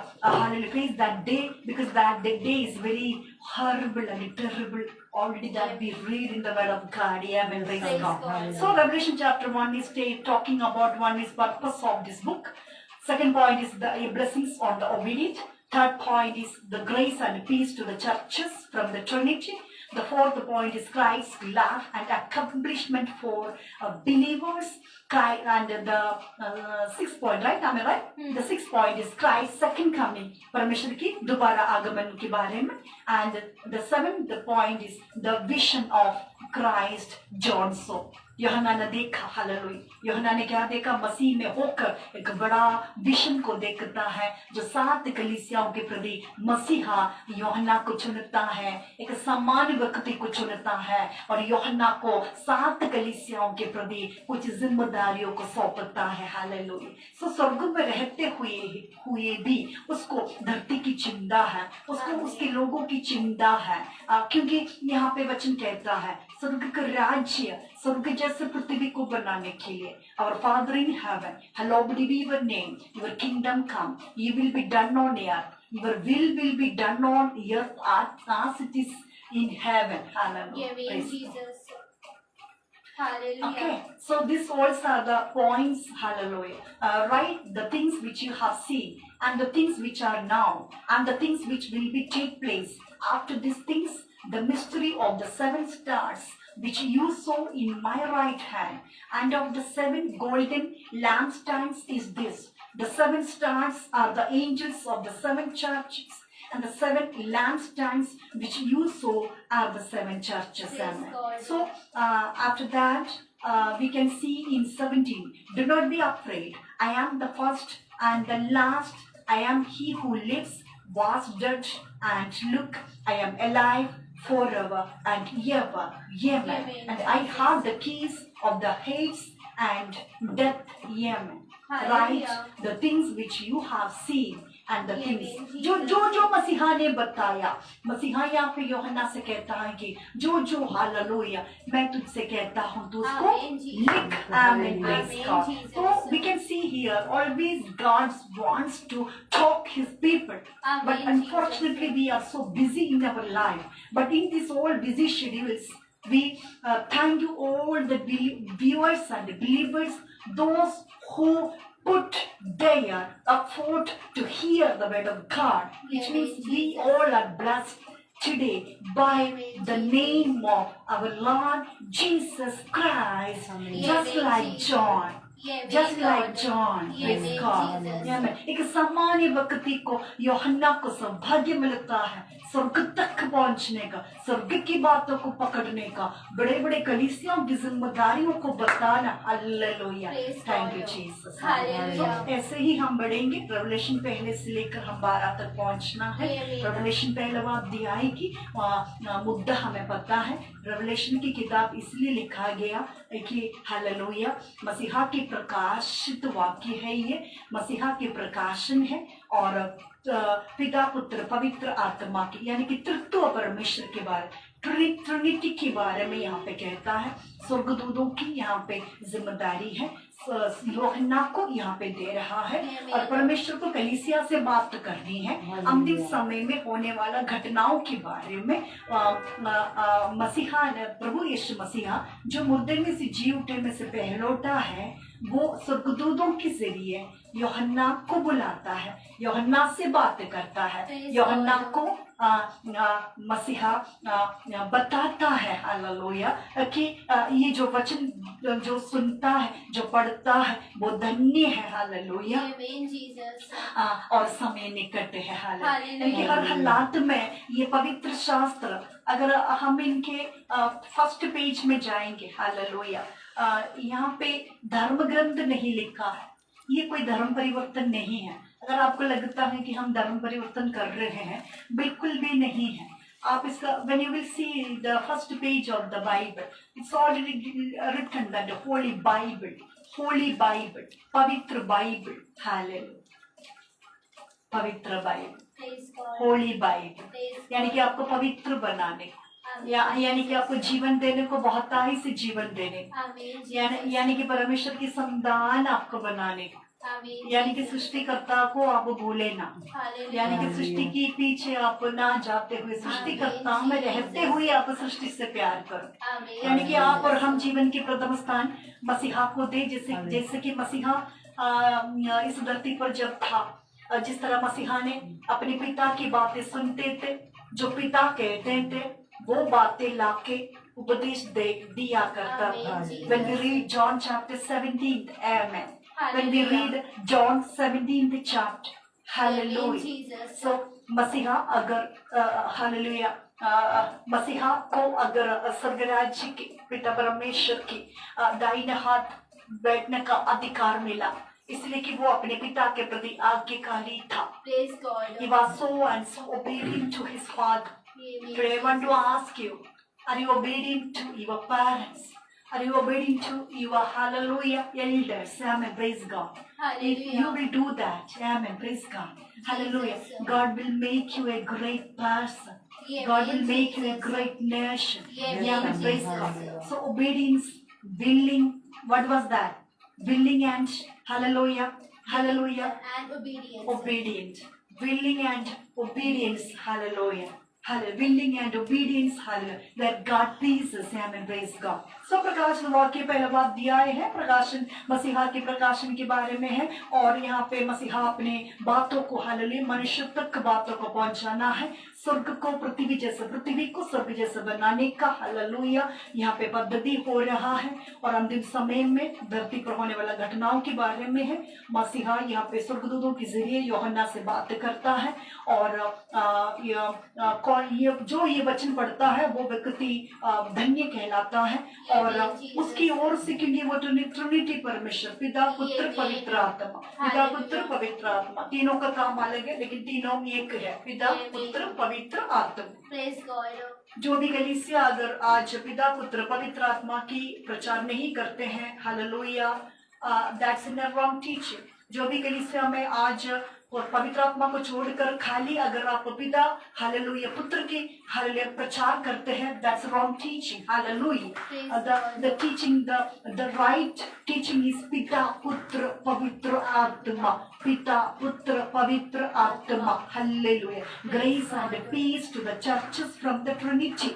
face that day? Because that day is very horrible and terrible. Already that we read in the word of God. Amen. Praise God. So Revelation chapter 1 is talking about one is purpose of this book. Second point is the blessings on the obedient. Third point is the grace and peace to the churches from the Trinity. The fourth point is Christ's love and accomplishment for believers. And the sixth point, right? Am I right? The sixth point is Christ's second coming. परमेश्वर की दोबारा आगमन के बारे में. And the seventh point is the vision of Christ John saw. यूहन्ना ने देखा. हालेलुया. यूहन्ना ने क्या देखा? मसीह में होकर एक बड़ा विजन को देखता है जो 7 कलीसियाओं के प्रति मसीहा यूहन्ना को चुनता है, एक सामान्य व्यक्ति को चुनता है और यूहन्ना को 7 कलीसियाओं के प्रति कुछ जिम्मेदारियों को सौंपता है. हालेलुया. सो स्वर्ग में रहते हुए भी उसको धरती की चिंता है, उसको उसके लोगों की चिंता है, क्योंकि यहाँ पे वचन कहता है स्वर्ग का राज्य स्वर्ग जैसे पृथ्वी को बनाने के लिए. Our Father in heaven, hallowed be your name. Your kingdom come. You will be done on earth. Your will be done on earth as it is in heaven. Hallelujah. Amen, Jesus. Hallelujah. Okay, so these all are the points. Hallelujah. Write the things which you have seen and the things which are now and the things which will be take place after these things. The mystery of the 7 stars which you saw in my right hand and of the 7 golden lampstands is this. The 7 stars are the angels of the 7 churches and the 7 lampstands which you saw are the 7 churches. Praise Amen. God. So after that, we can see in 17, do not be afraid. I am the first and the last. I am he who lives, was dead, and look, I am alive forever and ever. Amen. Amen. And I have the keys of the Hades and death. Amen. Write Hallelujah. the things which you have seen and the Amen. things Jesus. जो मसीहा ने बताया, मसीहा यहाँ पे यूहन्ना से कहता है कि जो हालेलुया मैं तुझसे कहता हूँ तू उसको Amen, Jesus. लिख. Amen. Praise Amen, God. Jesus. So we can see here always God wants to talk his people, Amen, but unfortunately Jesus. we are so busy in our life. But in this all busy schedules, we thank you all the viewers and believers, those who put their effort to hear the word of God, which Amen, means we Jesus. all are blessed today by Amen, the Jesus. name of our Lord Jesus Christ, just Amen, like Jesus. John. Amen, Just like God. John, praise Amen, God. Jesus. Amen. एक सामान्य व्यक्ति को यूहन्ना को सौभाग्य मिलता है स्वर्ग तक पहुंचने का, स्वर्ग की बातों को पकड़ने का, बड़े बड़े कलीसियों की जिम्मेदारियों को बताना. Hallelujah. Praise thank God. You Jesus. Hallelujah. तो ऐसे ही हम बढ़ेंगे. रेवलेशन पहले से लेकर हम 12 तक पहुंचना है. Amen. रेवलेशन पहला अध्याय की मुद्दा हमें पता है. रेवलेशन की किताब इसलिए लिखा गया कि हालेलुया मसीहा की प्रकाशित वाक्य है, ये मसीहा के प्रकाशन है और पिता पुत्र पवित्र आत्मा की यानी कि तृत्व परमेश्वर के बारे ट्रिनिटी के बारे में यहाँ पे कहता है. स्वर्गदूतों की यहाँ पे जिम्मेदारी है, यूहन्ना को यहाँ पे दे रहा है और परमेश्वर को कलीसिया से बात करनी है अंतिम समय में होने वाला घटनाओं के बारे में. मसीहा ने प्रभु यीशु मसीहा जो मुर्दे में से जी उठे में से पहलौटा है, वो स्वर्गदूतों के जरिए यूहन्ना को बुलाता है, यूहन्ना से बात करता है, यूहन्ना को मसीहा बताता है हालेलुया कि ये जो वचन जो सुनता है, जो पढ़ता है, वो धन्य है. हालेलुया. Amen, Jesus. और समय निकट है. हालेलुया. हालेलुया. हर हालात में ये पवित्र शास्त्र अगर हम इनके फर्स्ट पेज में जाएंगे, हालेलुया, यहाँ पे धर्म ग्रंथ नहीं लिखा है, ये कोई धर्म परिवर्तन नहीं है. अगर आपको लगता है कि हम धर्म परिवर्तन कर रहे हैं, बिल्कुल भी नहीं है. आप इसका when you will see the first page of the Bible, it's already written that the Holy Bible, पवित्र बाइबल. हालेलुया. पवित्र Bible, Praise God. Holi Bible, Praise यानी कि आपको पवित्र बनाने यानी कि आपको जीवन देने को, बहुतायी से जीवन देने को, Amen, Jesus. यानी कि परमेश्वर की संतान आपको बनाने को, Amen, यानी कि Jesus. सृष्टिकर्ता को आप भूले ना, Hallelujah. यानी कि सृष्टि के पीछे आप ना जाते हुए सृष्टिकर्ता में रहते हुए आप सृष्टि से प्यार करो. Amen. यानी कि आप और हम जीवन की प्रथम स्थान मसीहा को दे, जैसे कि मसीहा इस धरती पर जब था, जिस तरह मसीहा ने अपने पिता की बातें सुनते थे, जो पिता कहते थे वो बातें लाके उपदेश दिया करता था. When we read John chapter 17, amen. When we read John 17th chapter, hallelujah. So मसीहा अगर हालेलुया मसीहा को अगर स्वर्ग राज्य के पिता परमेश्वर की दाहिने हाथ बैठने का अधिकार मिला, इसलिए कि वो अपने पिता के प्रति आज्ञाकारी था. Praise God. He was so and so obedient to his father. Amen. Today I want to ask you, are you obedient to your parents? Are you obedient to your hallelujah elders? Amen. Praise God. If you Hallelujah. will do that, amen. Praise God. Hallelujah. Jesus. God will make you a great person. Amen, God will make you a Jesus. great nation. Amen, Amen. Praise Jesus. God. So obedience, willing, what was that? Willing and hallelujah. Hallelujah. And obedience. Obedient, willing and obedience, hallelujah. Hallelujah. Willing and obedience, hallelujah. That God pleases him and praise God. So प्रकाशन वाक्य पहला अध्याय है, प्रकाशन मसीहा के प्रकाशन के बारे में है और यहाँ पे मसीहा अपने बातों को हालेलुया मनुष्य तक बातों को पहुंचाना है, स्वर्ग को पृथ्वी जैसे, पृथ्वी को स्वर्ग जैसे बनाने का हालेलुया यहाँ पे पद्धति हो रहा है और अंतिम समय में धरती पर होने वाला घटनाओं के बारे में है. मसीहा यहाँ पे स्वर्गदूतों के जरिए यूहन्ना से बात करता है और जो ये वचन पढ़ता है वो व्यक्ति धन्य कहलाता है। और उसकी ओर से, क्योंकि वो ट्रिनिटी परमेश्वर, पिता पुत्र पवित्र आत्मा, पिता पुत्र पवित्र आत्मा, तीनों का काम अलग है लेकिन तीनों एक है, पिता पुत्र पवित्र आत्मा। Praise God. जो भी कलीसिया अगर आज पिता पुत्र पवित्र आत्मा की प्रचार नहीं करते हैं, hallelujah, that's in wrong teaching. जो भी कलीसिया में आज और पवित्र आत्मा को छोड़कर खाली अगर आप पिता हालेलुया पुत्र की हालेलुया प्रचार करते हैं, that's wrong teaching. Hallelujah, the teaching, the right teaching is पिता पुत्र पवित्र आत्मा, पिता पुत्र पवित्र आत्मा। Hallelujah, grace and peace to the churches from the trinity.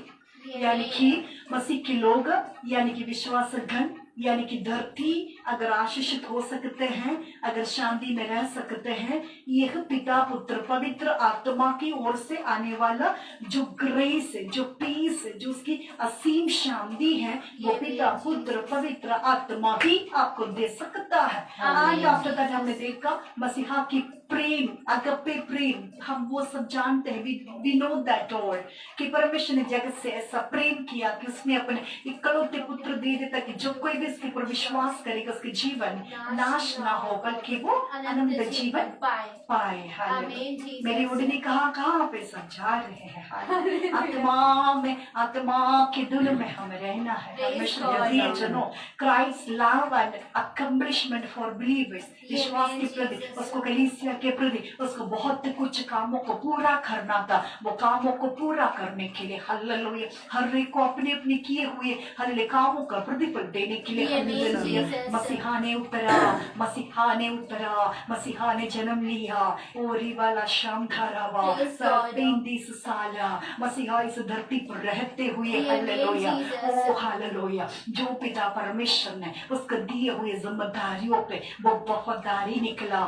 यानी कि मसीह के लोग, यानी कि विश्वासगण, यानी कि धरती अगर आशीषित हो सकते हैं, अगर शांति में रह सकते हैं, यह पिता पुत्र पवित्र आत्मा की ओर से आने वाला जो ग्रेस है, जो पीस है, जो उसकी असीम शांति है, वो पिता पुत्र पवित्र आत्मा ही आपको दे सकता है। आज आफ्टर दैट हमने देखा मसीहा की प्रेम, अगप्पे प्रेम, हम वो सब जानते हैं, वी नो दैट ऑल, कि परमेश्वर ने जगत से ऐसा प्रेम किया कि उसने अपने इकलौते पुत्र दे देता कि जो कोई भी इसके ऊपर विश्वास करेगा उसके जीवन नाश ना हो बल्कि वो अनंत जीवन पाए। हालेलुया, मेरी उड़नी कहाँ पे सब जा रहे हैं। आत्मा में, आत्मा के दुल में हमें रहना है। परमेश्वर जनो Christ love and accomplishment for believers, विश्वास के प्रति, उसको कलीसिया के प्रति उसको बहुत कुछ कामों को पूरा करना था। वो कामों को पूरा करने के लिए हालेलुया हर एक को अपने अपने किए हुए हर कामों का प्रतिफल देने के लिए मसीहा ने उतरा, मसीहा ने उतरा, मसीहा ने जन्म लिया। ओरी वाला शाम धारावा 35 साल मसीहा इस धरती पर रहते हुए हालेलुया, ओ हालेलुया, जो पिता परमेश्वर ने उसको दिए हुए जिम्मेदारियों पे वो वफादारी निकला,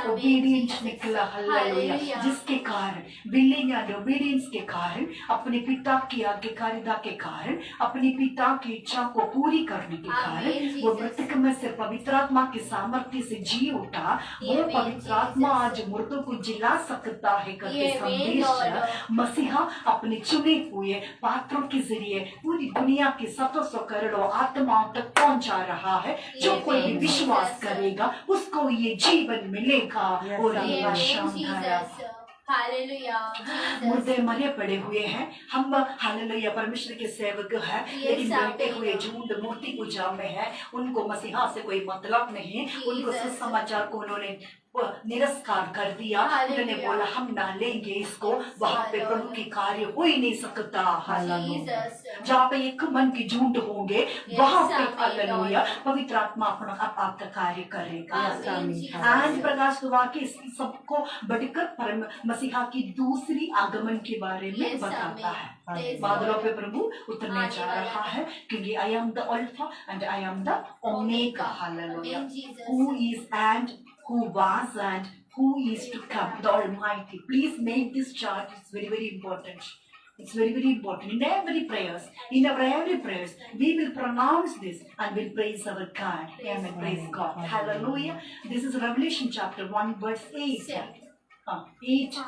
ओबीडियंट निकला। हालेलुया, जिसके कारण विलिंग एंड ओबीडियंस के कारण, अपने पिता की आज्ञाकारिता के कारण, अपने पिता की इच्छा को पूरी करने के कारण वो मृतक में से पवित्र आत्मा की सामर्थ्य से जी उठा। वो पवित्र आत्मा आज मुर्दों को जिला सकता है करके संदेश मसीहा अपने चुने हुए पात्रों के जरिए पूरी दुनिया की 700 करोड़ों आत्माओं तक पहुंचा रहा है। जो कोई भी विश्वास करेगा उसको ये जीवन मिलेगा। और मुर्दे मरे पड़े हुए हैं, हम हालेलुया परमेश्वर के सेवक हैं, लेकिन बैठे हुए झूठ मूर्ति पूजा में है, उनको मसीहा से कोई मतलब नहीं। उनको सुसमाचार को उन्होंने निरस्कार कर दिया। उन्होंने बोला हम ना लेंगे इसको, वहां पे प्रभु की कार्य हो ही नहीं सकता। हालेलुया, जहाँ पे एक मन की झूठ होंगे वहां पे हालेलुया पवित्र आत्मा अपना आपका कार्य करेगा। आज प्रकाश वाक्य सबको बढ़कर मसीहा की दूसरी आगमन के बारे में बताता है। बादलों पे प्रभु उतरने जा रहा है, क्योंकि I am the alpha and I am the omega. Hallelujah, who is and who was and who is to come, the Almighty. Please make this chart. It's very, very important. It's very, very important. In every prayers, in our every prayers, we will pronounce this and will praise our God. Amen. Praise God. Hallelujah. This is Revelation chapter 1 verse 8. 8.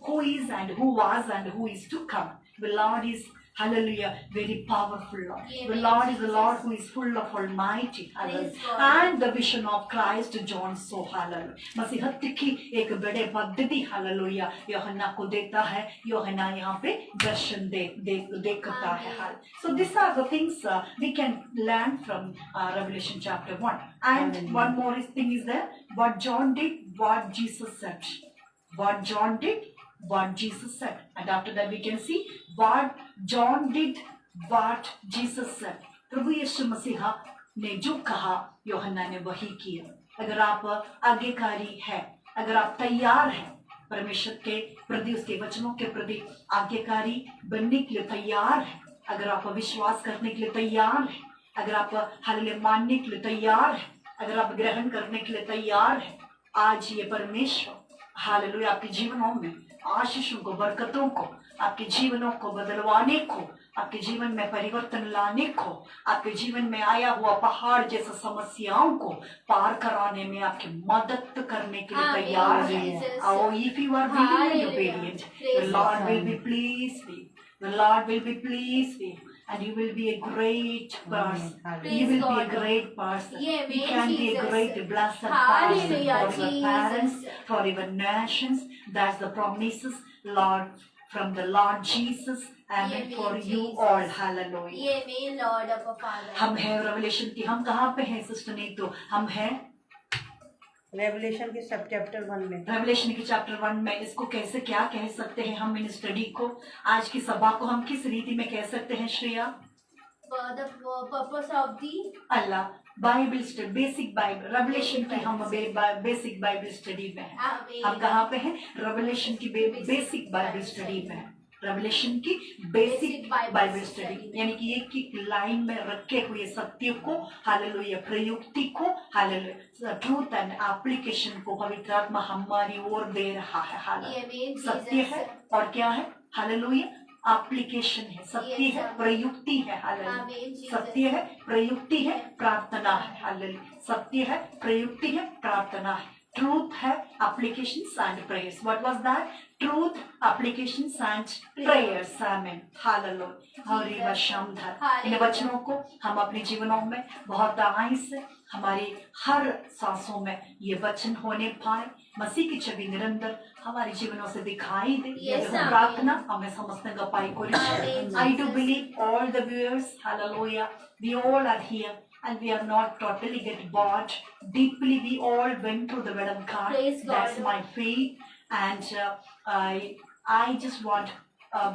Who is and who was and who is to come. The Lord is hallelujah very powerful Lord. The Lord is the Lord who is full of almighty. Hallelujah. And the vision of Christ John so hallelujah. मसीहत की एक बड़े पद्धति hallelujah यूहन्ना को देता है। यूहन्ना यहाँ पे दर्शन देखता है। So these are the things we can learn from Revelation chapter 1. And one more thing is there, what John did, what Jesus said. What John did, what Jesus said. And after that we can see what John did, what Jesus said. प्रभु यीशु मसीहा ने जो कहा यूहन्ना ने वही किया। अगर आप आज्ञाकारी है, अगर आप तैयार हैं परमेश्वर के प्रति, उसके वचनों के प्रति आज्ञाकारी बनने के लिए तैयार है, अगर आप विश्वास करने के लिए तैयार है, अगर आप हालेलुया मानने के लिए तैयार है, अगर आप ग्रहण करने के लिए तैयार है, आज ये परमेश्वर हालेलुया आपके जीवनों में आशीषों को, बरकतों को, आपके जीवनों को बदलवाने को, आपके जीवन में परिवर्तन लाने को, आपके जीवन में आया हुआ पहाड़ जैसे समस्याओं को पार कराने में आपकी मदद करने के लिए Amen, तैयार है। Jesus. Oh, if you are willing and Hallelujah. obedient, the Praise Lord God. will be pleased with you. The Lord will be pleased with you. And you will be a great person. Amen. You will be a God. great person. Yeah, You amen, can be a Jesus. great blessed person Hallelujah, for your parents, Jesus. for your nations. That's the promises, Lord, from the Lord Jesus. Amen. Yeah, For amen, you Jesus. all. Hallelujah. ये main Lord of father हम हैं revelation की, हम कहाँ पे हैं sister Neetu? हम हैं रेवलेशन के सब चैप्टर 1 में। रेवलेशन के चैप्टर 1 में। इसको कैसे क्या कह सकते हैं हम इन स्टडी को, आज की सभा को हम किस रीति में कह सकते हैं Shreya? The purpose of the Allah Bible study, basic Bible revelation की हम बेसिक बाइबल स्टडी में हैं। हम कहाँ पे हैं? रेवलेशन की बेसिक बाइबल स्टडी में हैं। रेवलेशन की बेसिक बाइबल स्टडी, यानी कि एक एक लाइन में रखे हुए सत्य को, हालेलुया, प्रयुक्ति को, हालेलुया, ट्रूथ एंड एप्लीकेशन को पवित्र आत्मा हमारी ओर दे रहा है। हालेलुया, सत्य है और क्या है? हालेलुया, एप्लीकेशन है, सत्य है, प्रयुक्ति है। हालेलुया, सत्य है, प्रयुक्ति है, प्रार्थना है। हालेलुया, सत्य है, प्रयुक्ति है, प्रार्थना है। Truth है, applications and prayers. What was that? Truth, applications and prayers. Amen. Hallelujah. Hari वशमधर। इन वचनों को हम अपने जीवनों में बहुत आसानी से हमारी हर सांसों में ये वचन होने पाए। मसीह की छवि निरंतर हमारे जीवनों से दिखाई दे। Yes, यह प्रार्थना हमें समझने का पाई को। Amen, I do Jesus. believe all the viewers, hallelujah, we all are here. And we are not totally get bored. Deeply, we all went through the word of God. Praise God. That's my faith, and I just want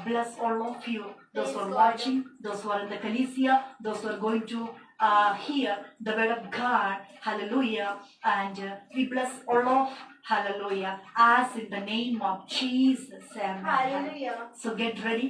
bless all of you. Those who are Praise God. watching, those who are in the Ecclesia, those who are going to hear the word of God. Hallelujah! And we bless all of Hallelujah, as in the name of Jesus. Amen. Hallelujah. So get ready.